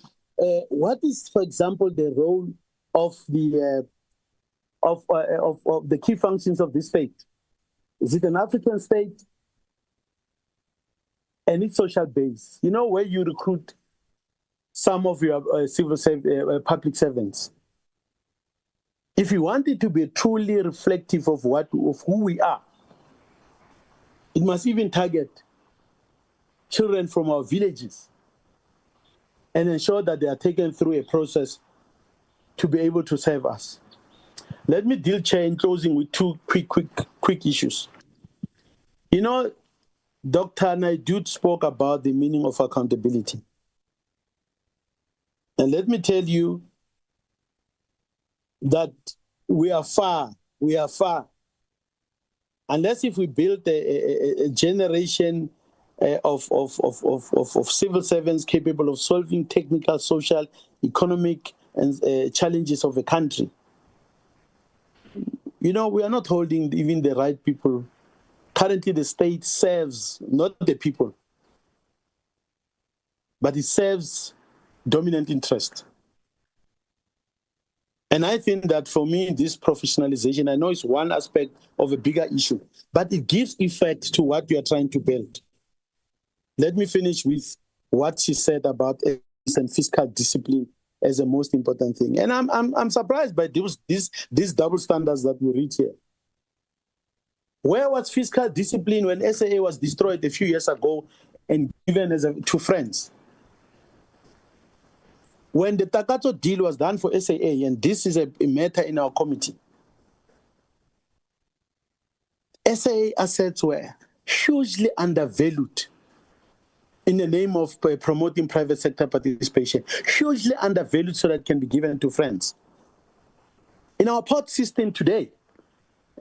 [SPEAKER 16] what is, for example, the role of the key functions of this state? Is it an African state? And its social base. You know, where you recruit some of your public servants. If you want it to be truly reflective of who we are, it must even target children from our villages and ensure that they are taken through a process to be able to serve us. Let me deal, Chair, in closing with two quick issues. You know, Dr. Naidoo spoke about the meaning of accountability. And let me tell you that we are far. Unless if we build a generation of civil servants capable of solving technical, social, economic and challenges of a country. You know, we are not holding even the right people. Currently, the state serves not the people, but it serves dominant interest. And I think that for me, this professionalization, I know it's one aspect of a bigger issue, but it gives effect to what we are trying to build. Let me finish with what she said about fiscal discipline as the most important thing. And I'm surprised by these double standards that we reach here. Where was fiscal discipline when SAA was destroyed a few years ago and given to friends? When the Takato deal was done for SAA, and this is a matter in our committee, SAA assets were hugely undervalued in the name of promoting private sector participation, hugely undervalued so that it can be given to friends. In our port system today,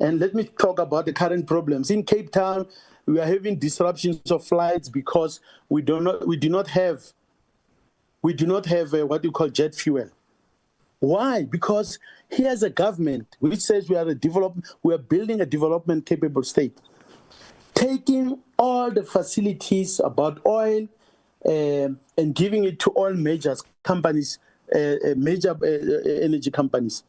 [SPEAKER 16] and let me talk about the current problems. In Cape Town, we are having disruptions of flights because we do not have what you call jet fuel. Why? Because here's a government which says we are building a development capable state, taking all the facilities about oil and giving it to all major companies, major energy companies.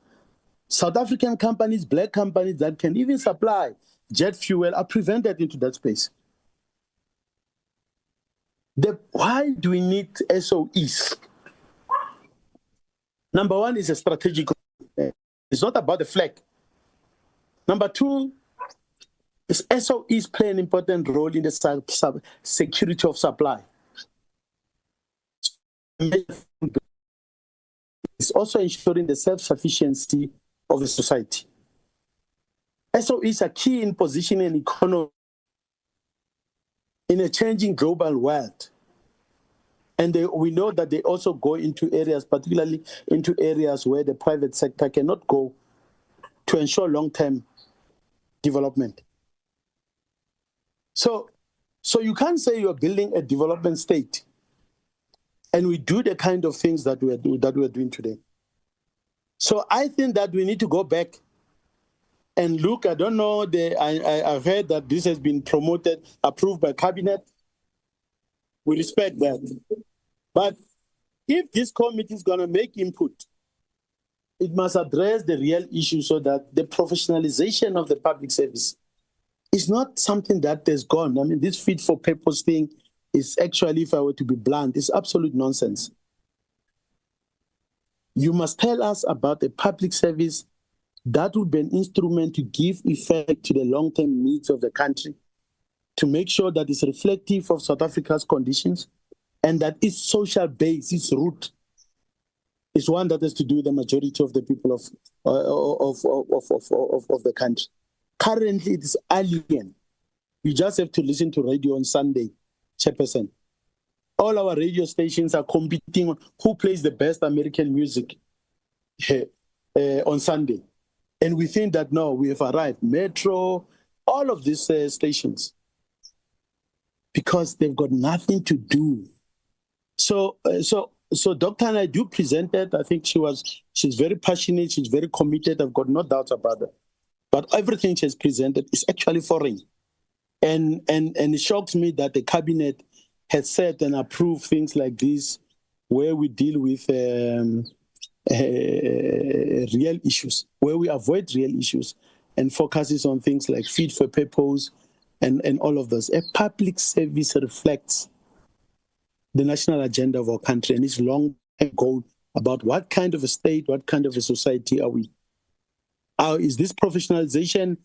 [SPEAKER 16] South African companies, black companies that can even supply jet fuel are prevented into that space. Why do we need SOEs? Number one is a strategic. It's not about the flag. Number two is SOEs play an important role in the security of supply. It's also ensuring the self-sufficiency of the society. SOEs are key in positioning an economy in a changing global world. And we know that they also go into areas, particularly into areas where the private sector cannot go to ensure long-term development. So you can't say you're building a development state and we do the kind of things that we're doing today. So I think that we need to go back and look. I don't know, I've heard that this has been approved by cabinet. We respect that. But if this committee is going to make input, it must address the real issue so that the professionalization of the public service is not something that has gone. I mean, this fit for purpose thing is actually, if I were to be blunt, is absolute nonsense. You must tell us about a public service that would be an instrument to give effect to the long-term needs of the country to make sure that it's reflective of South Africa's conditions and that its social base, its root, is one that has to do with the majority of the people of the country. Currently, it is alien. You just have to listen to radio on Sunday, Chairperson. All our radio stations are competing on who plays the best American music on Sunday. And we think that, no, we have arrived. Metro, all of these stations, because they've got nothing to do. So Dr. Naidu presented, I think she's very passionate, she's very committed, I've got no doubt about that. But everything she's presented is actually foreign. And it shocks me that the cabinet has said and approved things like this, where we deal with real issues, where we avoid real issues and focuses on things like fit for purpose and all of those. A public service reflects the national agenda of our country and its long-term goal about what kind of a state, what kind of a society are we? Is this professionalization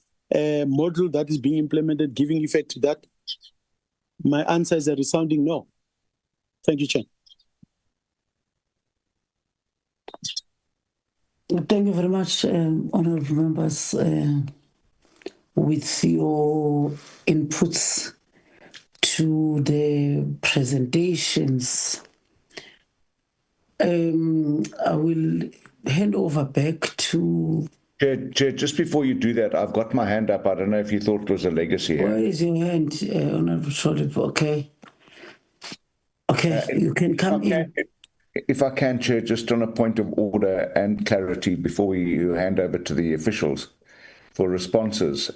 [SPEAKER 16] model that is being implemented giving effect to that? My answer is a resounding no. Thank you, Chair.
[SPEAKER 7] Thank you very much, honorable members, with your inputs to the presentations. I will hand over back to...
[SPEAKER 17] Chair, just before you do that, I've got my hand up. I don't know if you thought it was a legacy here.
[SPEAKER 7] Where is your hand, Honorable Solid? Okay. Okay, you can come in.
[SPEAKER 17] If I can, Chair, just on a point of order and clarity before we hand over to the officials for responses.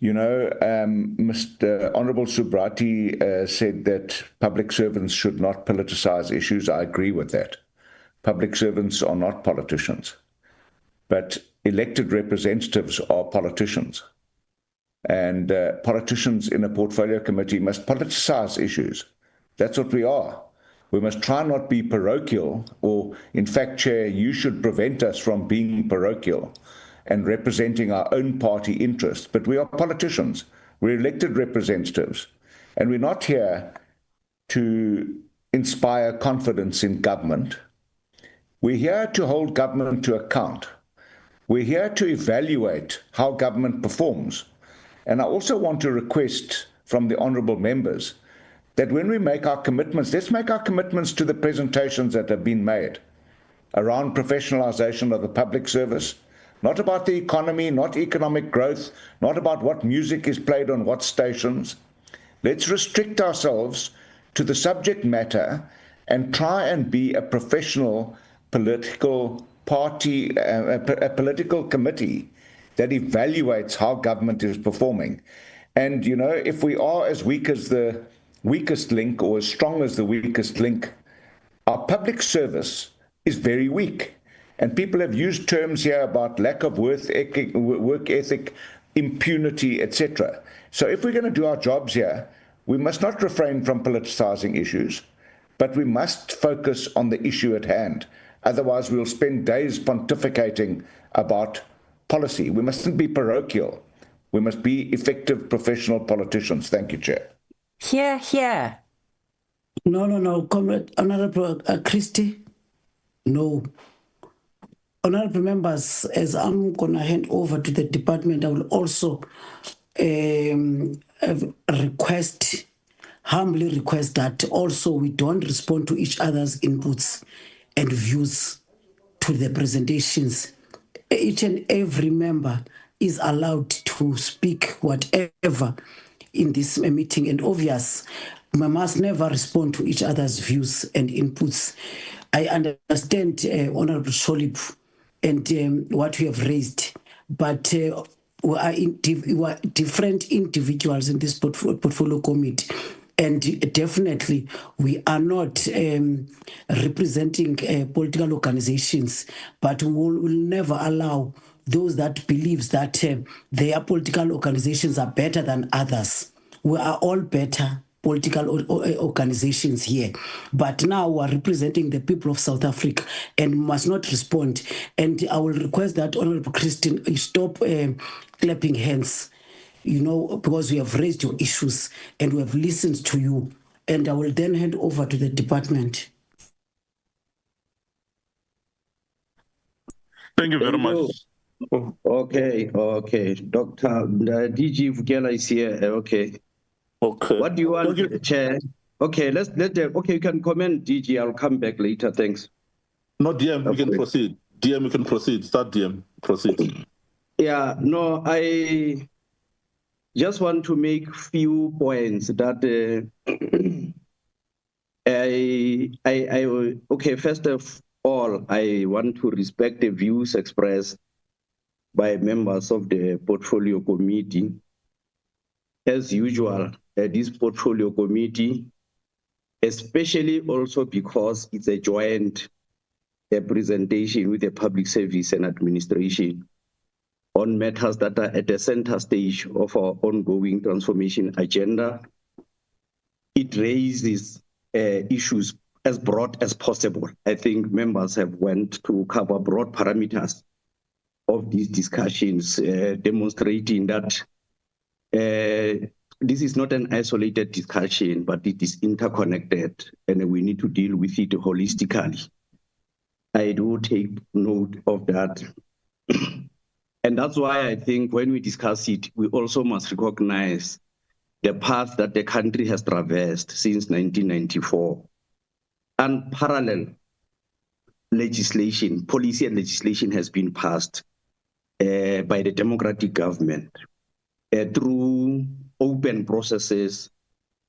[SPEAKER 17] Mr. Honorable Subrati said that public servants should not politicize issues. I agree with that. Public servants are not politicians, but elected representatives are politicians. And politicians in a portfolio committee must politicize issues. That's what we are. We must try not be parochial, or in fact, Chair, you should prevent us from being parochial and representing our own party interests. But we are politicians. We're elected representatives. And we're not here to inspire confidence in government. We're here to hold government to account. We're here to evaluate how government performs. And I also want to request from the honourable members that when we make our commitments, let's make our commitments to the presentations that have been made around professionalisation of the public service, not about the economy, not economic growth, not about what music is played on what stations. Let's restrict ourselves to the subject matter and try and be a professional political party, a political committee that evaluates how government is performing. And, you know, if we are as weak as the weakest link or as strong as the weakest link, our public service is very weak. And people have used terms here about lack of work ethic, impunity, etc. So if we're going to do our jobs here, we must not refrain from politicizing issues, but we must focus on the issue at hand. Otherwise, we'll spend days pontificating about policy. We mustn't be parochial. We must be effective professional politicians. Thank you, Chair.
[SPEAKER 3] Here.
[SPEAKER 7] No, Comrade Honorable Christie. No. Honorable members, as I'm going to hand over to the department, I will also humbly request that also we don't respond to each other's inputs and views to the presentations. Each and every member is allowed to speak whatever in this meeting, and obvious, we must never respond to each other's views and inputs. I understand, Honorable Sholip, and what we have raised, but we are different individuals in this portfolio committee, and definitely we are not representing political organizations, but we will never allow those that believes that their political organizations are better than others. We are all better political organizations here. But now we are representing the people of South Africa and must not respond. And I will request that Honorable Christine stop clapping hands. because we have raised your issues and we have listened to you. And I will then hand over to the department.
[SPEAKER 12] Thank you very much.
[SPEAKER 10] Okay. Dr. DG Vukela is here. Okay. What do you want, Chair? Okay, okay, you can comment, DG. I'll come back later. Thanks.
[SPEAKER 12] No, DM, we can proceed. DM, we can proceed. Start, DM. Proceed.
[SPEAKER 10] Yeah, no, I just want to make few points that okay, first of all, I want to respect the views expressed by members of the portfolio committee. As usual, this portfolio committee, especially also because it's a joint presentation with the public service and administration on matters that are at the center stage of our ongoing transformation agenda. It raises issues as broad as possible. I think members have went to cover broad parameters of these discussions, demonstrating that this is not an isolated discussion, but it is interconnected, and we need to deal with it holistically. I do take note of that. And that's why I think when we discuss it, we also must recognize the path that the country has traversed since 1994. Unparalleled legislation, policy and legislation has been passed by the democratic government through open processes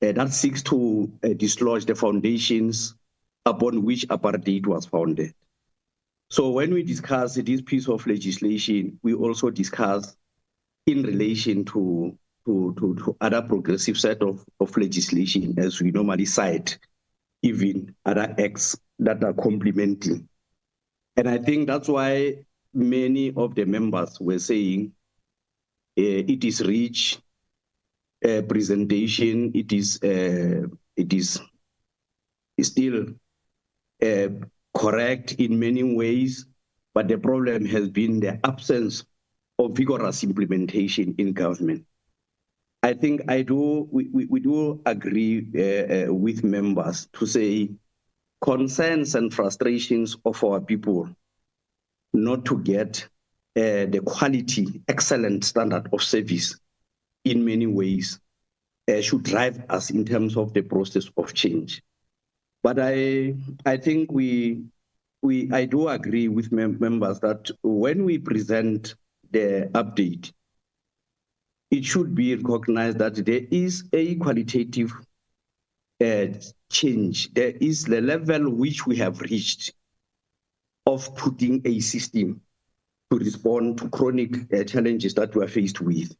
[SPEAKER 10] that seeks to dislodge the foundations upon which apartheid was founded. So when we discuss this piece of legislation, we also discuss in relation to other progressive set of legislation, as we normally cite, even other acts that are complementing. And I think that's why many of the members were saying it is rich presentation, it is still correct in many ways, but the problem has been the absence of vigorous implementation in government. I think we do agree with members to say concerns and frustrations of our people not to get the quality, excellent standard of service in many ways should drive us in terms of the process of change. But I think I do agree with members that when we present the update, it should be recognized that there is a qualitative change. There is the level which we have reached of putting a system to respond to chronic challenges that we are faced with.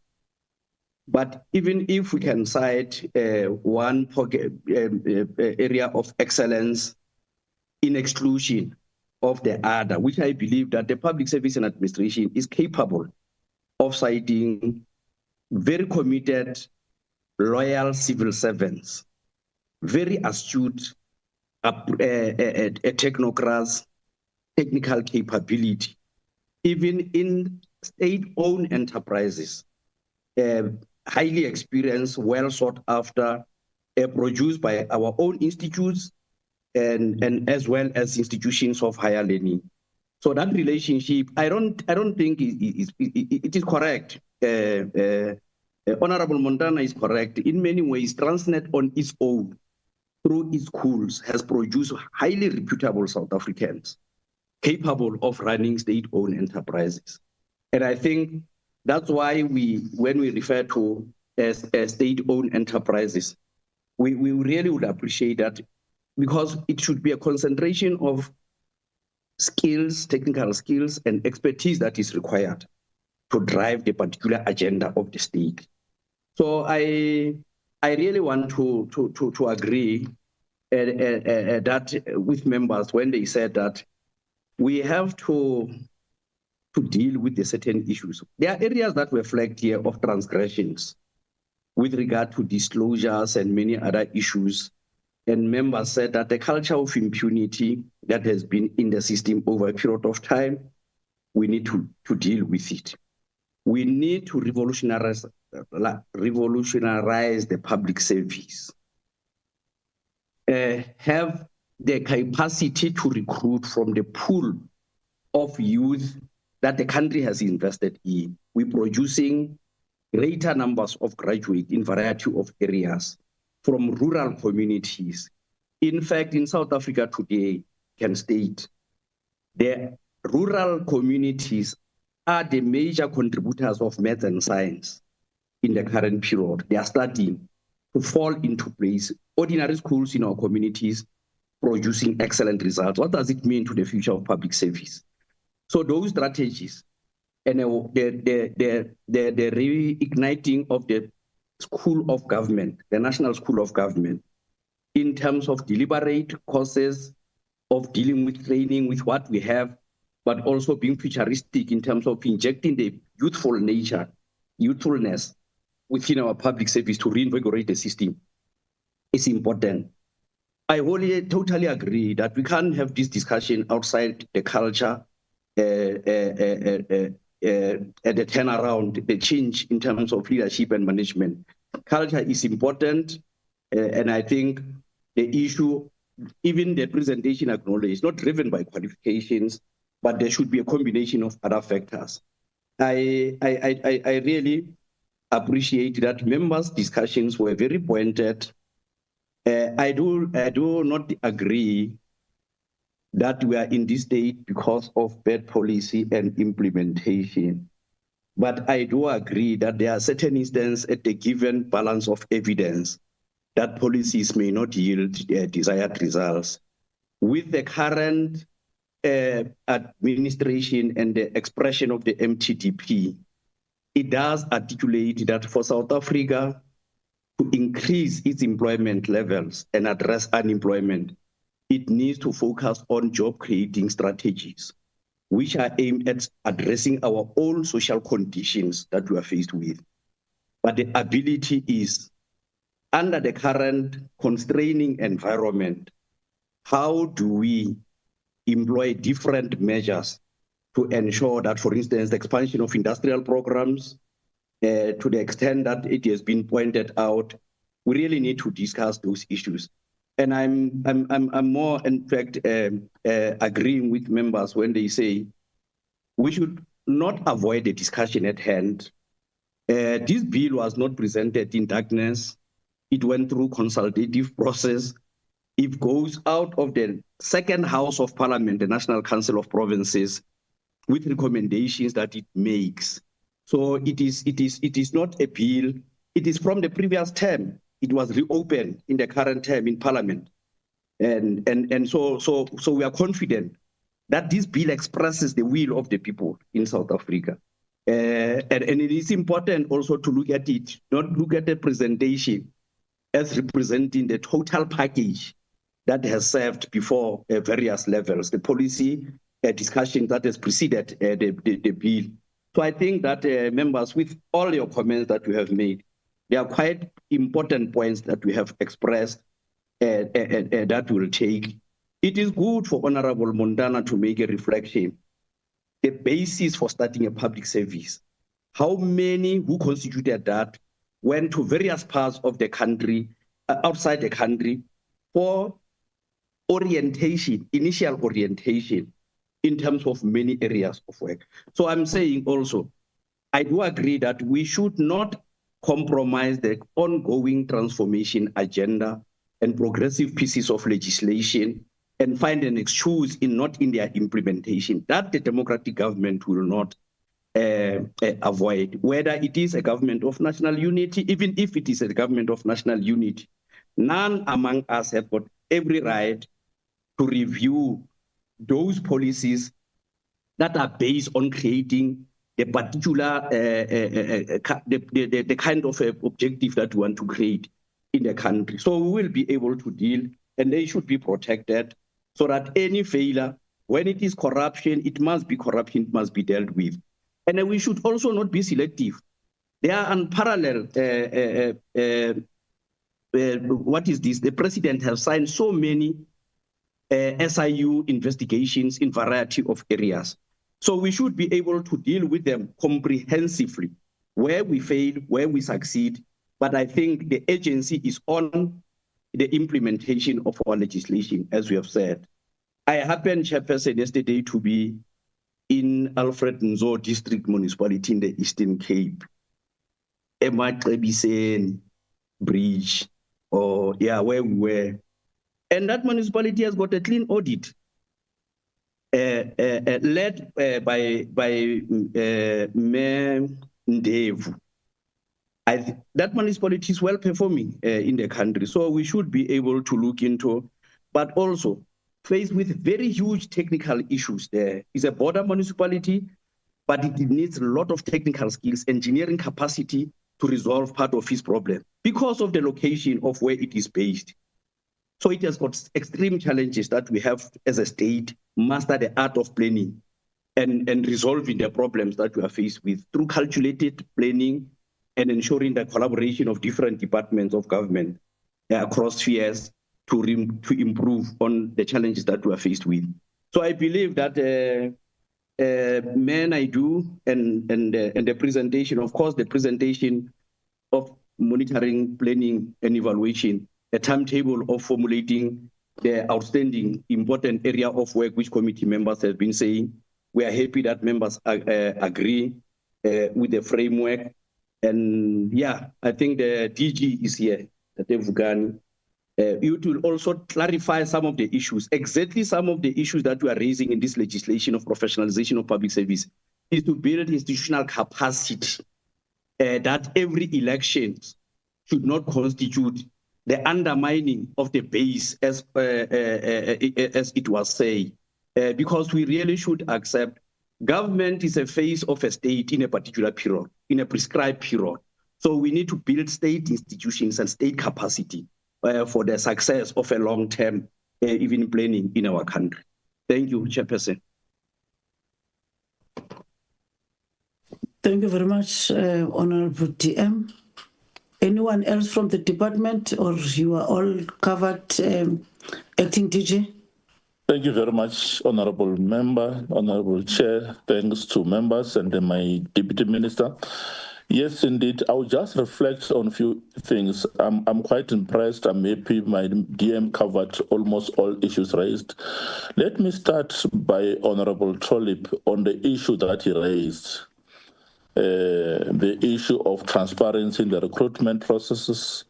[SPEAKER 10] But even if we can cite one area of excellence in exclusion of the other, which I believe that the public service and administration is capable of citing very committed, loyal civil servants, very astute technocrats, technical capability, even in state-owned enterprises, highly experienced, well sought after, produced by our own institutes and as well as institutions of higher learning. So that relationship, I don't think it is correct. Honorable Montana is correct. In many ways, Transnet on its own, through its schools, has produced highly reputable South Africans capable of running state-owned enterprises. And I think that's why when we refer to as state-owned enterprises, we really would appreciate that, because it should be a concentration of skills, technical skills, and expertise that is required to drive the particular agenda of the state. So I really want to agree that with members when they said that we have to deal with the certain issues. There are areas that were flagged here of transgressions with regard to disclosures and many other issues. And members said that the culture of impunity that has been in the system over a period of time, we need to deal with it. we need to revolutionize the public service. Have the capacity to recruit from the pool of youth that the country has invested in. We're producing greater numbers of graduates in variety of areas from rural communities. In fact, in South Africa today, can state, the rural communities are the major contributors of math and science in the current period. They are starting to fall into place. Ordinary schools in our communities producing excellent results. What does it mean to the future of public service? So those strategies and the reigniting of the school of government, the National School of Government, in terms of deliberate courses of dealing with training with what we have, but also being futuristic in terms of injecting the youthfulness within our public service to reinvigorate the system is important. I totally agree that we can't have this discussion outside the culture, at the turnaround, the change in terms of leadership and management. Culture is important, and I think the issue, even the presentation acknowledged, is not driven by qualifications, but there should be a combination of other factors. I really appreciate that members' discussions were very pointed. I do not agree that we are in this state because of bad policy and implementation. But I do agree that there are certain instances at the given balance of evidence that policies may not yield desired results. With the current administration and the expression of the MTDP, it does articulate that for South Africa to increase its employment levels and address unemployment, it needs to focus on job-creating strategies, which are aimed at addressing our own social conditions that we are faced with. But the ability is, under the current constraining environment, how do we employ different measures to ensure that, for instance, the expansion of industrial programs, to the extent that it has been pointed out, we really need to discuss those issues. And I'm more, in fact, agreeing with members when they say we should not avoid the discussion at hand. This bill was not presented in darkness. It went through consultative process. It goes out of the second house of parliament, the National Council of Provinces, with recommendations that it makes. So it is not a bill. It is from the previous term. It was reopened in the current term in Parliament, and so we are confident that this bill expresses the will of the people in South Africa, and it is important also to look at it, not look at the presentation as representing the total package that has served before various levels, the policy discussion that has preceded the bill. So I think that members, with all your comments that you have made, there are quite important points that we have expressed that will take. It is good for Honorable Mondana to make a reflection. The basis for starting a public service, how many who constituted that went to various parts of the country, outside the country, for orientation, initial orientation, in terms of many areas of work. So I'm saying also, I do agree that we should not compromise the ongoing transformation agenda and progressive pieces of legislation and find an excuse not in their implementation. That the democratic government will not avoid, whether it is a government of national unity, even if it is a government of national unity. None among us have got every right to review those policies that are based on creating a particular, the kind of objective that we want to create in the country. So we will be able to deal, and they should be protected, so that any failure, when it is corruption, it must be corruption, it must be dealt with. And then we should also not be selective. They are unparalleled. What is this? The president has signed so many SIU investigations in variety of areas. So we should be able to deal with them comprehensively, where we fail, where we succeed. But I think the agency is on the implementation of our legislation, as we have said. I happened, Chairperson, yesterday to be in Alfred Nzo District Municipality in the Eastern Cape, Ematebisen Bridge, or where we were. And that municipality has got a clean audit, led by Mayor Ndevu. That municipality is well performing in the country, so we should be able to look into, but also faced with very huge technical issues there. It's a border municipality, but it needs a lot of technical skills, engineering capacity to resolve part of its problem because of the location of where it is based. So it has got extreme challenges that we have as a state, master the art of planning and resolving the problems that we are faced with through calculated planning and ensuring the collaboration of different departments of government across spheres to improve on the challenges that we are faced with. So I believe that I do and the presentation, of course, the presentation of monitoring, planning, and evaluation, a timetable of formulating the outstanding important area of work which committee members have been saying. We are happy that members agree with the framework. And I think the DG is here, the Devugani. You will also clarify some of the issues. Exactly some of the issues that we are raising in this legislation of professionalization of public service is to build institutional capacity that every election should not constitute the undermining of the base as it was said, because we really should accept government is a face of a state in a particular period, in a prescribed period. So we need to build state institutions and state capacity for the success of a long-term even planning in our country. Thank you, Chairperson.
[SPEAKER 7] Thank you very much, Honorable DM. Anyone else from the department, or you are all covered, Acting DG?
[SPEAKER 12] Thank you very much, Honorable Member, Honorable Chair. Thanks to members and my Deputy Minister. Yes, indeed. I will just reflect on a few things. I'm quite impressed. I'm happy my DM covered almost all issues raised. Let me start by Honorable Trollip on the issue that he raised. The issue of transparency in the recruitment processes.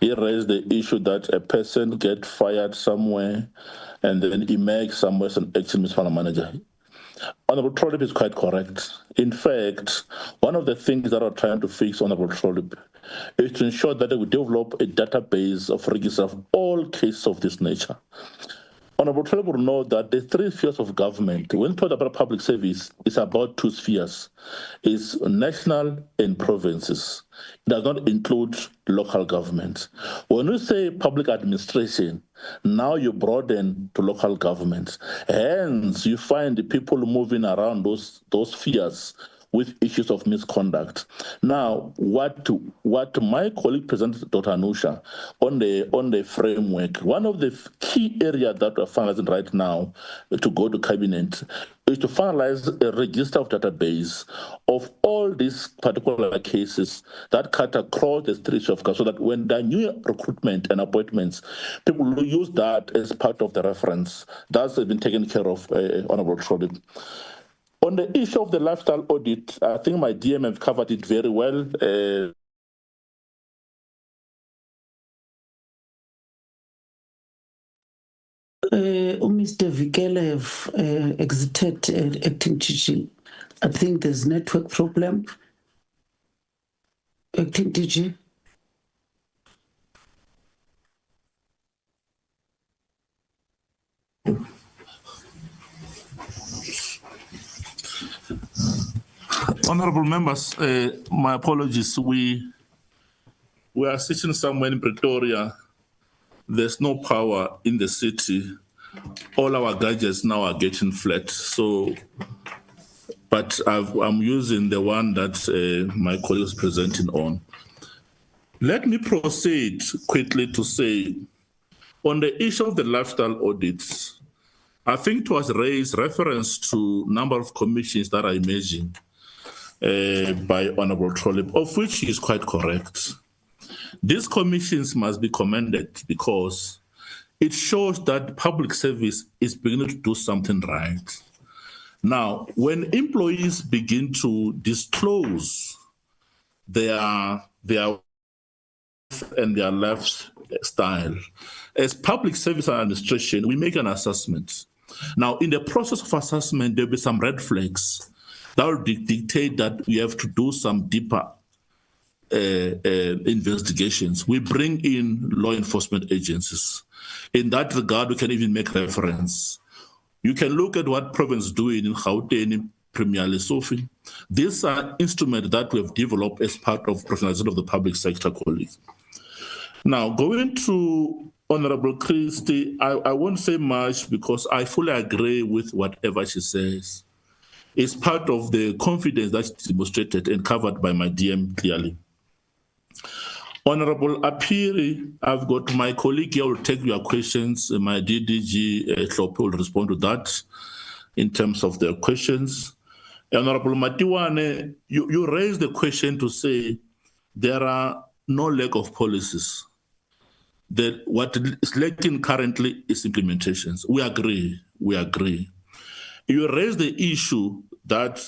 [SPEAKER 12] He raised the issue that a person get fired somewhere and then he makes somewhere as an acting municipal manager. Honorable Trollip is quite correct. In fact, one of the things that we're trying to fix, Honorable Trollip, is to ensure that we develop a database of registers of all cases of this nature. Honorable Trollip will know that the three spheres of government, when talking about public service, is about two spheres. It's national and provinces. It does not include local government. When we say public administration, now you broaden to local governments. Hence, you find the people moving around those spheres with issues of misconduct. Now, what my colleague presented, Dr. Anusha, on the framework, one of the key areas that we're finalizing right now to go to cabinet is to finalize a register of database of all these particular cases that cut across the streets of Gaza, so that when the new recruitment and appointments, people will use that as part of the reference. That's been taken care of, Honorable Trollip. On the issue of the lifestyle audit, I think my DM have covered it very well.
[SPEAKER 7] Mr. Vikele have exited acting DG. I think there's network problem. Acting DG.
[SPEAKER 12] Honorable members, my apologies. We are sitting somewhere in Pretoria. There's no power in the city. All our gadgets now are getting flat. So, but I'm using the one that my colleague is presenting on. Let me proceed quickly to say, on the issue of the lifestyle audits, I think it was raised reference to number of commissions that are emerging by Honorable Trollip, of which he is quite correct. These commissions must be commended because it shows that public service is beginning to do something right. Now, when employees begin to disclose their and their lifestyle, as public service administration, we make an assessment. Now, in the process of assessment, there'll be some red flags that will dictate that we have to do some deeper investigations. We bring in law enforcement agencies. In that regard, we can even make reference. You can look at what province is doing in Gauteng, Premier Lesotho. These are instruments that we have developed as part of professionalisation of the public sector, colleagues. Now, going to Honorable Christie, I won't say much because I fully agree with whatever she says. It's part of the confidence that's demonstrated and covered by my DM clearly. Honorable Apiri, I've got my colleague here will take your questions. My DDG Klope will respond to that in terms of their questions. Honorable Matiwane, you raised the question to say there are no lack of policies. That what is lacking currently is implementations. We agree. You raised the issue that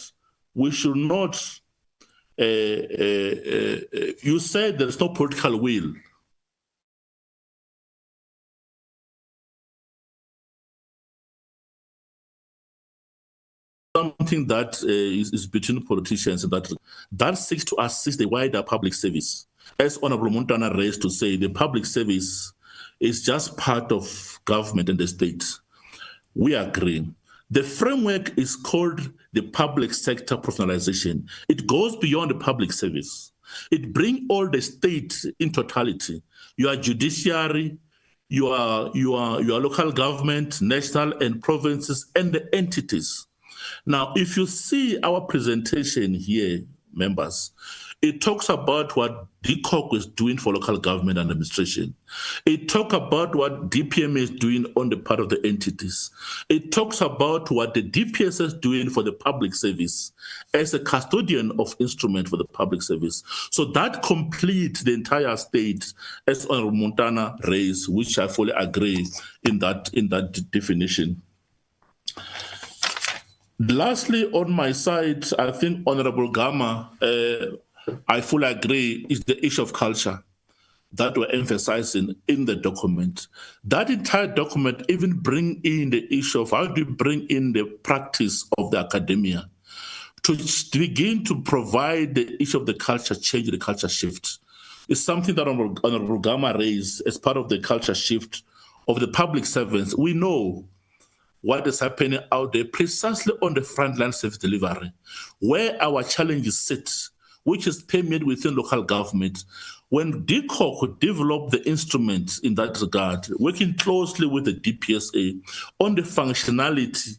[SPEAKER 12] we should not, you said there's no political will. Something that is between politicians and that seeks to assist the wider public service. As Honorable Montana raised to say, the public service is just part of government and the state. We agree. The framework is called the public sector professionalization. It goes beyond the public service. It brings all the state in totality. Your judiciary, your local government, national and provinces, and the entities. Now, if you see our presentation here, members, it talks about what DCOC is doing for local government and administration. It talks about what DPME is doing on the part of the entities. It talks about what the DPSA is doing for the public service as a custodian of instrument for the public service. So that completes the entire state, as Honorable Montana raised, which I fully agree in that definition. Lastly, on my side, I think Honorable Gama, I fully agree, is the issue of culture that we're emphasizing in the document. That entire document even bring in the issue of how do you bring in the practice of the academia to begin to provide the issue of the culture change, the culture shift. It's something that Honorable Gama raised as part of the culture shift of the public servants. We know what is happening out there precisely on the frontline service delivery, where our challenges sit, which is permeated within local government. When DCOC could develop the instruments in that regard, working closely with the DPSA on the functionality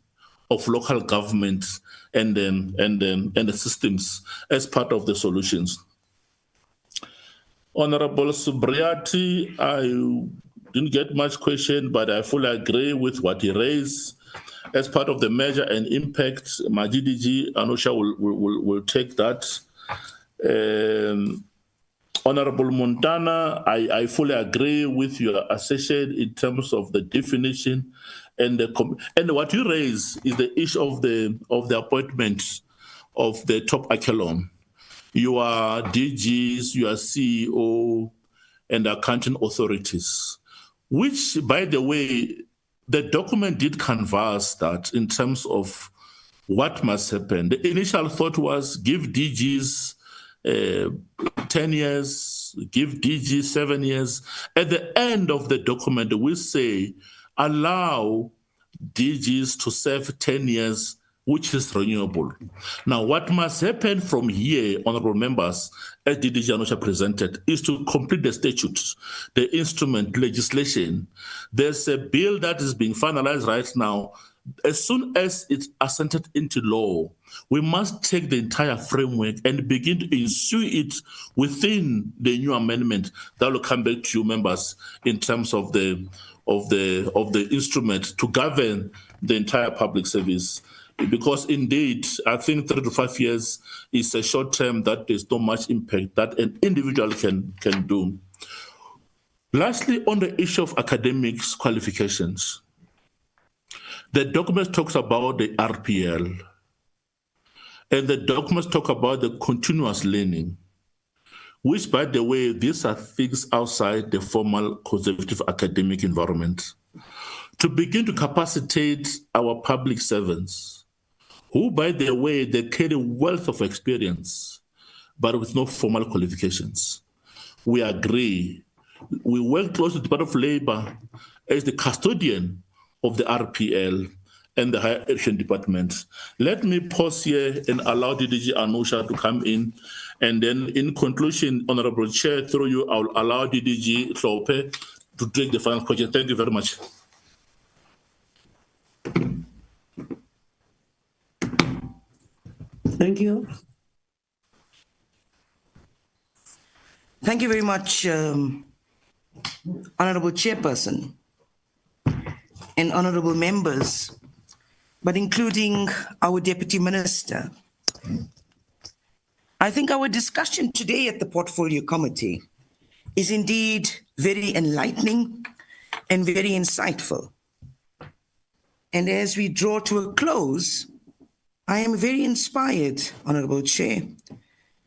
[SPEAKER 12] of local government and the systems as part of the solutions. Honorable Subriati, I didn't get much question, but I fully agree with what he raised. As part of the measure and impact, my DDG, Anusha, will take that. Honorable Montana, I fully agree with your assertion in terms of the definition and what you raise is the issue of the appointments of the top echelon. Your DGs, your CEO, and accounting authorities, which, by the way, the document did canvass that in terms of what must happen. The initial thought was give DGs 10 years, give DG 7 years. At the end of the document, we say allow DGs to serve 10 years, which is renewable. Now, what must happen from here, honorable members, as DDG Anusha presented, is to complete the statutes, the instrument, legislation. There's a bill that is being finalized right now. As soon as it's assented into law, we must take the entire framework and begin to ensue it within the new amendment that will come back to you, members, in terms of the instrument to govern the entire public service. Because indeed, I think 3 to 5 years is a short term that there's not much impact that an individual can do. Lastly, on the issue of academics qualifications, the document talks about the RPL, and the documents talk about the continuous learning, which, by the way, these are things outside the formal conservative academic environment, to begin to capacitate our public servants, who, by the way, they carry wealth of experience, but with no formal qualifications. We agree. We work closely with the Department of Labor as the custodian of the RPL and the Higher Education Department. Let me pause here and allow DDG Anusha to come in. And then in conclusion, Honorable Chair, through you, I'll allow DDG Hlope to take the final question. Thank you very much.
[SPEAKER 7] Thank you.
[SPEAKER 20] Thank you very much, Honorable Chairperson and honorable members, but including our Deputy Minister. I think our discussion today at the Portfolio Committee is indeed very enlightening and very insightful. And as we draw to a close, I am very inspired, Honorable Chair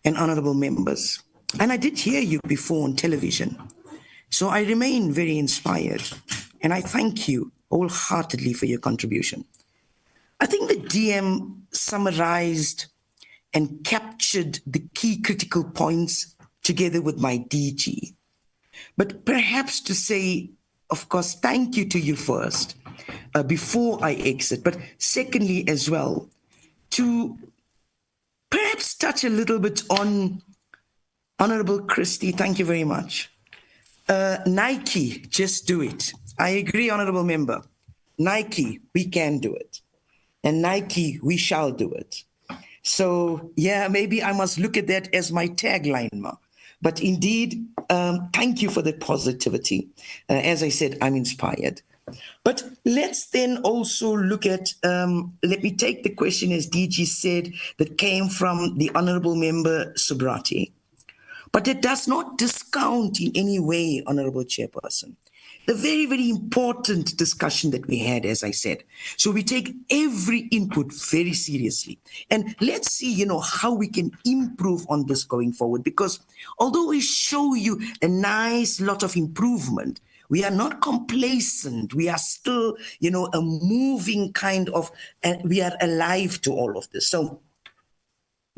[SPEAKER 20] and honorable members. And I did hear you before on television. So I remain very inspired. And I thank you wholeheartedly for your contribution. I think the DM summarized and captured the key critical points together with my DG. But perhaps to say, of course, thank you to you first, before I exit. But secondly as well, to perhaps touch a little bit on Honorable Christie, thank you very much. Nike, just do it. I agree, Honorable Member. Nike, we can do it. And Nike, we shall do it. So, yeah, maybe I must look at that as my tagline, Ma. But indeed, thank you for the positivity. As I said, I'm inspired. But let's then also look at, let me take the question, as DG said, that came from the Honorable Member Subrati. But it does not discount in any way, Honorable Chairperson, the very, very important discussion that we had, as I said. So we take every input very seriously. And let's see, how we can improve on this going forward. Because although we show you a nice lot of improvement, we are not complacent. We are still, a moving kind of, and we are alive to all of this. So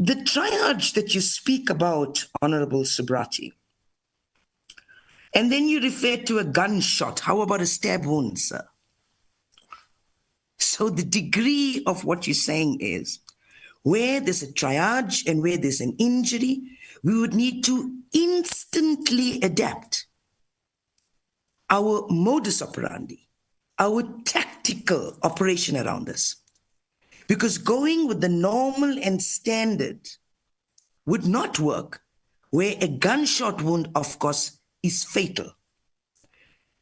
[SPEAKER 20] the triage that you speak about, Honorable Subrati, and then you refer to a gunshot. How about a stab wound, sir? So the degree of what you're saying is, where there's a triage and where there's an injury, we would need to instantly adapt our modus operandi, our tactical operation around this. Because going with the normal and standard would not work, where a gunshot wound, of course, is fatal.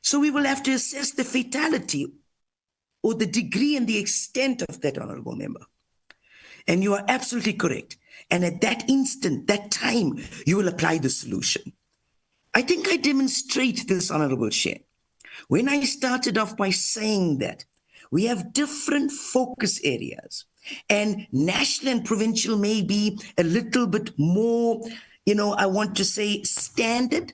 [SPEAKER 20] So we will have to assess the fatality or the degree and the extent of that, Honorable Member. And you are absolutely correct. And at that instant, that time, you will apply the solution. I think I demonstrate this, Honorable Chair, when I started off by saying that we have different focus areas, and national and provincial may be a little bit more, I want to say standard.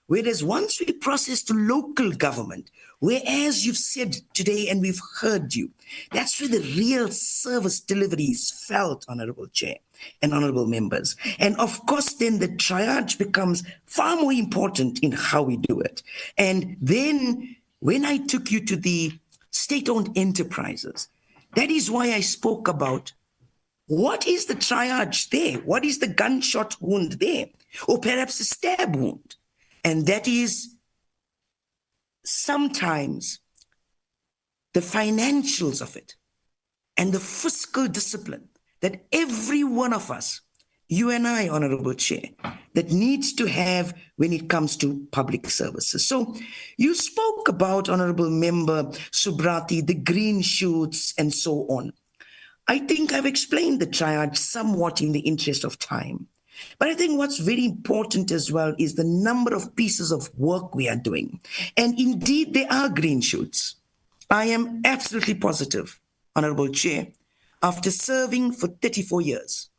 [SPEAKER 20] Whereas once we process to local government, whereas you've said today and we've heard you, that's where the real service delivery is felt, Honorable Chair and honorable members. And of course, then the triage becomes far more important in how we do it. And then when I took you to the state-owned enterprises, that is why I spoke about what is the triage there? What is the gunshot wound there? Or perhaps a stab wound? And that is sometimes the financials of it and the fiscal discipline that every one of us you and I, Honorable Chair, that needs to have when it comes to public services. So you spoke about, Honorable Member Subrati, the green shoots and so on. I think I've explained the triad somewhat in the interest of time. But I think what's very important as well is the number of pieces of work we are doing. And indeed, there are green shoots. I am absolutely positive, Honorable Chair, after serving for 34 years,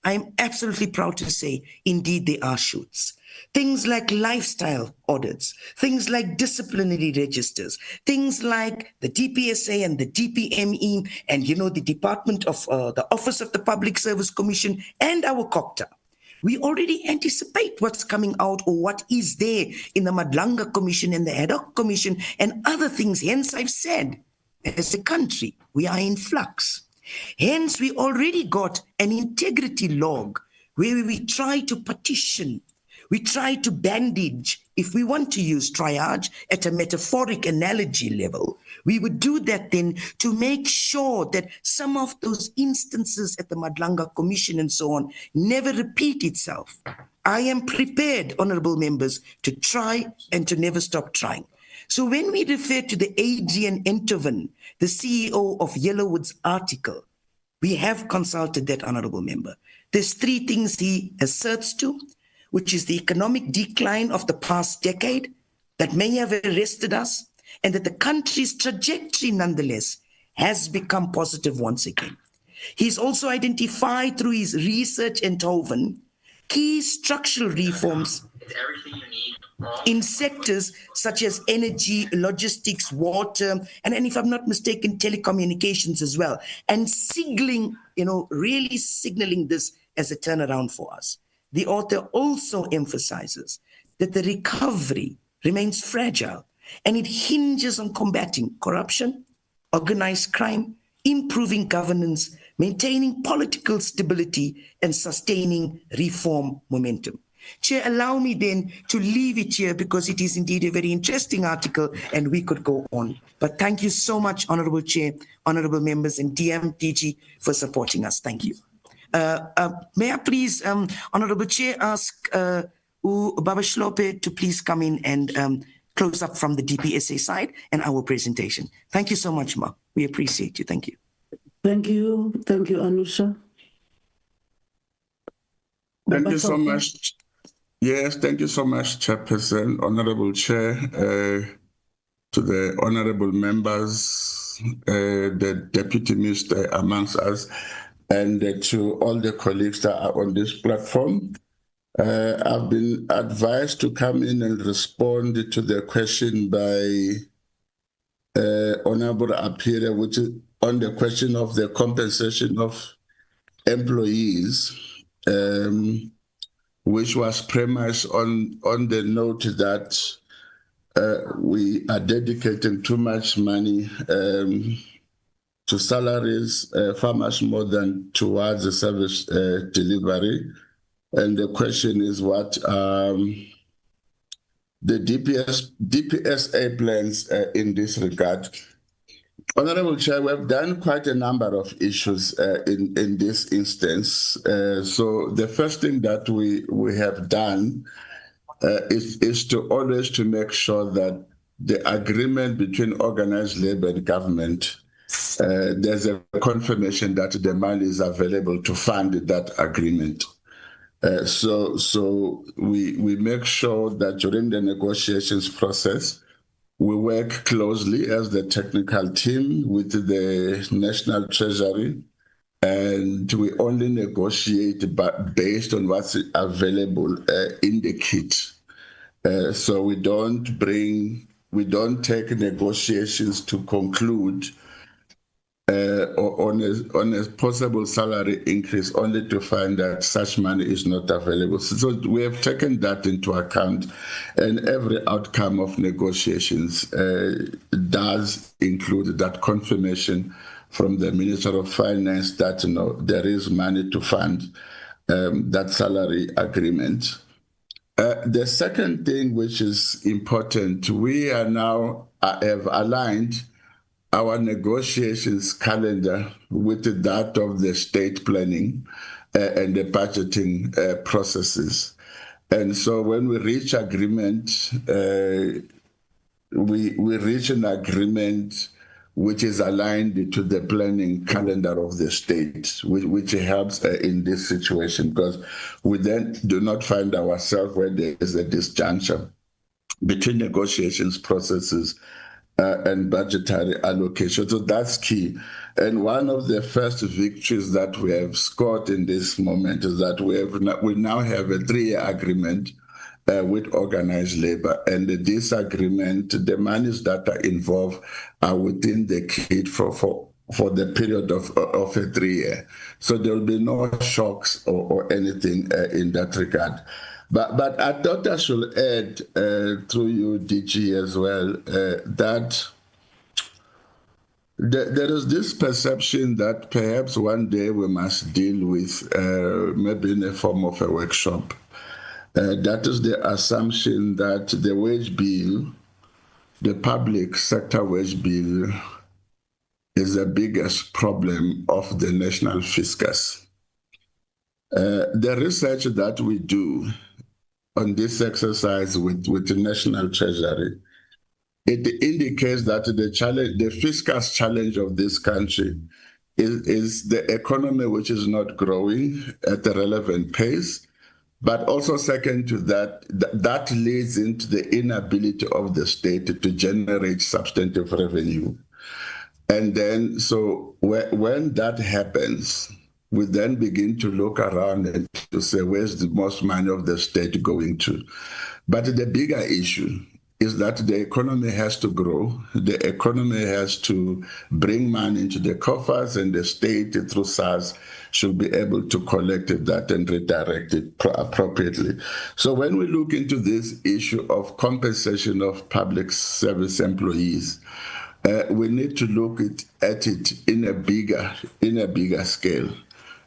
[SPEAKER 20] I am absolutely proud to say, indeed, there are shoots. Things like lifestyle audits, things like disciplinary registers, things like the DPSA and the DPME, and the Department of the Office of the Public Service Commission and our COPTA. We already anticipate what's coming out or what is there in the Madlanga Commission and the Ad hoc Commission and other things. Hence, I've said, as a country, we are in flux. Hence, we already got an integrity log where we try to partition, we try to bandage. If we want to use triage at a metaphoric analogy level, we would do that then to make sure that some of those instances at the Madlanga Commission and so on never repeat itself. I am prepared, honorable members, to try and to never stop trying. So when we refer to the Adrian Entoven, the CEO of Yellowwood's article, we have consulted that honorable member. There's three things he asserts to, which is the economic decline of the past decade that may have arrested us, and that the country's trajectory nonetheless has become positive once again. He's also identified through his research Enthoven key structural reforms in sectors such as energy, logistics, water, and if I'm not mistaken, telecommunications as well, and signaling, really signaling this as a turnaround for us. The author also emphasizes that the recovery remains fragile and it hinges on combating corruption, organized crime, improving governance, maintaining political stability, and sustaining reform momentum. Chair, allow me then to leave it here because it is indeed a very interesting article and we could go on. But thank you so much, Honorable Chair, Honorable Members, and DG for supporting us. Thank you. May I please, Honorable Chair, ask Baba Shlope to please come in and close up from the DPSA side and our presentation. Thank you so much, Ma. We appreciate you. Thank you.
[SPEAKER 7] Thank you. Thank you, Anusha.
[SPEAKER 5] Thank you so much. Yes, thank you so much, Chairperson, Honorable Chair, to the honorable members, the Deputy Minister amongst us, and to all the colleagues that are on this platform. I've been advised to come in and respond to the question by Honorable Apira, which is on the question of the compensation of employees, which was premised on the note that we are dedicating too much money to salaries, far much more than towards the service delivery. And the question is what the DPSA plans in this regard. Honorable Chair, we have done quite a number of issues in this instance. So the first thing that we have done is to always to make sure that the agreement between organized labor and government, there's a confirmation that the money is available to fund that agreement. So we make sure that during the negotiations process, we work closely as the technical team with the National Treasury, and we only negotiate based on what's available in the kit. So we don't take negotiations to conclude on a possible salary increase only to find that such money is not available. So we have taken that into account, and every outcome of negotiations does include that confirmation from the Minister of Finance that there is money to fund that salary agreement. The second thing which is important, we are now have aligned
[SPEAKER 2] our negotiations calendar with that of the state planning and the budgeting processes. And so when we reach agreement, we reach an agreement which is aligned to the planning calendar of the state, which helps in this situation, because we then do not find ourselves where there is a disjuncture between negotiations processes and budgetary allocation. So that's key. And one of the first victories that we have scored in this moment is that we now have a 3-year agreement with organized labor, and this agreement, the monies that are involved are within the kit for the period of a 3-year. So there will be no shocks or anything in that regard. But I thought I should add through you, DG, as well, that there is this perception that perhaps one day we must deal with, maybe in the form of a workshop. That is the assumption that the wage bill, the public sector wage bill, is the biggest problem of the national fiscus. The research that we do on this exercise with the National Treasury, it indicates that the fiscus challenge of this country is the economy which is not growing at a relevant pace, but also second to that, that leads into the inability of the state to generate substantive revenue. And then, so when that happens, we then begin to look around and to say, where's the most money of the state going to? But the bigger issue is that the economy has to grow. The economy has to bring money into the coffers, and the state, through SARS, should be able to collect that and redirect it appropriately. So when we look into this issue of compensation of public service employees, we need to look at it in a bigger scale.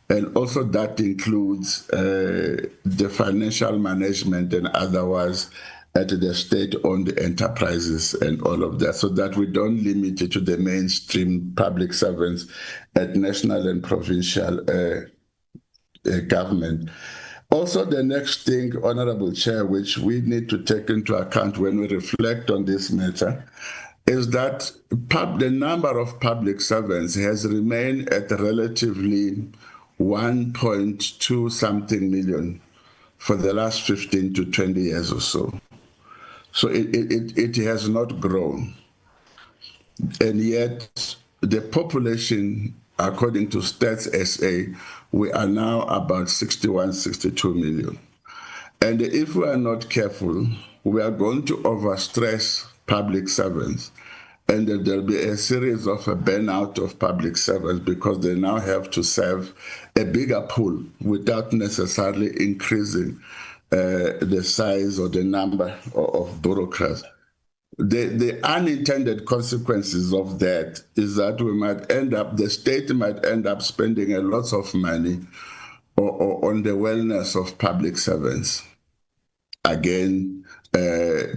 [SPEAKER 2] And also that includes the financial management and otherwise at the state-owned enterprises and all of that, so that we don't limit it to the mainstream public servants at national and provincial government. Also, the next thing, Honorable Chair, which we need to take into account when we reflect on this matter, is that the number of public servants has remained at relatively 1.2 something million for the last 15 to 20 years or so. So it has not grown. And yet the population, according to Stats SA, we are now about 61, 62 million. And if we are not careful, we are going to overstress public servants. And there'll be a series of a burnout of public servants because they now have to serve a bigger pool without necessarily increasing the size or the number of bureaucrats. The unintended consequences of that is that the state might end up spending a lot of money on the wellness of public servants. Again,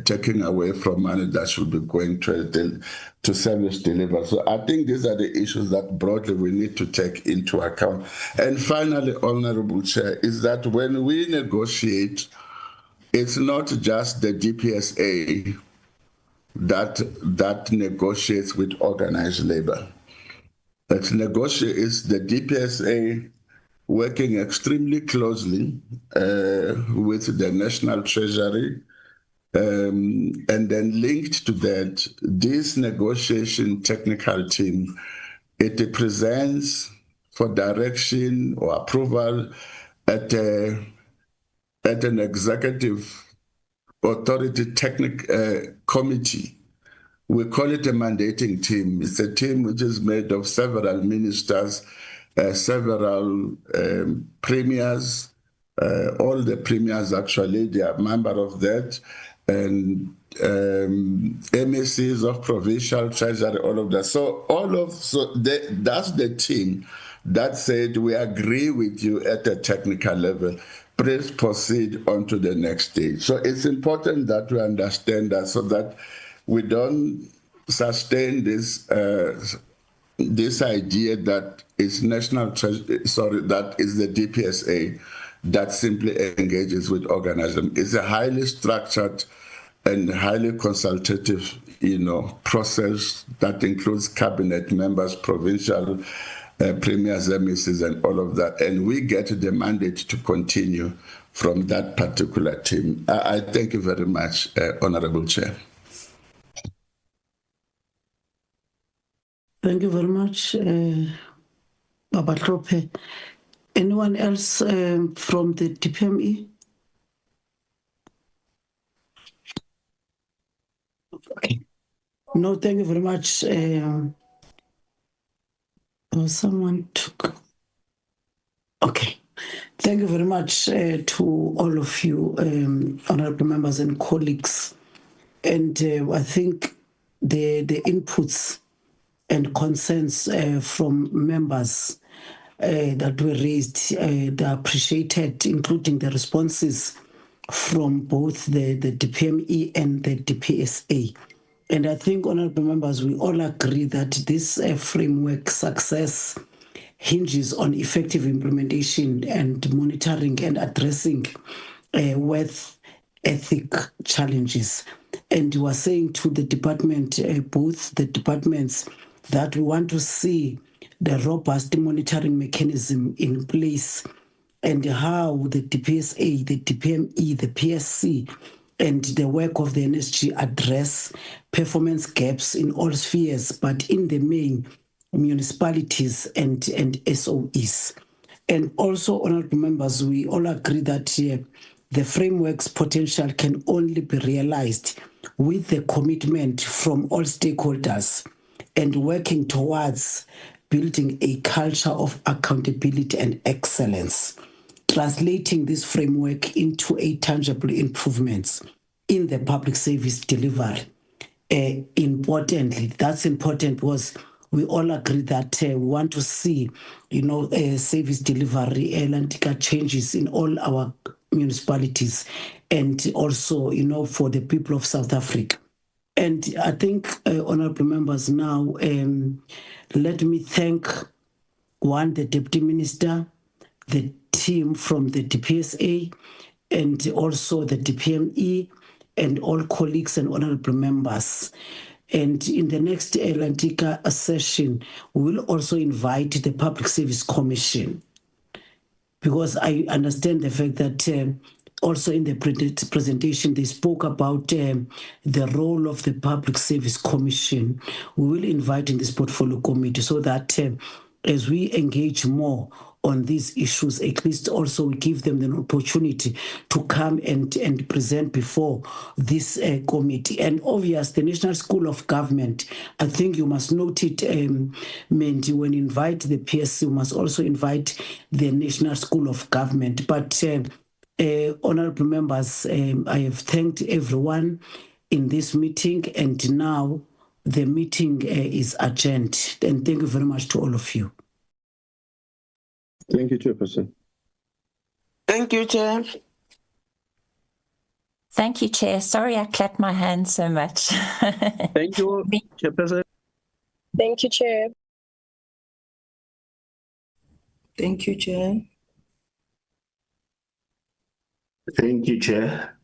[SPEAKER 2] taking away from money that should be going to service delivery. So I think these are the issues that broadly we need to take into account. And finally, Honorable Chair, is that when we negotiate, it's not just the DPSA that negotiates with organized labor. It's the DPSA working extremely closely with the National Treasury, and then linked to that, this negotiation technical team, it presents for direction or approval at an executive authority committee. We call it a mandating team. It's a team which is made of several ministers, several premiers, all the premiers actually, they are member of that, and MSCs of provincial treasury, all of that. So that's the team that said, we agree with you at a technical level. Please proceed on to the next stage. So it's important that we understand that so that we don't sustain this idea that is that is the DPSA that simply engages with organisms. It's a highly structured and highly consultative, process that includes cabinet members, provincial premiers, MECs, and all of that. And we get the mandate to continue from that particular team. I thank you very much, Honorable Chair.
[SPEAKER 7] Thank you very much, Baba Trope. Anyone else from the DPME? Okay. No, thank you very much. Someone took. Okay. Thank you very much to all of you, honorable members and colleagues. And I think the inputs and concerns from members that were raised, they're appreciated, including the responses from both the DPME and the DPSA. And I think, honorable members, we all agree that this framework success hinges on effective implementation and monitoring and addressing worth ethic challenges. And we are saying to the department, both the departments, that we want to see the robust monitoring mechanism in place and how the DPSA, the DPME, the PSC, and the work of the NSG address performance gaps in all spheres, but in the main, municipalities and SOEs. And also, honorable members, we all agree that the framework's potential can only be realized with the commitment from all stakeholders and working towards building a culture of accountability and excellence, translating this framework into a tangible improvements in the public service delivery. Importantly, that's important because we all agree that we want to see, service delivery and changes in all our municipalities and also, for the people of South Africa. And I think, honorable members, now let me thank the Deputy Minister, the team from the DPSA, and also the DPME, and all colleagues and honorable members. And in the next Atlantica session, we will also invite the Public Service Commission, because I understand the fact that also in the presentation, they spoke about the role of the Public Service Commission. We will invite in this portfolio committee so that as we engage more on these issues, at least also we give them the opportunity to come and present before this committee. And obviously, the National School of Government, I think you must note it, Mandy, when you invite the PSC, you must also invite the National School of Government. But honorable members, I have thanked everyone in this meeting, and now the meeting is adjourned. And thank you very much to all of you.
[SPEAKER 10] Thank you, Chairperson.
[SPEAKER 4] Thank you, Chair.
[SPEAKER 3] Thank you, Chair. Sorry I clapped my hands so much.
[SPEAKER 10] Thank you, Chairperson.
[SPEAKER 8] Thank you, Chair.
[SPEAKER 21] Thank you, Chair.
[SPEAKER 9] Thank you, Chair.